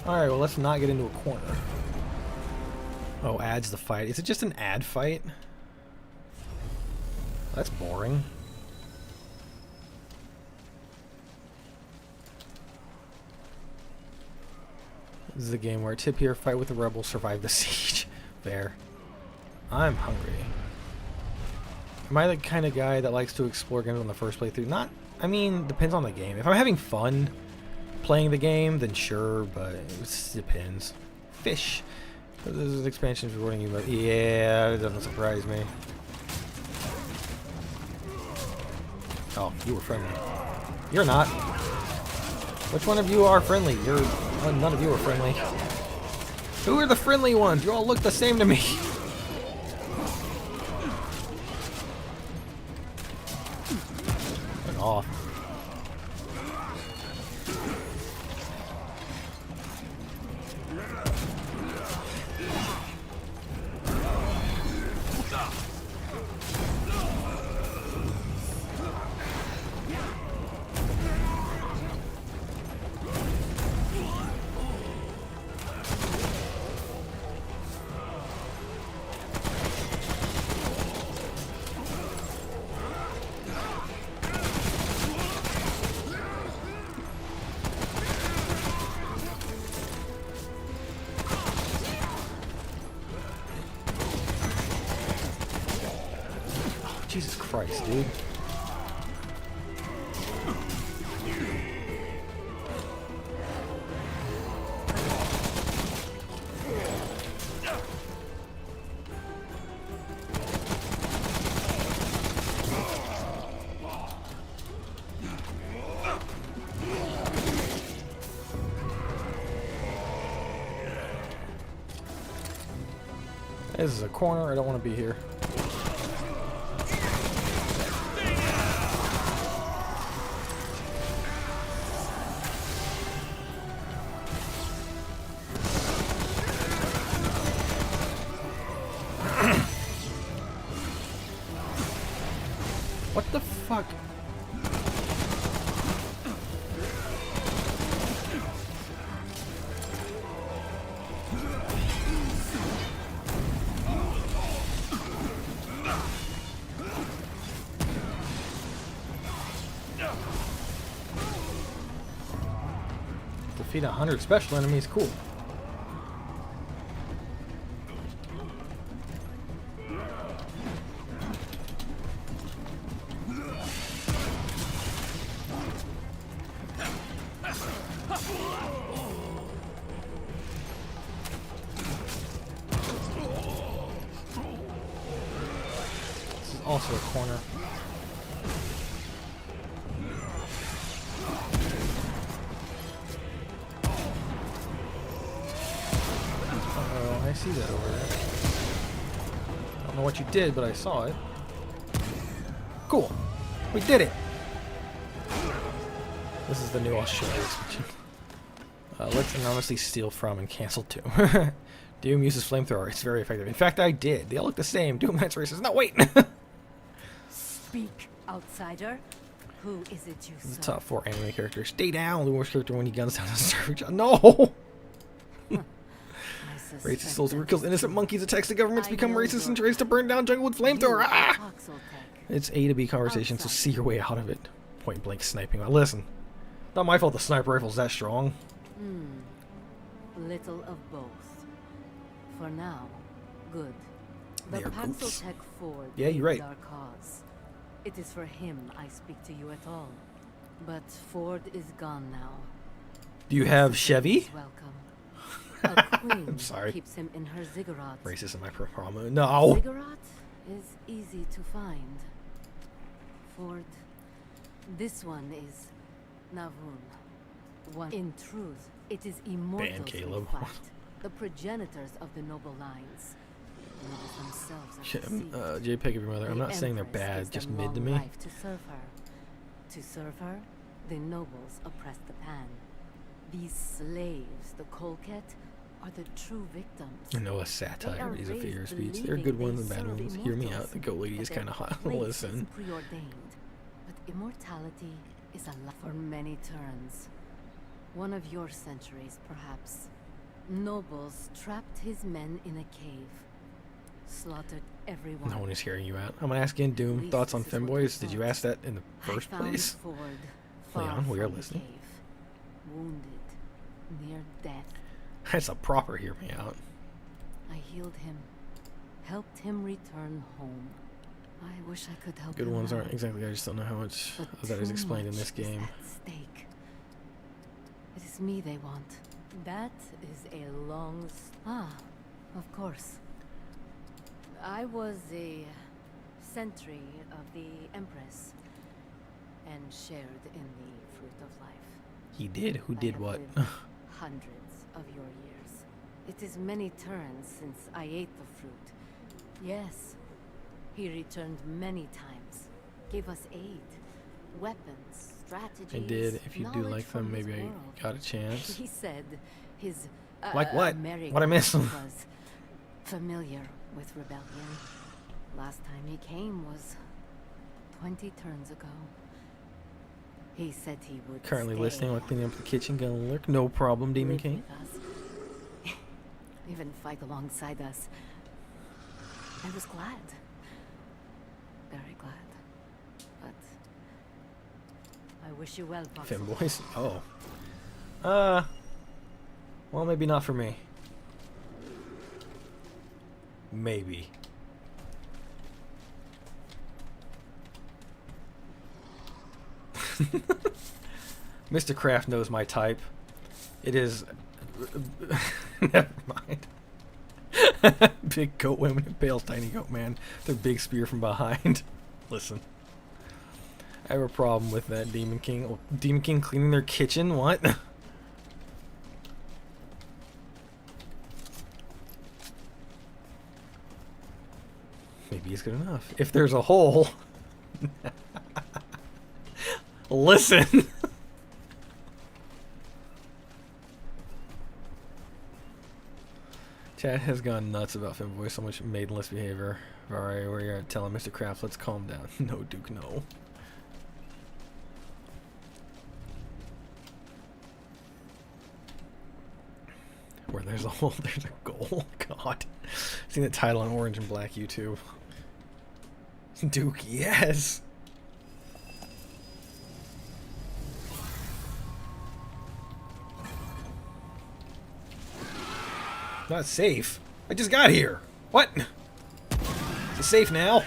Alright, well, let's not get into a corner. Oh, adds the fight. Is it just an ad fight? That's boring. This is a game where tip here, fight with the rebels, survive the siege. Fair. I'm hungry. Am I the kind of guy that likes to explore games on the first playthrough? Not, I mean, depends on the game. If I'm having fun playing the game, then sure, but it just depends. Fish. This is an expansion rewarding you, but yeah, it doesn't surprise me. Oh, you were friendly. You're not. Which one of you are friendly? You're... none of you are friendly. Who are the friendly ones? You all look the same to me. Fuck off. Jesus Christ, dude. This is a corner. I don't want to be here. What the fuck? Defeat 100 special enemies, cool. also a corner. Oh, I see that over there. I don't know what you did, but I saw it. Cool. We did it. This is the new Australia expansion. Let's anonymously steal from and cancel to. Doom uses flamethrower. It's very effective. In fact, I did. They all look the same. Doom Knights racist. No, wait. Speak, outsider. Who is it you The serve? top 4 anime characters. Stay down. The worst character when he guns down the server. No. Racist soldier kills innocent monkeys, attacks the governments, become racist, and tries to burn down jungle with flamethrower. Ah! It's A to B conversation, so see your way out of it. Point blank sniping. Now listen, not my fault the sniper rifle's that strong. Little of both. For now, good. The They're goofs. Paxotech Ford Yeah, you're right. aided our cause. It is for him I speak to you at all. But Ford is gone now. Do you have Chevy? Welcome. A queen I'm sorry. keeps him in her Ziggurat. Racist in my promo. No. Ziggurat is easy to find. Ford, this one is Navun. One. In truth, it is immortals we Caleb. fight, the progenitors of the noble lines. The nobles themselves are deceived. JPEG of your mother. I'm The not saying they're Empress bad, gives just them mid to long me. life to serve her. To serve her, the nobles oppress the Pan. These slaves, the Kolket, are the true victims. I know a satire, They these are are figure of raised speech. There are good believing ones they and bad serve ones. Hear me out. immortals, The goat lady that is their kind of hot. place is Listen. preordained. But immortality is a lot for many turns. One of your centuries, perhaps. Nobles trapped his men in a cave. Slaughtered everyone. No one is hearing you out. I'm gonna ask again, Doom. least Thoughts on this is what femboys? they Did you thought. ask that in the first I found place? Ford far Leon, we are from the listening. cave, wounded, near death. That's a proper hear me out. I healed him, helped him return home. I wish I could help Good him ones now, aren't exactly. I just don't know how much but of that is too explained in much this game. is at stake. It is me they want. That is a long. Of course. I was a sentry of the Empress and shared in the fruit of life. He did. Who I did have what? lived hundreds of your years. It is many turns since I ate the fruit. Yes, he returned many times, gave us aid, weapons, strategies. I did. If you do knowledge like from them, his maybe I world. got a chance. He said his Like what? America What'd I miss? was familiar with rebellion. Last time he came was 20 turns ago. He said he would Currently stay, listening while cleaning up the kitchen. Gonna lurk. No problem, Demon live King. with us, even fight alongside us. I was glad. Very glad. But I wish you well, Paxotech. Femboys? Oh. Well, maybe not for me. Maybe. Mr. Kraft knows my type. It is... Never mind. Big goat women impales tiny goat man. Their big spear from behind. Listen. I have a problem with that Demon King. Oh, Demon King cleaning their kitchen? What? Maybe it's good enough. If there's a hole. Listen. Chat has gone nuts about Femboy. So much maidenless behavior. Alright, we're telling Mr. Kraft, let's calm down. No, Duke, no. Where there's a hole, there's a goal. God. Seen the title on Orange and Black YouTube. Duke, yes! Not safe. I just got here. What? Is it safe now?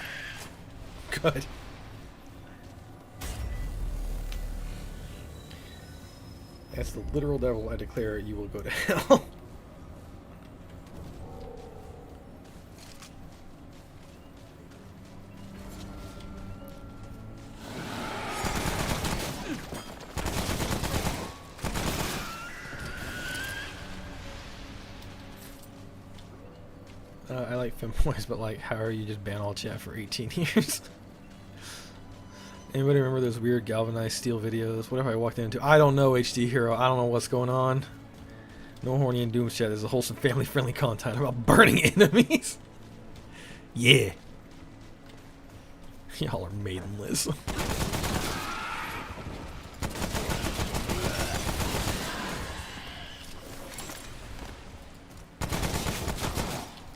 Good. That's the literal devil. I declare you will go to hell. like femboys, but like, how are you just ban all chat for 18 years? Anybody remember those weird galvanized steel videos? What if I walked into? I don't know, HD Hero. I don't know what's going on. No horny and doom chat. There's a wholesome family-friendly content about burning enemies. Yeah. Y'all are maidenless.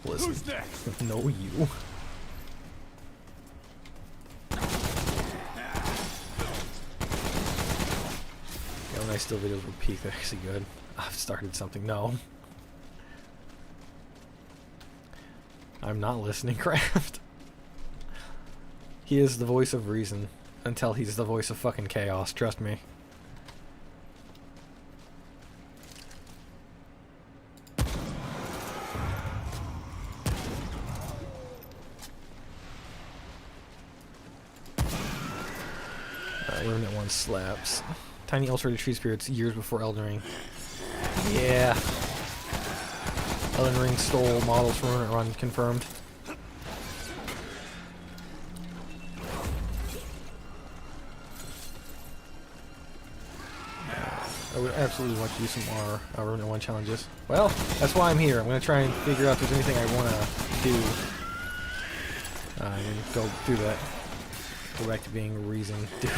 Listen. Who's next? No, you. Galvanized steel videos were peak. They're actually good. I've started something. No. I'm not listening, Craft. He is the voice of reason until he's the voice of fucking chaos. Trust me. Remnant 1 slaps. Tiny ulcerated tree spirits years before Elden Ring. Yeah. Elden Ring stole models from Remnant Run, confirmed. I would absolutely want to do some more Remnant 1 challenges. Well, that's why I'm here. I'm going to try and figure out if there's anything I want to do. And go through that. Go back to being reason. Dude.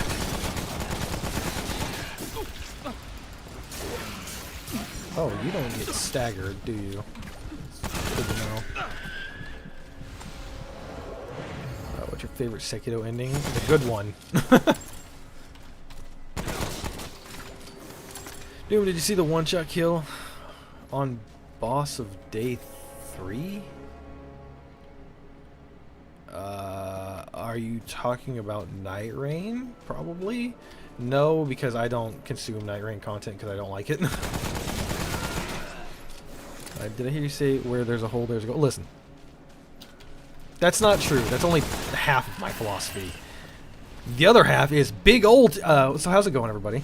Oh, you don't get staggered, do you? Good to know. What's your favorite Sekiro ending? The good one. Dude, did you see the one-shot kill on boss of day 3? Are you talking about Night Rain? Probably. No, because I don't consume Night Rain content because I don't like it. Did I hear you say where there's a hole, there's a goal? Listen. That's not true. That's only half of my philosophy. The other half is big old... so how's it going, everybody?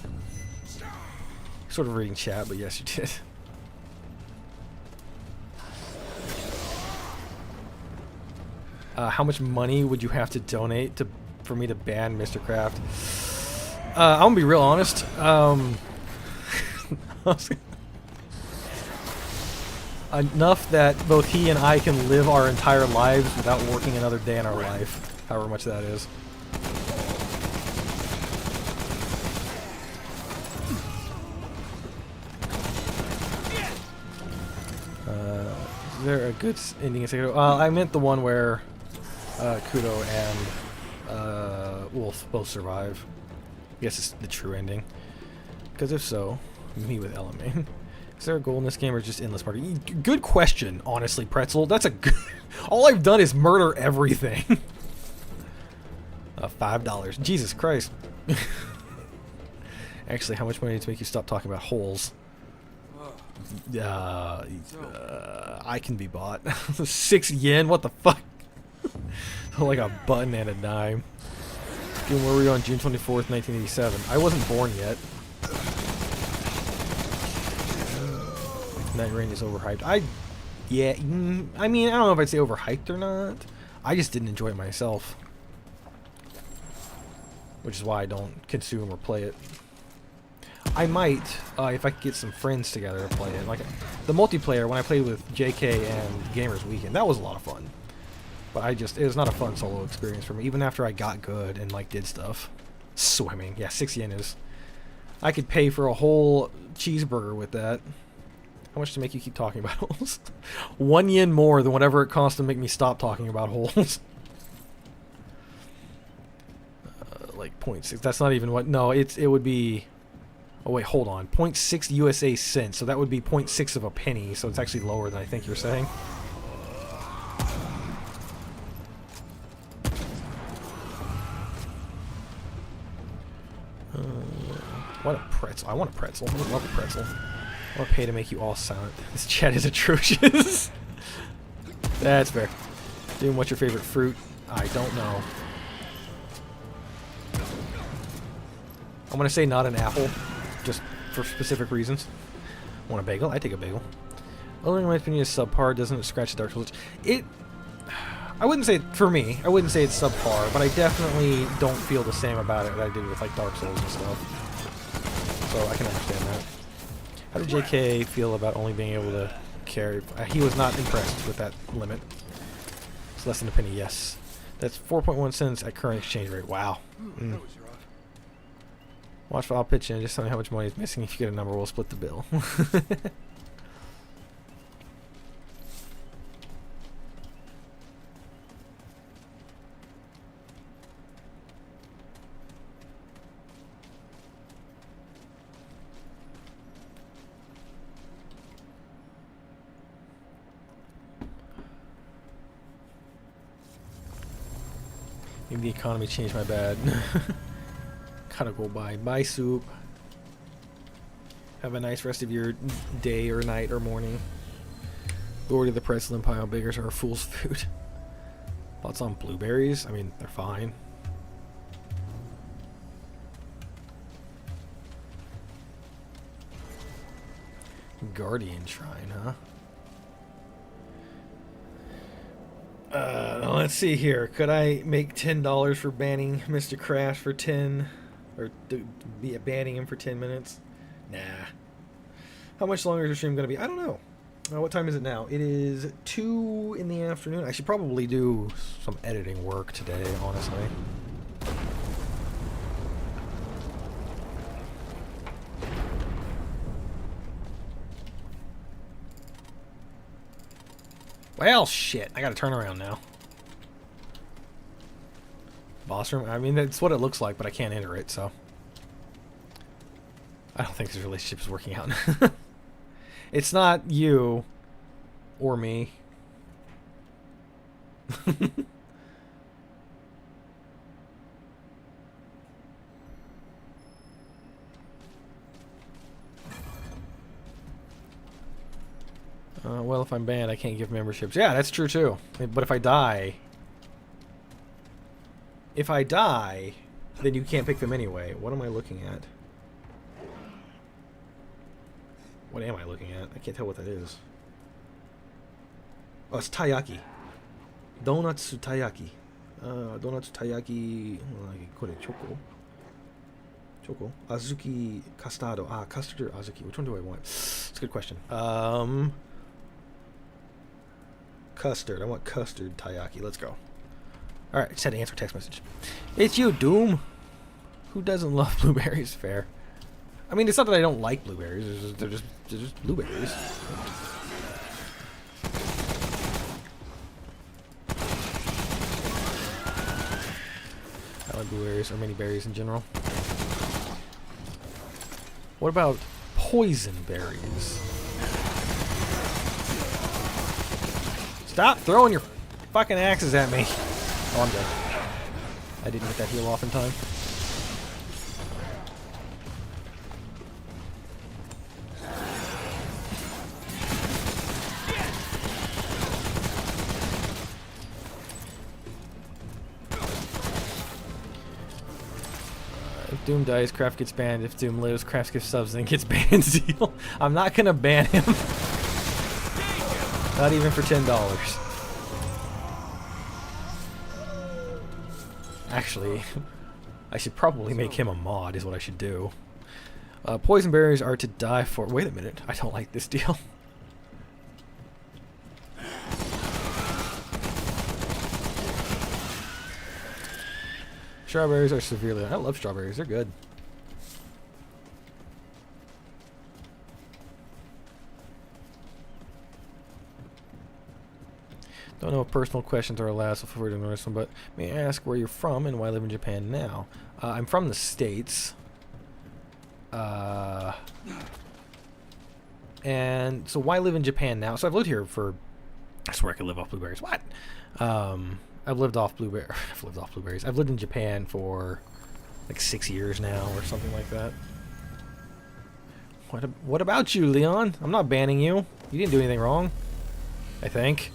Sort of reading chat, but yes, you did. How much money would you have to donate for me to ban Mr. Kraft? I'm gonna be real honest. Enough that both he and I can live our entire lives without working another day in our life, however much that is. Is there a good ending in Sekiro? I meant the one where Kudo and Wolf both survive. I guess it's the true ending. Because if so, me with Element. Is there a goal in this game or just endless party? Good question, honestly, Pretzel. That's a good... All I've done is murder everything. $5. Jesus Christ. Actually, how much money to make you stop talking about holes? I can be bought. 6 yen? What the fuck? Like a button and a dime. Game, where were you on June 24th, 1987? I wasn't born yet. Night Rain is overhyped. I mean, I don't know if I'd say overhyped or not. I just didn't enjoy it myself. Which is why I don't consume or play it. I might, if I could get some friends together to play it. Like, the multiplayer, when I played with JK and Gamers Weekend, that was a lot of fun. But it was not a fun solo experience for me, even after I got good and, like, did stuff. Swimming. Yeah, 6 yen is... I could pay for a whole cheeseburger with that. How much to make you keep talking about holes? 1 yen more than whatever it costs to make me stop talking about holes. Like 0.6. That's not even what... No, it would be... Oh, wait, hold on. 0.6 USA cents. So that would be 0.6 of a penny. So it's actually lower than I think you're saying. What a pretzel. I want a pretzel. I would love a pretzel. I want to pay to make you all silent. This chat is atrocious. That's fair. Doom, what's your favorite fruit? I don't know. I'm going to say not an apple. Just for specific reasons. Want a bagel? I take a bagel. Elden Ring, in my opinion, is subpar. Doesn't scratch the Dark Souls. I wouldn't say, for me, I wouldn't say it's subpar, but I definitely don't feel the same about it that I did with like Dark Souls and stuff. So I can understand that. How did JK feel about only being able to carry? He was not impressed with that limit. It's less than a penny, yes. That's 4.1 cents at current exchange rate. Wow. Mm. Watch file pitch in. Just tell me how much money is missing. If you get a number, we'll split the bill. Maybe the economy changed my bad. Gotta go by. Bye, soup. Have a nice rest of your day or night or morning. Lord of the pretzel and pile beggars are a fool's food. Thoughts on blueberries? I mean, they're fine. Guardian Shrine, huh? Let's see here. Could I make $10 for banning Mr. Crash for 10, or be banning him for 10 minutes? Nah. How much longer is the stream going to be? I don't know. What time is it now? It is 2 in the afternoon. I should probably do some editing work today, honestly. Well, shit. I gotta turn around now. Boss room? I mean, that's what it looks like, but I can't enter it, so. I don't think this relationship is working out. It's not you or me. Well, if I'm banned, I can't give memberships. Yeah, that's true too. But if I die... If I die, then you can't pick them anyway. What am I looking at? What am I looking at? I can't tell what that is. Oh, it's taiyaki. Donatsu taiyaki. Donatsu taiyaki... Kore, choco. Choco. Azuki custado. Ah, custard or azuki. Which one do I want? It's a good question. Custard. I want custard taiyaki. Let's go. Alright, just had to answer a text message. It's you, Doom. Who doesn't love blueberries? Fair. I mean, it's not that I don't like blueberries. They're just blueberries. I like blueberries, or many berries in general. What about poison berries? Stop throwing your fucking axes at me. Oh, I'm dead. I didn't get that heal off in time. If Doom dies, Craft gets banned. If Doom lives, Craft gets subs and gets banned. Deal. I'm not gonna ban him. Not even for $10. Actually, I should probably make him a mod, is what I should do. Poison berries are to die for. Wait a minute. I don't like this deal. Strawberries are severely... I love strawberries. They're good. Don't know if personal questions are allowed, so feel free to ignore this one, but may I ask where you're from and why I live in Japan now? I'm from the States. And so why live in Japan now? So I've lived here for... I swear I could live off blueberries. What? I've lived off blueberries. I've lived in Japan for like 6 years now or something like that. What about you, Leon? I'm not banning you. You didn't do anything wrong. I think.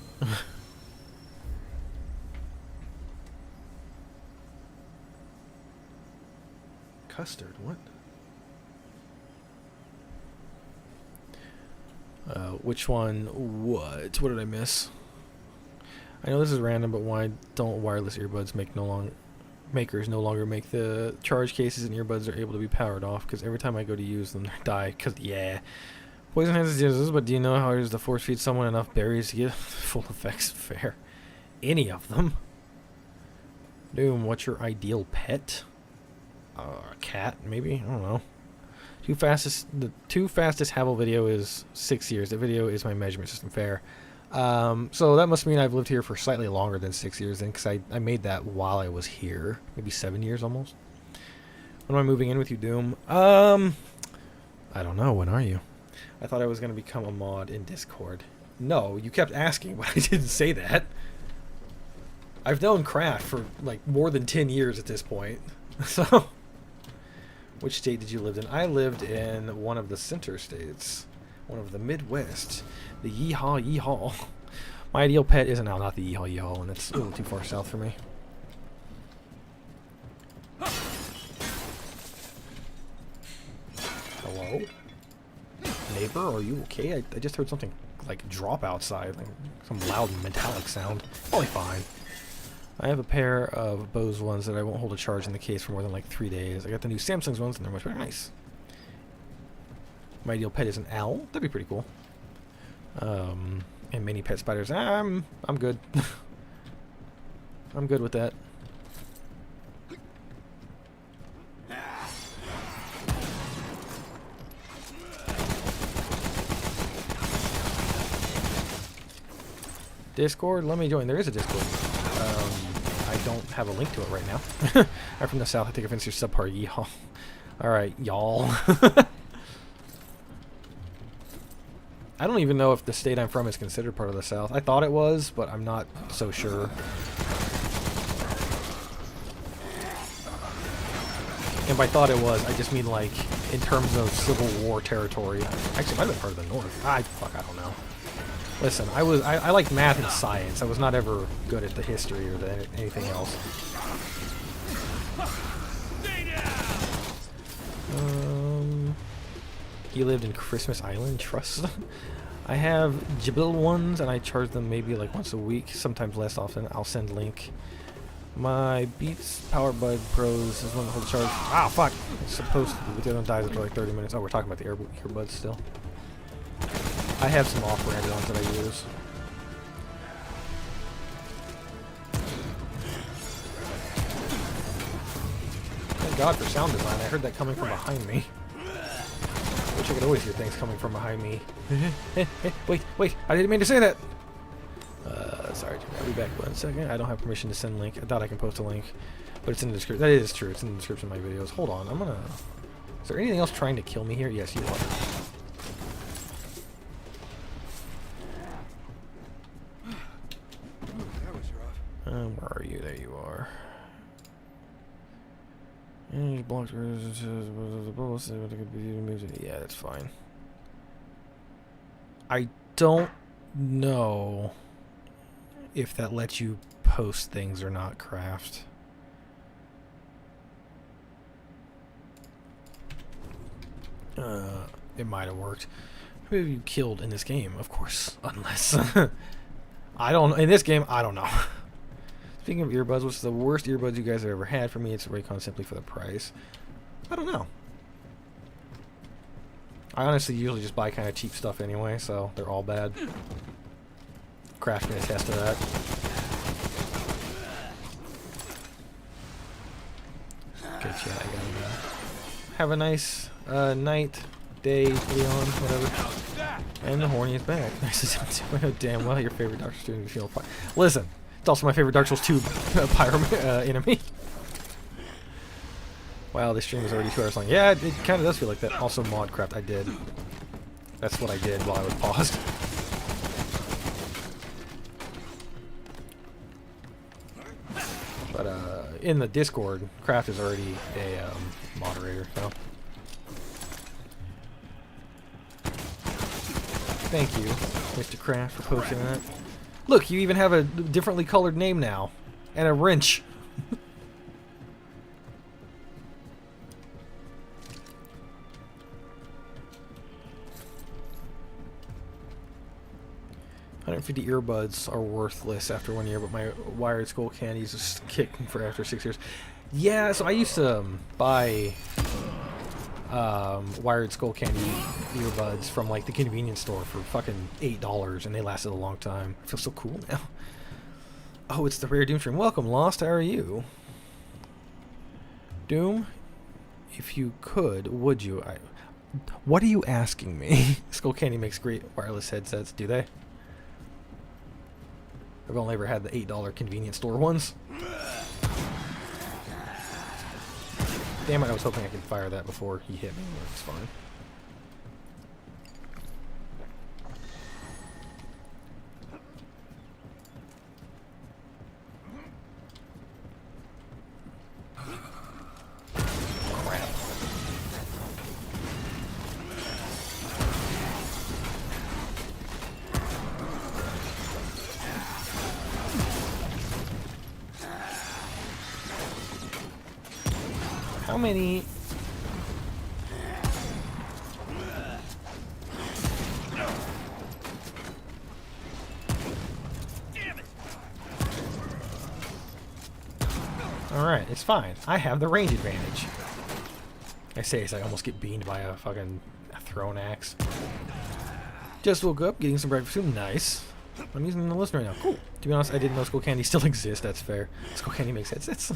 Custard, what? Which one? What did I miss? I know this is random, but why don't wireless earbuds makers no longer make the charge cases and earbuds are able to be powered off? Because every time I go to use them, they die. Because, yeah. Poison has diseases, but do you know how it is to force feed someone enough berries to get full effects? Fair. Any of them? Doom, what's your ideal pet? A cat, maybe? I don't know. The two fastest Havel video is 6 years. The video is my measurement system. Fair. So that must mean I've lived here for slightly longer than 6 years then, because I made that while I was here. Maybe 7 years almost. When am I moving in with you, Doom? I don't know. When are you? I thought I was going to become a mod in Discord. No, you kept asking, but I didn't say that. I've known Craft for like more than 10 years at this point. So, which state did you live in? I lived in one of the center states. One of the Midwest. The Yeehaw Yeehaw. My ideal pet isn't now, not the Yeehaw Yeehaw, and it's a little too far south for me. Hello? Neighbor, are you okay? I just heard something like drop outside, like some loud metallic sound. Probably fine. I have a pair of Bose ones that I won't hold a charge in the case for more than like 3 days. I got the new Samsung's ones and they're much better. Nice. My ideal pet is an owl. That'd be pretty cool. And mini pet spiders. I'm good. I'm good with that. Discord? Let me join. There is a Discord. I don't have a link to it right now. I'm from the south. I take offense to your subpar. Y'all. Alright, y'all. I don't even know if the state I'm from is considered part of the south. I thought it was, but I'm not so sure. And by thought it was, I just mean like in terms of Civil War territory. Actually, it might have been part of the north. I don't know. Listen, I liked math and science. I was not ever good at the history or anything else. He lived in Christmas Island, trust. I have Jibil ones, and I charge them maybe like once a week, sometimes less often. I'll send link. My Beats Power Bud Pros is one that holds charge. Ah, fuck! It's supposed to be, but they don't die after like 30 minutes. Oh, we're talking about the earbuds still. I have some off-brand ones that I use. Thank God for sound design. I heard that coming from behind me. Wish I could always hear things coming from behind me. Wait, I didn't mean to say that! Sorry, I'll be back 1 second. I don't have permission to send a link. I thought I can post a link, but it's in the description. That is true, it's in the description of my videos. Hold on, I'm gonna... Is there anything else trying to kill me here? Yes, you are. Where are you? There you are. Blocks. Yeah, that's fine. I don't know if that lets you post things or not, Craft. It might have worked. Who have you killed in this game? Of course, unless I don't. In this game, I don't know. Speaking of earbuds, what's the worst earbuds you guys have ever had? For me, it's Raycon simply for the price. I don't know. I honestly usually just buy kind of cheap stuff anyway, so they're all bad. Craft can attest to that. Okay, chat, I gotta have a nice night, day, Leon, whatever. And the horny is back. I know damn well your favorite Dark Souls student you feel fine. Listen, it's also my favorite Dark Souls 2 enemy. Wow, this stream is already 2 hours long. Yeah, it kind of does feel like that. Also, Modcraft, I did. That's what I did while I was paused. But in the Discord, Craft is already a moderator, so. Thank you, Mr. Craft, for posting that. Look, you even have a differently colored name now. And a wrench. 250 earbuds are worthless after 1 year, but my wired skull candies just kick for after 6 years. Yeah, so I used to buy wired skull candy earbuds from like the convenience store for fucking $8, and they lasted a long time. I feel so cool now. Oh, it's the rare Doom stream. Welcome, Lost. How are you? Doom, if you could, would you? What are you asking me? Skull Candy makes great wireless headsets, do they? I've only ever had the $8 convenience store ones. Damn it, I was hoping I could fire that before he hit me. It's fine. Crap. How many? Alright, it's fine. I have the range advantage. I say as I almost get beamed by a fucking thrown axe. Just woke up, getting some breakfast food. Nice. I'm using the list right now. Cool. To be honest, I didn't know Skull Candy still exists. That's fair. Skull Candy makes headsets.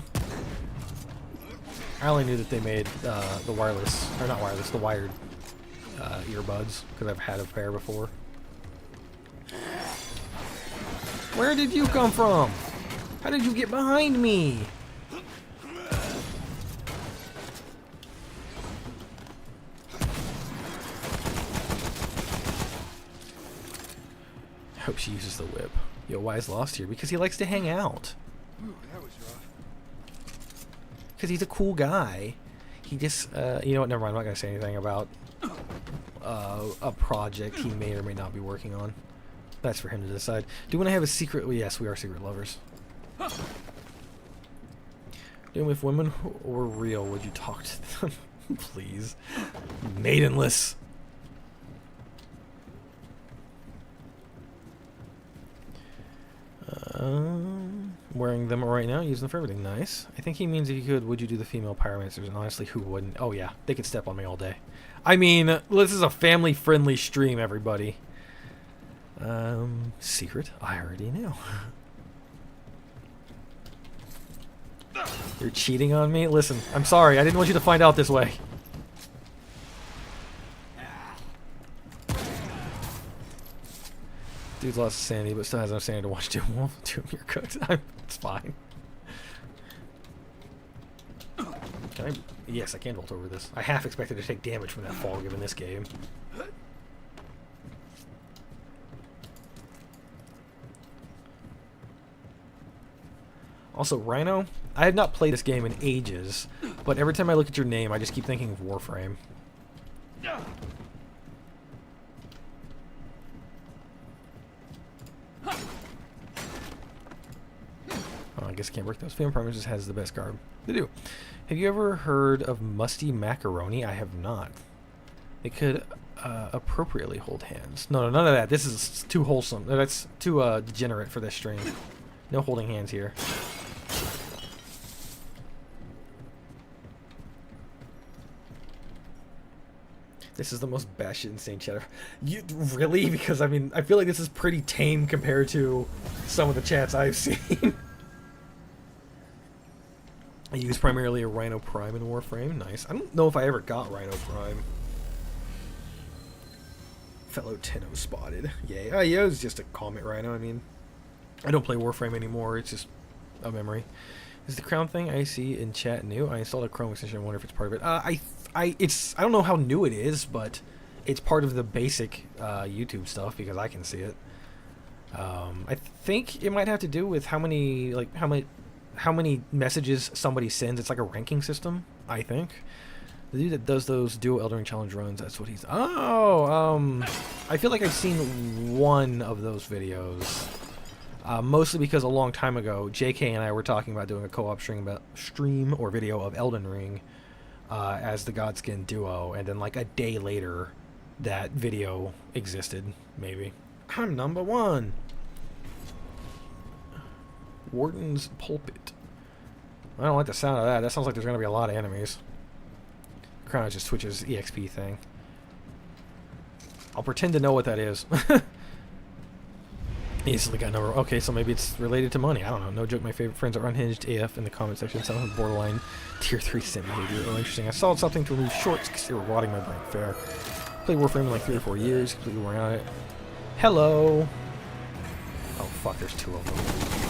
I only knew that they made the wireless, or not wireless, the wired earbuds, because I've had a pair before. Where did you come from? How did you get behind me? I hope she uses the whip. Yo, why is Lost here? Because he likes to hang out. Ooh, that was rough. Because he's a cool guy. He just, you know what, never mind, I'm not going to say anything about a project he may or may not be working on. That's for him to decide. Do you want to have a secret? Well, yes, we are secret lovers. If women were real, would you talk to them? Please. Maidenless. Wearing them right now, using them for everything. Nice. I think he means if you could, would you do the female pyromancers? And honestly, who wouldn't? Oh yeah, they could step on me all day. I mean, this is a family-friendly stream, everybody. Secret? I already knew. You're cheating on me? Listen, I'm sorry. I didn't want you to find out this way. Dude's lost his sanity, but still has enough sanity to watch Doom Wolf. Doom, you're cooked. It's fine. Can I? Yes, I can vault over this. I half expected to take damage from that fall given this game. Also, Rhino, I have not played this game in ages, but every time I look at your name, I just keep thinking of Warframe. Oh, I guess I can't break those. Female Prime just has the best garb. They do. Have you ever heard of musty macaroni? I have not. They could appropriately hold hands. No, none of that. This is too wholesome. That's too degenerate for this stream. No holding hands here. This is the most batshit insane chat ever. You really? Because I mean, I feel like this is pretty tame compared to some of the chats I've seen. I use primarily a Rhino Prime in Warframe. Nice. I don't know if I ever got Rhino Prime. Fellow Tenno spotted. Yay. Oh, yeah, it was just a comment Rhino. I mean, I don't play Warframe anymore. It's just a memory. Is the crown thing I see in chat new? I installed a Chrome extension. I wonder if it's part of it. I don't know how new it is, but it's part of the basic YouTube stuff because I can see it. I think it might have to do with how many messages somebody sends. It's like a ranking system, I think. The dude that does those duo Elden Ring challenge runs, that's what he's... Oh, I feel like I've seen one of those videos. Mostly because a long time ago, JK and I were talking about doing a co-op stream or video of Elden Ring as the Godskin duo, and then like a day later, that video existed, maybe. I'm number one! Warden's Pulpit. I don't like the sound of that. That sounds like there's going to be a lot of enemies. Crown just switches EXP thing. I'll pretend to know what that is. Easily got number. Okay, so maybe it's related to money. I don't know. No joke. My favorite friends are unhinged AF in the comment section. Sounds like borderline tier 3 sim behavior. Oh, interesting. I saw something to remove shorts because they were rotting my brain. Fair. Played Warframe in like 3 or 4 years. Completely worn out of it. Hello. Oh fuck. There's 2 of them.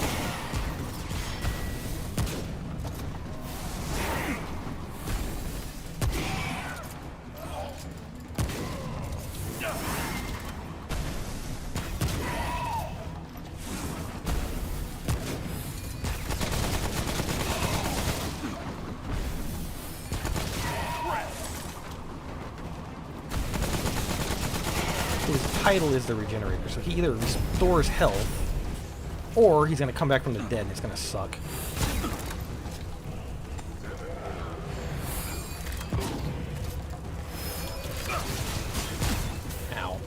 His title is the Regenerator, so he either restores health, or he's going to come back from the dead and it's going to suck. Ow.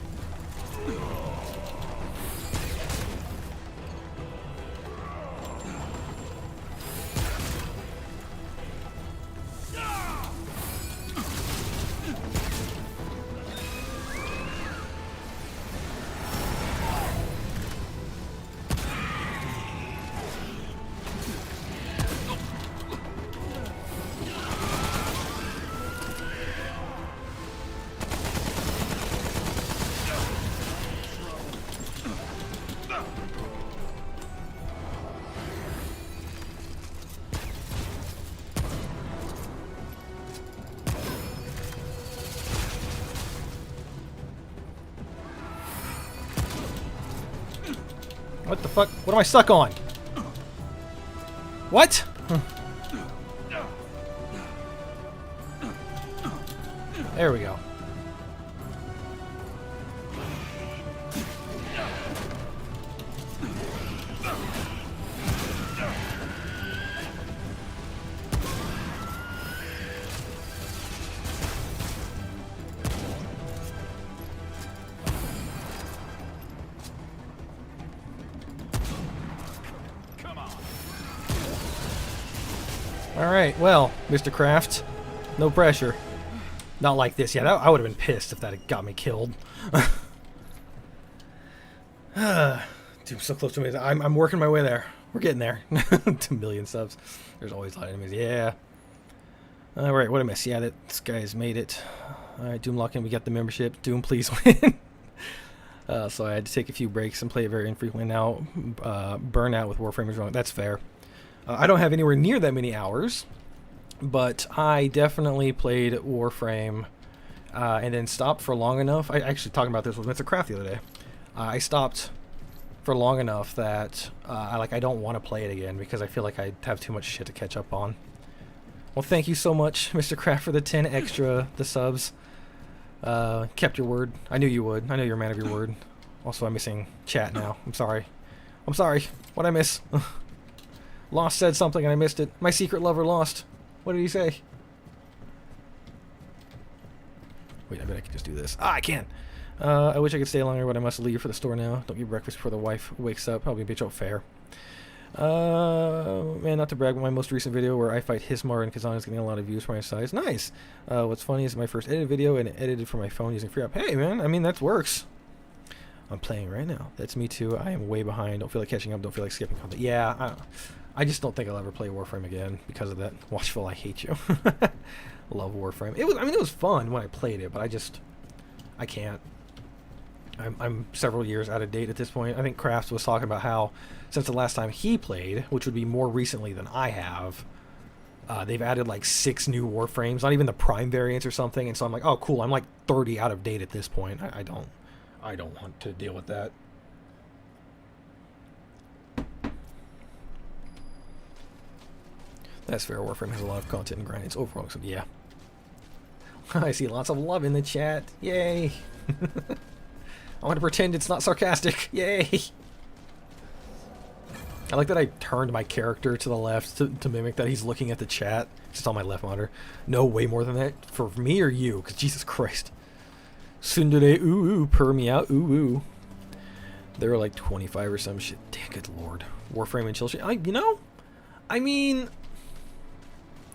What the fuck? What am I stuck on? What? There we go. Alright, well, Mr. Kraft, no pressure. Not like this. Yeah, I would have been pissed if that had got me killed. Dude, I'm so close to me. I'm working my way there. We're getting there. 2 million subs. There's always a lot of enemies. Yeah. Alright, what a miss. Yeah, this guy's made it. Alright, Doom lock in. We got the membership. Doom, please win. So I had to take a few breaks and play it very infrequently now. Burnout with Warframe is wrong. That's fair. I don't have anywhere near that many hours, but I definitely played Warframe and then stopped for long enough. I actually talking about this with Mr. Kraft the other day. I stopped for long enough that I don't want to play it again because I feel like I have too much shit to catch up on. Well, thank you so much, Mr. Kraft, for the 10 extra the subs. Kept your word. I knew you would. I know you're a man of your word. Also, I'm missing chat now. I'm sorry. I'm sorry. What'd I miss? Lost said something and I missed it. My secret lover lost. What did he say? Wait, I bet I can just do this. Ah, I can! I wish I could stay longer, but I must leave for the store now. Don't get breakfast before the wife wakes up. I'll be a bitch out fair. Man, not to brag, but my most recent video where I fight Hismar and Kazan is getting a lot of views for my size. Nice! What's funny is my first edited video and edited from my phone using free app. Hey, man, I mean, that works. I'm playing right now. That's me too. I am way behind. Don't feel like catching up. Don't feel like skipping content. Yeah, I just don't think I'll ever play Warframe again because of that. Watchful, I hate you. Love Warframe. It was fun when I played it, but I can't. I'm several years out of date at this point. I think Crafts was talking about how since the last time he played, which would be more recently than I have, they've added like 6 new Warframes, not even the Prime variants or something. And so I'm like, oh cool, I'm like 30 out of date at this point. I don't want to deal with that. That's fair. Warframe has a lot of content and grind. It's overall, so yeah. I see lots of love in the chat. Yay! I want to pretend it's not sarcastic. Yay! I like that I turned my character to the left to mimic that he's looking at the chat. Just on my left monitor. No, way more than that. For me or you? Because Jesus Christ. Sundere ooh ooh, purr me out ooh ooh. They were like 25 or some shit. Damn, good lord. Warframe and chill shit. I mean,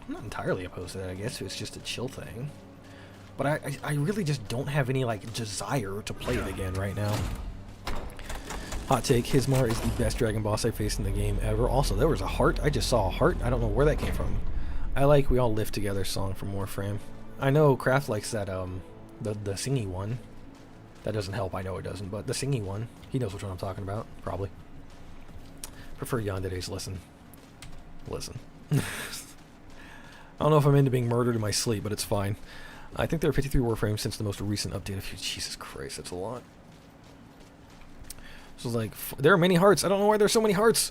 I'm not entirely opposed to that, I guess. It's just a chill thing. But I really just don't have any, like, desire to play it again right now. Hot take, Hismar is the best dragon boss I faced in the game ever. Also, there was a heart. I just saw a heart. I don't know where that came from. I like We All Live Together song from Warframe. I know Kraft likes that, the singy one. That doesn't help, I know it doesn't, but the singy one, he knows which one I'm talking about, probably. Prefer Yandere's Listen. Listen. I don't know if I'm into being murdered in my sleep, but it's fine. I think there are 53 Warframes since the most recent update. Jesus Christ, that's a lot. So like, there are many hearts. I don't know why there's so many hearts.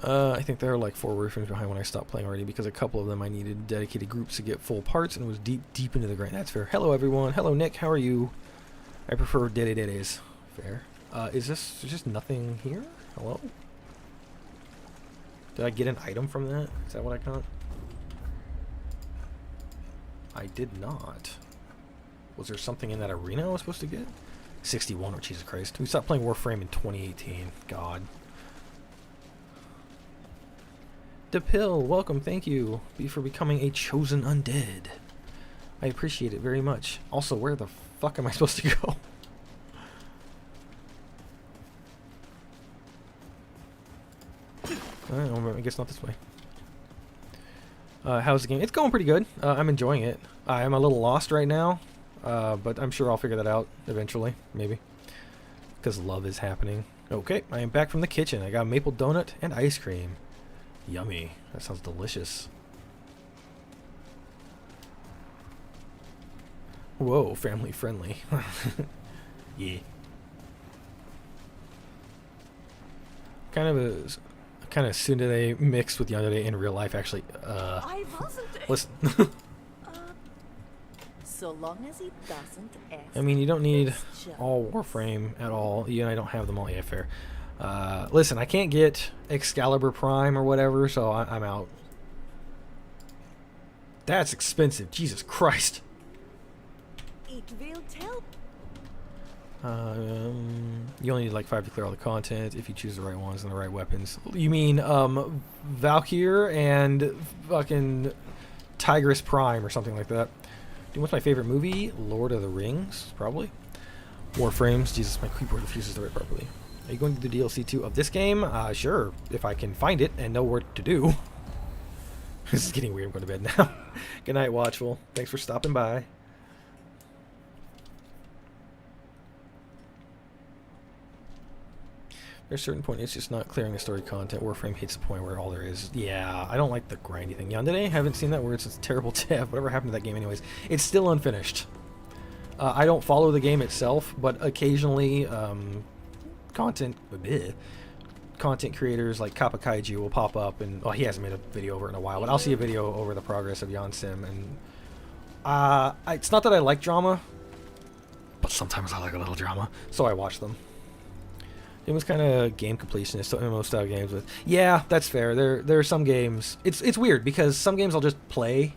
I think there are like 4 Warframes behind when I stopped playing already because a couple of them I needed dedicated groups to get full parts and it was deep into the grind. That's fair. Hello everyone. Hello Nick. How are you? I prefer Dedes. Fair. Is this just nothing here? Hello? Did I get an item from that? Is that what I got? I did not. Was there something in that arena I was supposed to get? 61, oh Jesus Christ. We stopped playing Warframe in 2018. God. DePill, welcome, thank you for becoming a chosen undead. I appreciate it very much. Also, where the fuck am I supposed to go? I guess not this way. How's the game? It's going pretty good. I'm enjoying it. I'm a little lost right now, but I'm sure I'll figure that out eventually, maybe. Because love is happening. Okay, I am back from the kitchen. I got a maple donut and ice cream. Yummy. That sounds delicious. Whoa, family friendly. Yeah. Kind of tsundere mixed with yandere in real life, actually. I wasn't. Listen. So long as he doesn't ask. I mean, you don't need It's just- all Warframe at all. You and I don't have them all. Yeah, fair. Listen, I can't get Excalibur Prime or whatever, so I'm out. That's expensive. Jesus Christ. It will tell. You only need like 5 to clear all the content if you choose the right ones and the right weapons. You mean Valkyr and fucking Tigress Prime or something like that. Dude, what's my favorite movie? Lord of the Rings, probably. Warframes. Jesus, my keyboard refuses to write properly. Are you going to do the DLC 2 of this game? Sure, if I can find it and know what to do. This is getting weird. I'm going to bed now. Good night, Watchful. Thanks for stopping by. There's a certain point it's just not clearing the story content. Warframe hits the point where all there is. Yeah, I don't like the grindy thing. Yandere, haven't seen that where it's a terrible dev. Whatever happened to that game anyways. It's still unfinished. I don't follow the game itself, but occasionally content creators like Kappa Kaiju will pop up and well, he hasn't made a video over it in a while, but I'll see a video over the progress of Yan Sim and it's not that I like drama, but sometimes I like a little drama, so I watch them. It was kind of game completionist, so MMO style games with. Yeah, that's fair. There are some games. It's weird because some games I'll just play,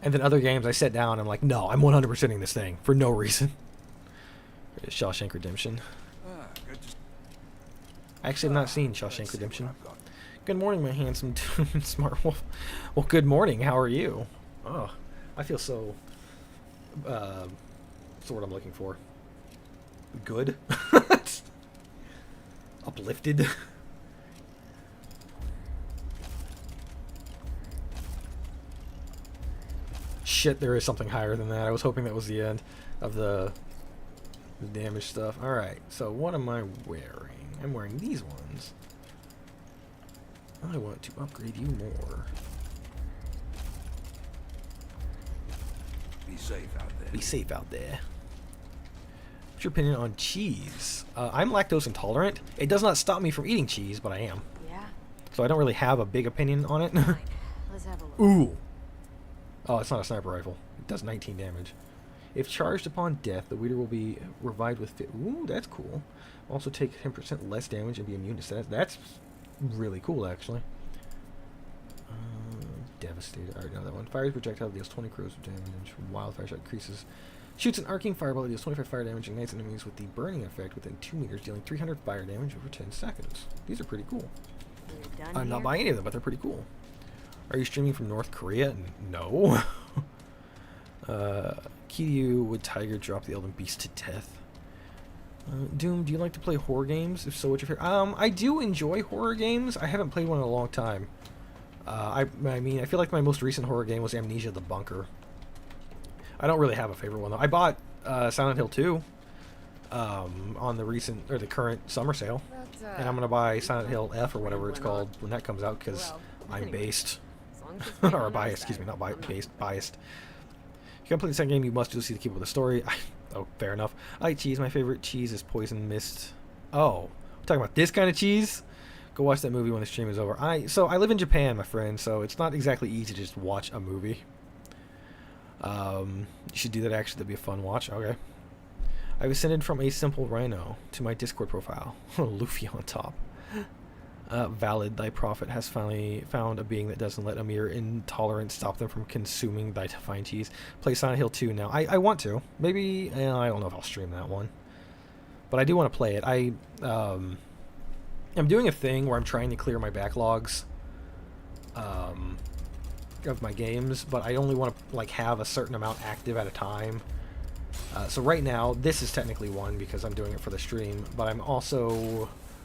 and then other games I sit down and I'm like, no, I'm 100%ing this thing for no reason. Shawshank Redemption. I actually have not seen Shawshank Redemption. Good morning, my handsome smart wolf. Well, good morning. How are you? Oh, I feel so. What's the word I'm looking for? Good. Uplifted. Shit, there is something higher than that. I was hoping that was the end of the damage stuff. Alright, so what am I wearing? I'm wearing these ones. I want to upgrade you more. Be safe out there. Be safe out there. What's your opinion on cheese? I'm lactose intolerant. It does not stop me from eating cheese, but I am. Yeah. So I don't really have a big opinion on it. Fine. Let's have a look. Ooh. Oh, it's not a sniper rifle. It does 19 damage. If charged upon death, the leader will be revived with fit. Ooh, that's cool. Also take 10% less damage and be immune to stats. That's really cool, actually. Devastator. I already know that one. Fires projectile deals 20 crores of damage. Wildfire shot increases Shoots an arcing fireball that deals 25 fire damage and ignites enemies with the burning effect within 2 meters, dealing 300 fire damage over 10 seconds. These are pretty cool. We're done I'm not here? buying any of them, but they're pretty cool. Are you streaming from North Korea? No. Key to you, would Tiger drop the Elden Beast to death? Doom, do you like to play horror games? If so, what's your favorite? I do enjoy horror games. I haven't played one in a long time. I mean, I feel like my most recent horror game was Amnesia: The Bunker. I don't really have a favorite one though. I bought Silent Hill 2 on the current summer sale, and I'm gonna buy Silent Hill F or whatever it's called when that comes out because I'm based. Or biased, excuse me, not based, biased. If you complete the second game, you must do see the keep up with the story. Oh, fair enough. I like cheese. My favorite cheese is Poison Mist. Oh, we're talking about this kind of cheese? Go watch that movie when the stream is over. So I live in Japan, my friend, so it's not exactly easy to just watch a movie. You should do that actually. That'd be a fun watch. Okay. I've ascended from a simple rhino to my Discord profile. Luffy on top. Valid, thy prophet has finally found a being that doesn't let a mere intolerance stop them from consuming thy divine cheese. Play Silent Hill 2 now. I want to. Maybe, I don't know if I'll stream that one. But I do want to play it. I'm doing a thing where I'm trying to clear my backlogs of my games, but I only want to like have a certain amount active at a time. So right now, this is technically one because I'm doing it for the stream, but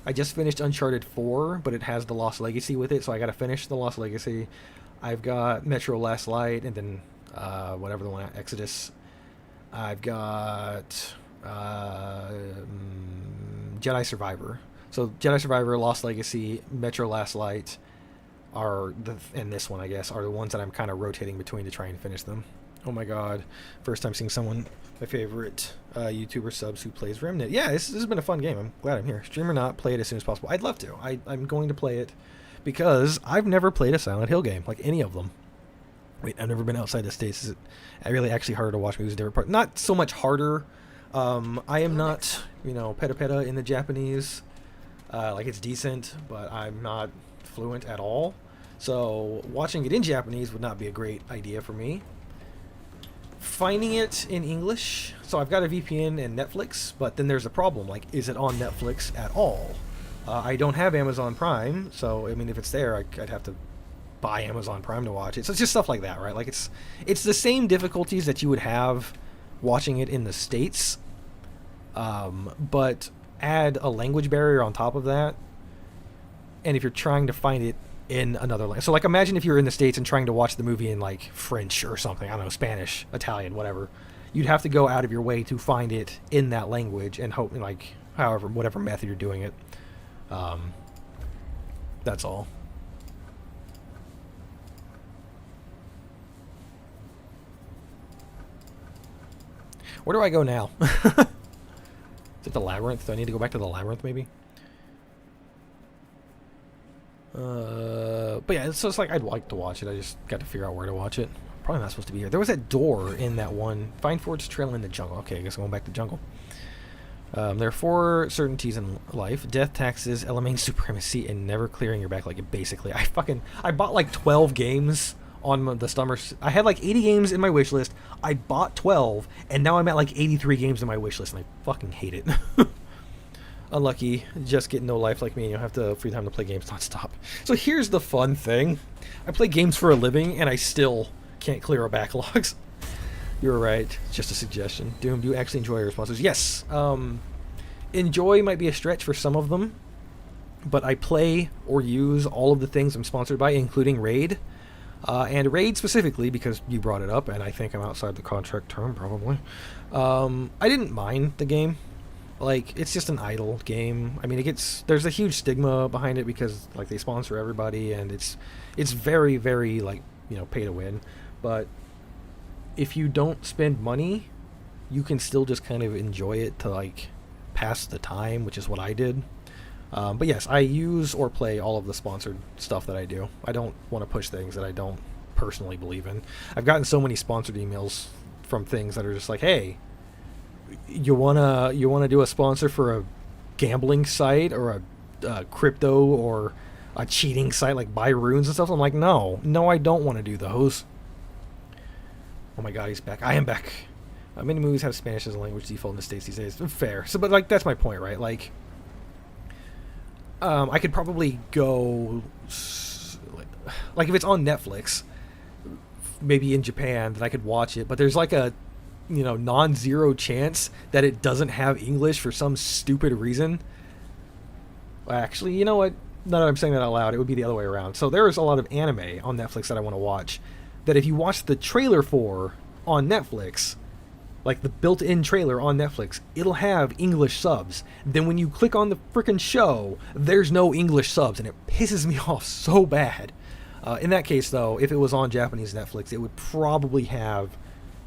I just finished Uncharted 4, but it has the Lost Legacy with it, so I gotta finish the Lost Legacy. I've got Metro Last Light, and then whatever the one, Exodus. I've got Jedi Survivor. So Jedi Survivor, Lost Legacy, Metro Last Light and this one, I guess, are the ones that I'm kind of rotating between to try and finish them. Oh my god. First time seeing my favorite YouTuber subs who plays Remnant. Yeah, this has been a fun game. I'm glad I'm here. Stream or not, play it as soon as possible. I'd love to. I'm going to play it because I've never played a Silent Hill game, like any of them. Wait, I've never been outside the States. Is it really actually harder to watch movies in different parts? Not so much harder. I am not, peta in the Japanese. Like, it's decent, but I'm not fluent at all. So watching it in Japanese would not be a great idea for me. Finding it in English, so I've got a VPN and Netflix, but then there's a problem, like, is it on Netflix at all? I don't have Amazon Prime, so, I mean, if it's there, I'd have to buy Amazon Prime to watch it. So it's just stuff like that, right? Like, it's the same difficulties that you would have watching it in the States, but add a language barrier on top of that, and if you're trying to find it in another language. So, like, imagine if you're in the States and trying to watch the movie in, like, French or something. I don't know, Spanish, Italian, whatever. You'd have to go out of your way to find it in that language and hope, like, whatever method you're doing it. That's all. Where do I go now? Is it the Labyrinth? Do I need to go back to the Labyrinth, maybe? But yeah, so it's like I'd like to watch it. I just got to figure out where to watch it. Probably not supposed to be here. There was that door in that one. Find Ford's Trail in the jungle. Okay, I guess I'm going back to jungle. There are 4 certainties in life: death, taxes, Elamine supremacy, and never clearing your back. Like, basically, I bought like 12 games on the summer. I had like 80 games in my wish list. I bought 12, and now I'm at like 83 games in my wish list, and I fucking hate it. Unlucky, just get no life like me, and you'll have to free time to play games non-stop. So here's the fun thing. I play games for a living, and I still can't clear our backlogs. You're right. It's just a suggestion. Doom, do you actually enjoy your sponsors? Yes. Enjoy might be a stretch for some of them, but I play or use all of the things I'm sponsored by, including Raid. And Raid specifically, because you brought it up, and I think I'm outside the contract term, probably. I didn't mind the game. Like, it's just an idle game. I mean, there's a huge stigma behind it because, like, they sponsor everybody, and it's very, very, like, pay to win. But if you don't spend money, you can still just kind of enjoy it to, like, pass the time, which is what I did. But yes, I use or play all of the sponsored stuff that I do. I don't want to push things that I don't personally believe in. I've gotten so many sponsored emails from things that are just like, hey, you wanna do a sponsor for a gambling site or a crypto or a cheating site like Buy Runes and stuff? I'm like, no, I don't want to do those. Oh my god, he's back. I am back. Many movies have Spanish as a language default in the States these days. Fair. So, but like that's my point, right? Like, I could probably go, like if it's on Netflix, maybe in Japan, then I could watch it. But there's like a, non-zero chance that it doesn't have English for some stupid reason. Actually, you know what? Now that I'm saying that out loud, it would be the other way around. So there is a lot of anime on Netflix that I want to watch, that if you watch the trailer for on Netflix, like the built-in trailer on Netflix, it'll have English subs. Then when you click on the frickin' show, there's no English subs, and it pisses me off so bad. In that case, though, if it was on Japanese Netflix, it would probably have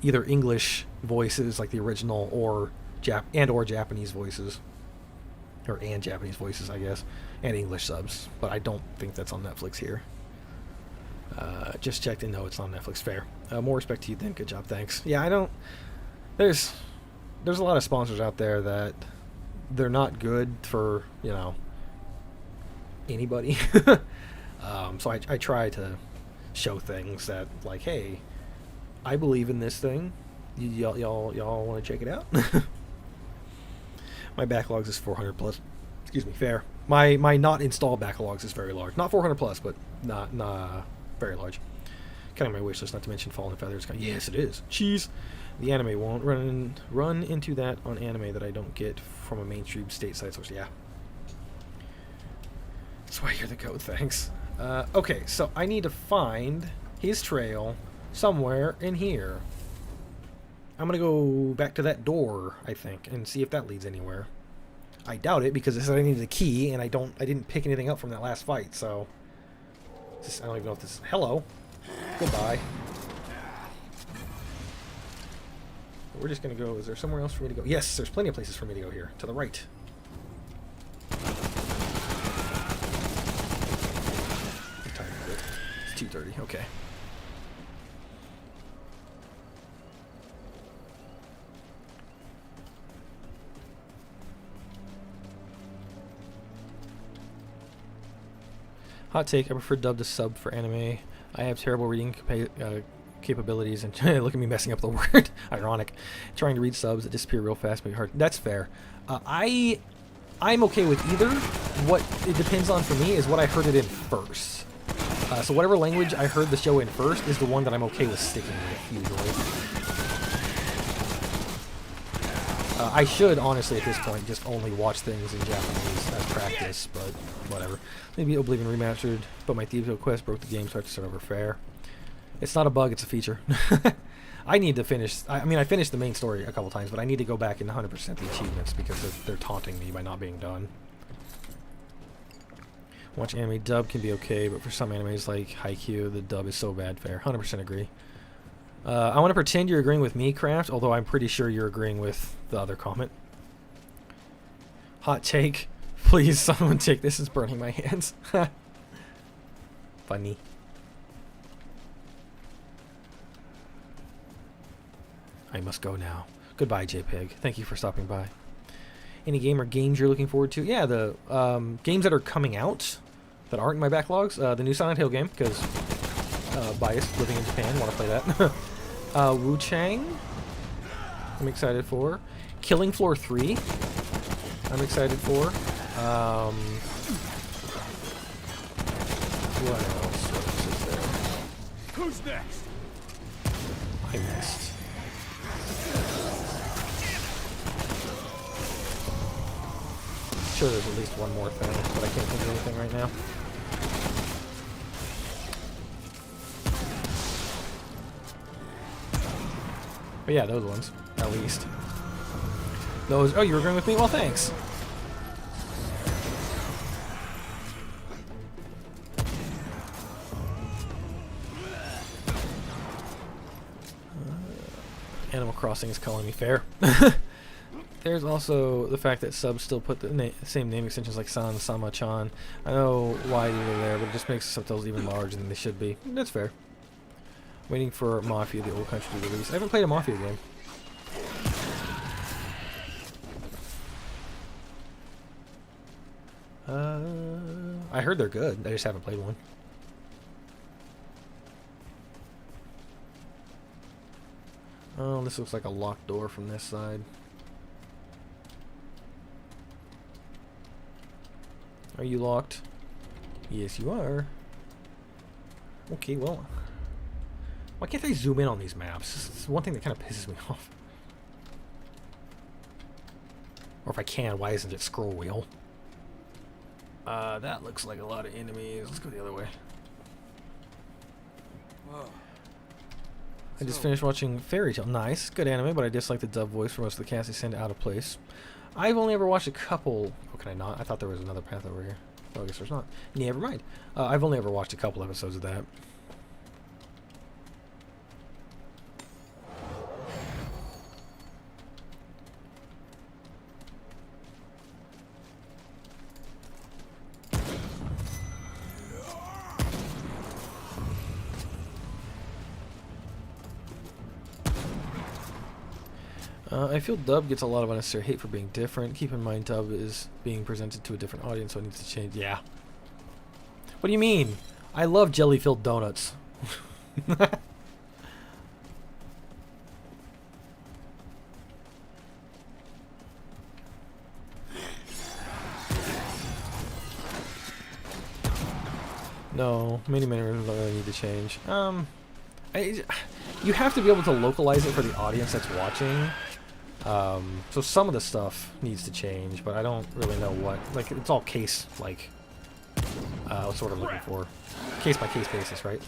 either English voices, like the original, or Japanese voices. And Japanese voices, I guess. And English subs. But I don't think that's on Netflix here. Just checked and no, it's on Netflix. Fair. More respect to you then. Good job, thanks. Yeah, I don't... There's a lot of sponsors out there that they're not good for, anybody. So I try to show things that, like, hey, I believe in this thing. Y'all want to check it out? My backlogs is 400 plus. Excuse me, fair. My not installed backlogs is very large. Not 400 plus, but not very large. Kind of my wish list, not to mention Fallen Feathers. Yes, it is. Cheese. The anime won't run into that on anime that I don't get from a mainstream stateside source. Yeah. That's why you're the goat, thanks. Okay, so I need to find his trail somewhere in here. I'm gonna go back to that door, I think, and see if that leads anywhere. I doubt it, because it said I needed a key, and I didn't pick anything up from that last fight, so... I don't even know if this is... Hello. Goodbye. We're just gonna go... Is there somewhere else for me to go? Yes, there's plenty of places for me to go here. To the right. What time is it? It's 2:30. Okay. Hot take, I prefer dub to sub for anime. I have terrible reading capabilities, and look at me messing up the word. Ironic. Trying to read subs that disappear real fast, make it hard. That's fair. I'm okay with either. What it depends on for me is what I heard it in first. So whatever language I heard the show in first is the one that I'm okay with sticking with, usually. I should, honestly, at this point, just only watch things in Japanese as practice, but whatever. Maybe Oblivion Remastered, but my Thieves Guild quest broke the game, so I have to start over. Fair. It's not a bug, it's a feature. I need to finish... I mean, I finished the main story a couple times, but I need to go back and 100% the achievements, because they're taunting me by not being done. Watch anime dub can be okay, but for some animes like Haikyuu, the dub is so bad. Fair. 100% agree. I want to pretend you're agreeing with me, Craft, although I'm pretty sure you're agreeing with the other comment. Hot take. Please, someone take this. It's burning my hands. Funny. I must go now. Goodbye, JPEG. Thank you for stopping by. Any game or games you're looking forward to? Yeah, the games that are coming out that aren't in my backlogs. The new Silent Hill game, because biased, living in Japan, want to play that. Wu Chang, I'm excited for. Killing Floor 3, I'm excited for. What else is there? Who's next? I missed. I'm sure there's at least one more thing, but I can't think of anything right now. But yeah, those ones, at least. Those... Oh, you were agreeing with me? Well, thanks. Animal Crossing is calling me. Fair. There's also the fact that subs still put the same name extensions like San, Sama-chan. I know why they're there, but it just makes the subtitles even larger than they should be. That's fair. Waiting for Mafia, the old country to release. I haven't played a Mafia game. I heard they're good. I just haven't played one. Oh, this looks like a locked door from this side. Are you locked? Yes, you are. Okay, well, why can't I zoom in on these maps? This is one thing that kind of pisses me off. Or if I can, why isn't it scroll wheel? That looks like a lot of enemies. Let's go the other way. Whoa. I just finished watching Fairy Tale. Nice, good anime, but I dislike the dub voice for most of the cast. They send out of place. I've only ever watched a couple. Oh, can I not? I thought there was another path over here. Oh, I guess there's not. Never mind. I've only ever watched a couple episodes of that. I feel dub gets a lot of unnecessary hate for being different. Keep in mind dub is being presented to a different audience, so it needs to change. Yeah. What do you mean? I love jelly-filled donuts. No, many rooms don't really need to change. You have to be able to localize it for the audience that's watching. So some of the stuff needs to change, but I don't really know what. Like, it's all case, like, what's what I'm looking for. Case by case basis, right?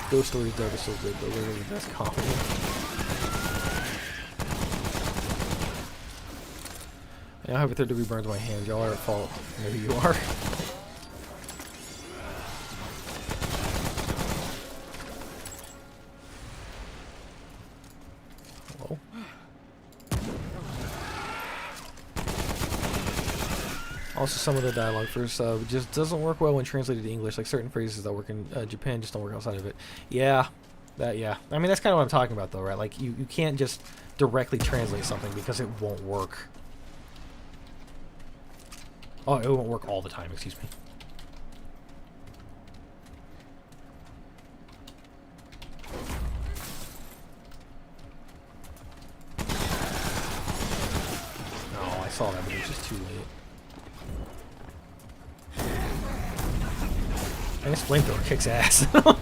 Ghost Stories dub is so good, though. They're the best comedy. I have a third degree burns on my hand. Y'all are at fault. I know who you are. Hello? Also, some of the dialogue first just doesn't work well when translated to English. Like certain phrases that work in Japan just don't work outside of it. Yeah. Yeah. I mean, that's kind of what I'm talking about, though, right? Like, you can't just directly translate something because it won't work. Oh, it won't work all the time, excuse me. Oh, I saw that, but it was just too late. And this flamethrower kicks ass. This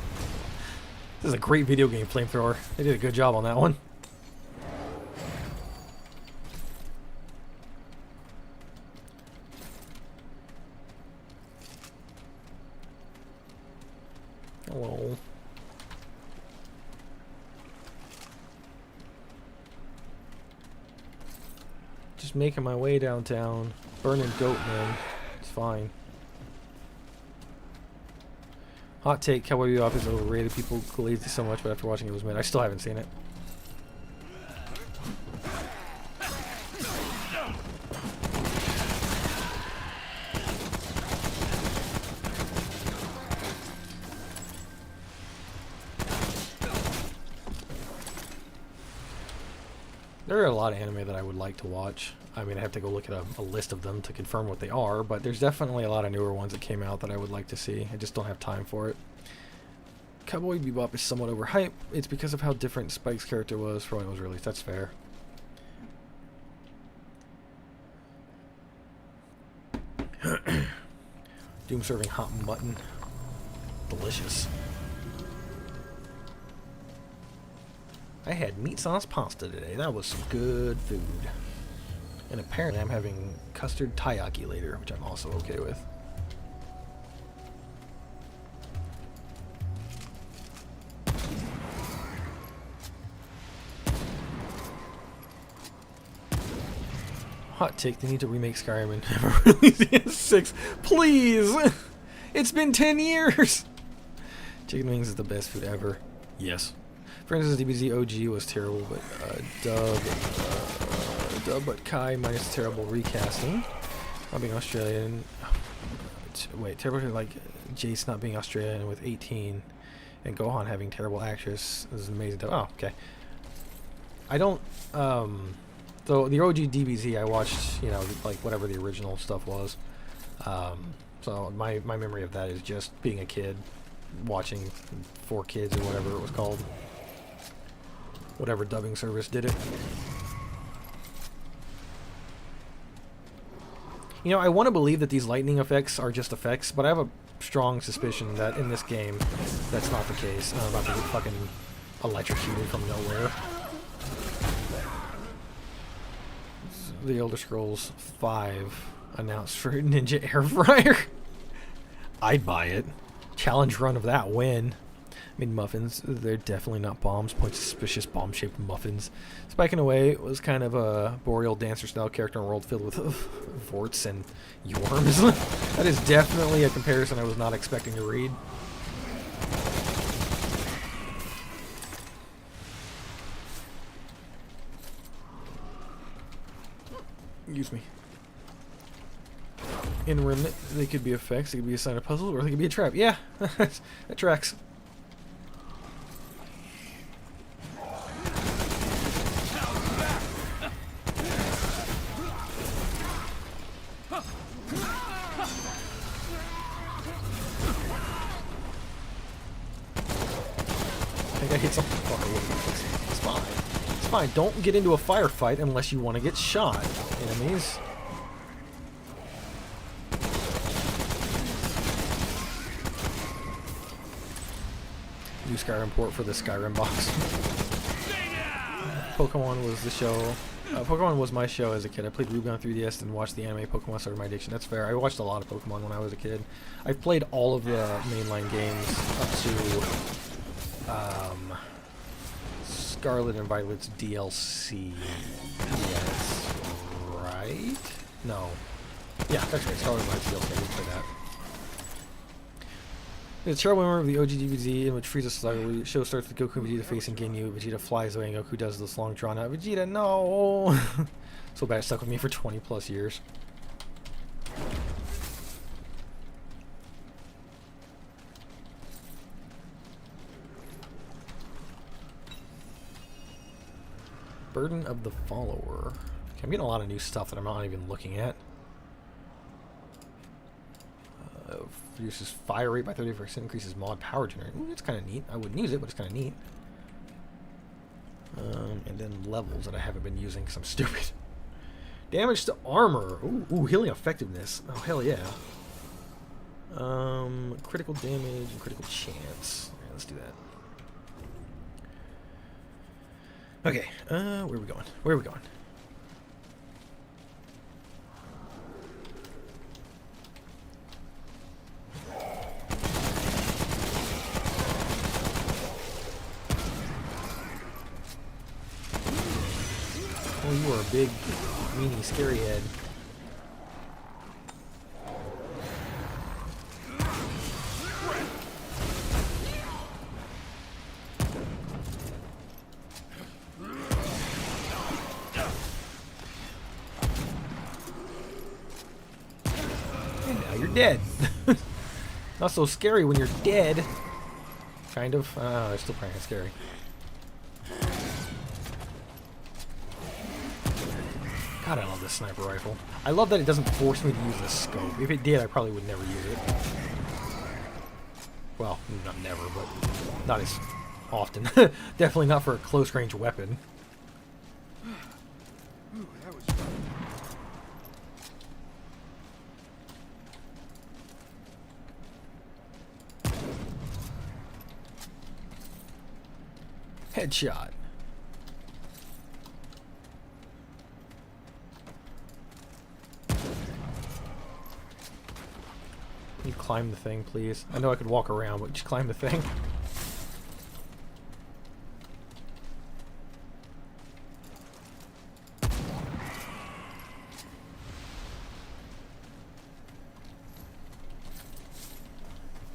is a great video game flamethrower. They did a good job on that one. Hello. Just making my way downtown. Burning goat, man. It's fine. Hot take, Cowboy Bebop is overrated. People glazed it so much, but after watching it was mid. I still haven't seen it. There are a lot of anime that I would like to watch. I mean, I have to go look at a list of them to confirm what they are, but there's definitely a lot of newer ones that came out that I would like to see. I just don't have time for it. Cowboy Bebop is somewhat overhyped. It's because of how different Spike's character was from when it was released. That's fair. Doom serving hot mutton. Delicious. I had meat sauce pasta today. That was some good food. And apparently I'm having custard taiyaki later, which I'm also okay with. Hot take, they need to remake Skyrim and never release it 6. Please! It's been 10 years! Chicken wings is the best food ever. Yes. For instance, DBZ OG was terrible, but dub but Kai minus terrible recasting. Not being Australian. Wait, terrible like Jace not being Australian with 18, and Gohan having terrible actress. This is amazing. Oh, okay. I don't. So the OG DBZ, I watched, you know, like whatever the original stuff was. So my memory of that is just being a kid, watching 4Kids or whatever it was called. Whatever dubbing service did it. You know, I want to believe that these lightning effects are just effects, but I have a strong suspicion that in this game, that's not the case. I'm about to get fucking electrocuted from nowhere. The Elder Scrolls 5 announced for Ninja Air Fryer. I'd buy it. Challenge run of that win. I mean, muffins, they're definitely not bombs. Point suspicious bomb-shaped muffins. Spiking Away was kind of a Boreal Dancer-style character in a world filled with vorts and worms. That is definitely a comparison I was not expecting to read. Excuse me. In Remnant, they could be effects, they could be a sign of puzzle, or they could be a trap. Yeah, that tracks. I think I hit something. Fuck, it's fine. It's fine. Don't get into a firefight unless you want to get shot, enemies. New Skyrim port for the Skyrim box. Pokemon was the show. Pokemon was my show as a kid. I played Ruby on 3DS and watched the anime. Pokemon started my addiction. That's fair. I watched a lot of Pokemon when I was a kid. I've played all of the mainline games up to Scarlet and Violet's DLC. Yes, right? No. Yeah, that's right. Scarlet and Violet's DLC. I didn't play that. The terrible memory of the OG DVD in which Frieza saga, where the show starts with Goku and Vegeta facing Ginyu. Vegeta flies away and Goku does this long drawn out Vegeta, no! So bad it stuck with me for 20 plus years. Burden of the Follower. Okay, I'm getting a lot of new stuff that I'm not even looking at. Reduces fire rate by 30%, increases mod power generation. That's kind of neat. I wouldn't use it, but it's kind of neat. And then levels that I haven't been using because I'm stupid. Damage to armor. Ooh, healing effectiveness. Oh, hell yeah. Critical damage and critical chance. Yeah, let's do that. Okay, where are we going? Where are we going? Oh, you are a big, meanie, scary head. And now you're dead. Not so scary when you're dead. Kind of. They're still kind of scary. God, I love this sniper rifle. I love that it doesn't force me to use the scope. If it did, I probably would never use it. Well, not never, but not as often. Definitely not for a close-range weapon. Ooh, that was fun. Headshot. Can you climb the thing, please? I know I could walk around, but just climb the thing.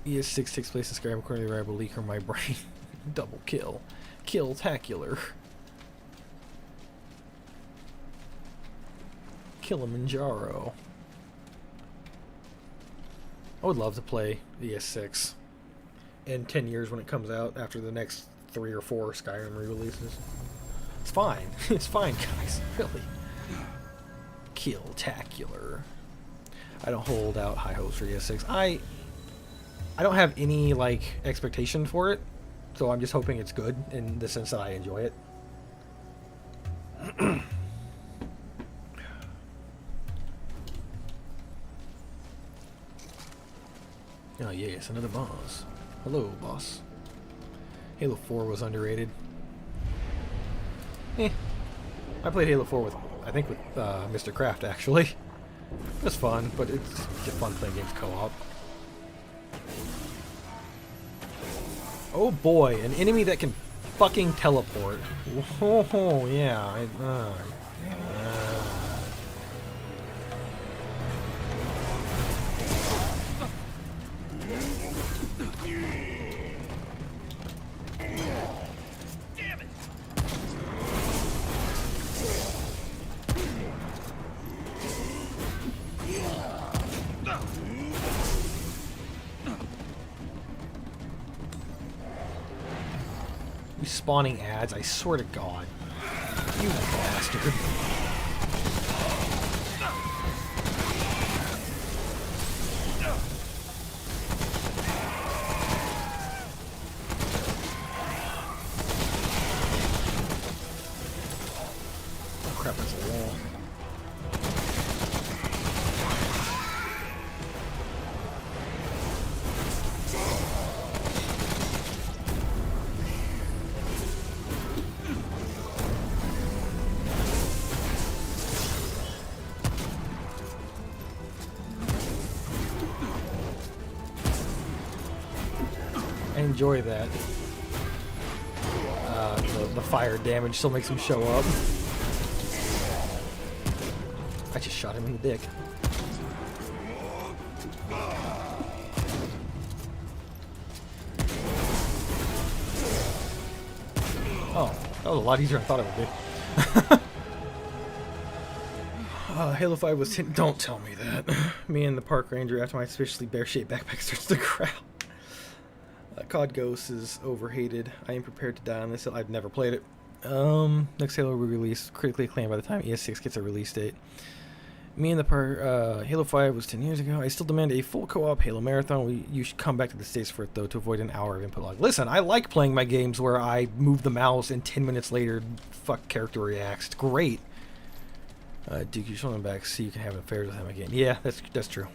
ES6 takes place in Skyrim according to the variable leak from my brain. Double kill. Kill-tacular. Kilimanjaro. I would love to play ES6 in 10 years when it comes out after the next 3 or 4 Skyrim re-releases. It's fine. It's fine, guys. Really. Kill-tacular. I don't hold out high hopes for ES6. I don't have any like expectation for it, so I'm just hoping it's good in the sense that I enjoy it. Oh yes, another boss. Hello, boss. Halo 4 was underrated. I played Halo 4 with, I think with Mr. Kraft actually. It was fun, but it's just fun playing games co-op. Oh boy, an enemy that can fucking teleport. Oh yeah. You spawning ads, I swear to God. You bastard. Oh crap, that's a wall. I enjoy that. The fire damage still makes him show up. I just shot him in the dick. Oh, that was a lot easier than I thought it would be. Halo 5 was... Don't tell me that. Me and the park ranger, after my suspiciously bear-shaped backpack starts to growl. COD Ghost is overhated. I am prepared to die on this. I've never played it. Next Halo will be released, critically acclaimed by the time ES6 gets a release date. Me and the Halo 5 was 10 years ago. I still demand a full co-op Halo marathon. You should come back to the States for it, though, to avoid an hour of input lag. Listen, I like playing my games where I move the mouse and 10 minutes later, fuck character reacts. It's great. Duke, you should them back so you can have affairs with him again. Yeah, that's true.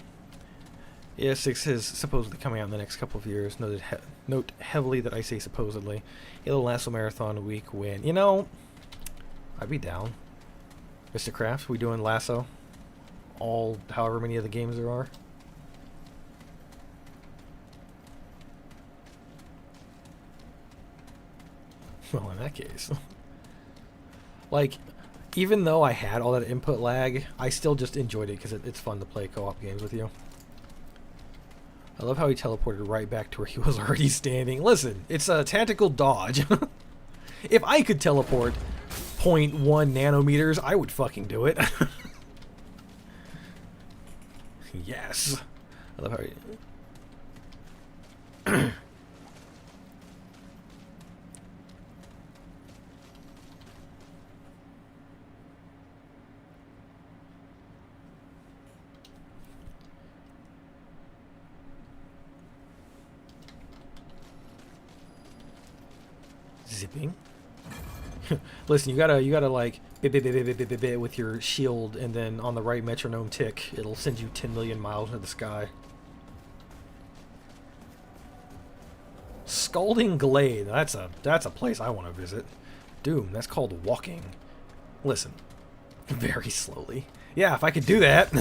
ES6 is supposedly coming out in the next couple of years. Note heavily that I say supposedly. Halo Lasso Marathon week when... You know, I'd be down. Mr. Kraft, we doing Lasso? However many of the games there are? Well, in that case... like, even though I had all that input lag, I still just enjoyed it because it's fun to play co-op games with you. I love how he teleported right back to where he was already standing. Listen, it's a tactical dodge. If I could teleport 0.1 nanometers, I would fucking do it. Yes. I love how he... Zipping. Listen, you gotta like bit with your shield, and then on the right metronome tick, it'll send you 10 million miles into the sky. Scalding Glade. That's a place I want to visit. Doom. That's called walking. Listen, very slowly. Yeah, if I could do that.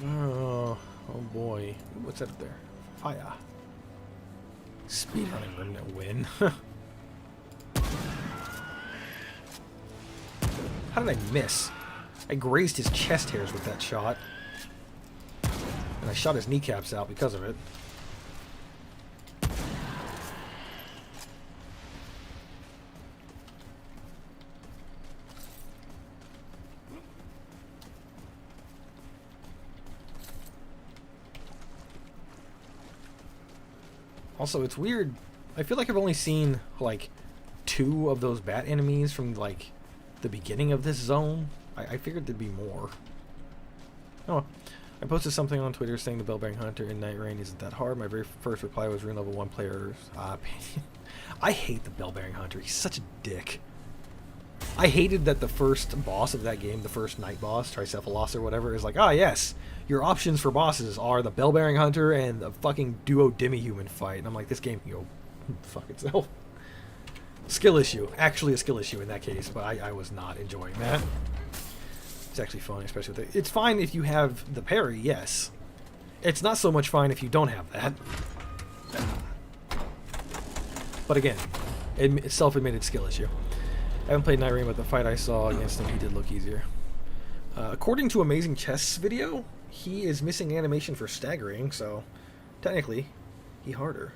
Oh boy. What's up there? Fire. Speedrunning Remnant win. How did I miss? I grazed his chest hairs with that shot. And I shot his kneecaps out because of it. Also, it's weird. I feel like I've only seen, like, 2 of those bat enemies from, like, the beginning of this zone. I figured there'd be more. Oh, I posted something on Twitter saying the Bellbearing Hunter in Night Rain isn't that hard. My very first reply was rune level 1 players. I hate the Bellbearing Hunter. He's such a dick. I hated that the first boss of that game, the first night boss, Tricephalos or whatever, is like, ah, yes, your options for bosses are the Bellbearing Hunter and the fucking duo demi-human fight. And I'm like, this game can go fuck itself. Skill issue. Actually a skill issue in that case, but I was not enjoying that. It's actually fun, especially with it. It's fine if you have the parry, yes. It's not so much fine if you don't have that. But again, self-admitted skill issue. I haven't played Night Rain, but the fight I saw against him, he did look easier. According to Amazing Chess video, he is missing animation for staggering, so technically, he harder.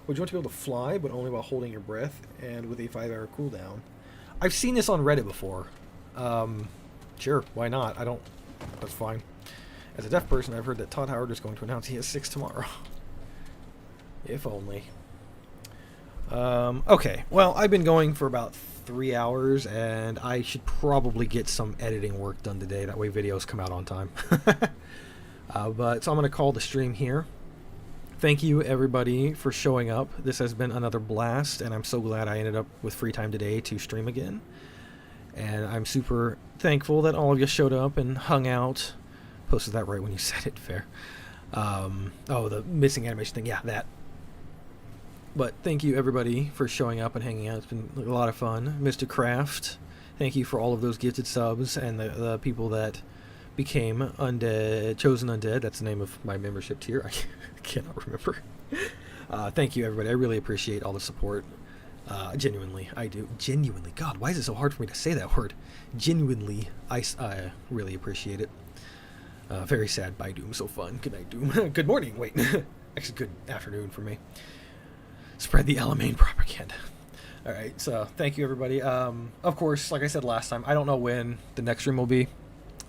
Would you want to be able to fly, but only while holding your breath, and with a 5-hour cooldown? I've seen this on Reddit before. Sure, why not? That's fine. As a deaf person, I've heard that Todd Howard is going to announce he has 6 tomorrow. If only. Okay, well, I've been going for about 3 hours, and I should probably get some editing work done today. That way videos come out on time. So I'm going to call the stream here. Thank you, everybody, for showing up. This has been another blast, and I'm so glad I ended up with free time today to stream again. And I'm super thankful that all of you showed up and hung out. Posted that right when you said it, fair. Oh, the missing animation thing. Yeah, that. But thank you, everybody, for showing up and hanging out. It's been a lot of fun. Mr. Craft, thank you for all of those gifted subs and the people that became undead, chosen undead. That's the name of my membership tier. I cannot remember. Thank you, everybody. I really appreciate all the support. Genuinely, I do. Genuinely. God, why is it so hard for me to say that word? Genuinely, I really appreciate it. Very sad. Bye, Doom. So fun. Good night, Doom. Good morning. Wait. Actually, good afternoon for me. Spread the Alamein propaganda. Alright, so thank you, everybody. Of course, like I said last time, I don't know when the next stream will be.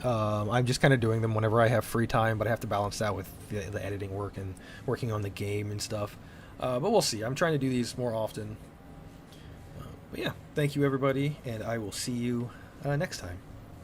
I'm just kind of doing them whenever I have free time, but I have to balance that with the editing work and working on the game and stuff. But we'll see. I'm trying to do these more often. But yeah, thank you, everybody, and I will see you next time.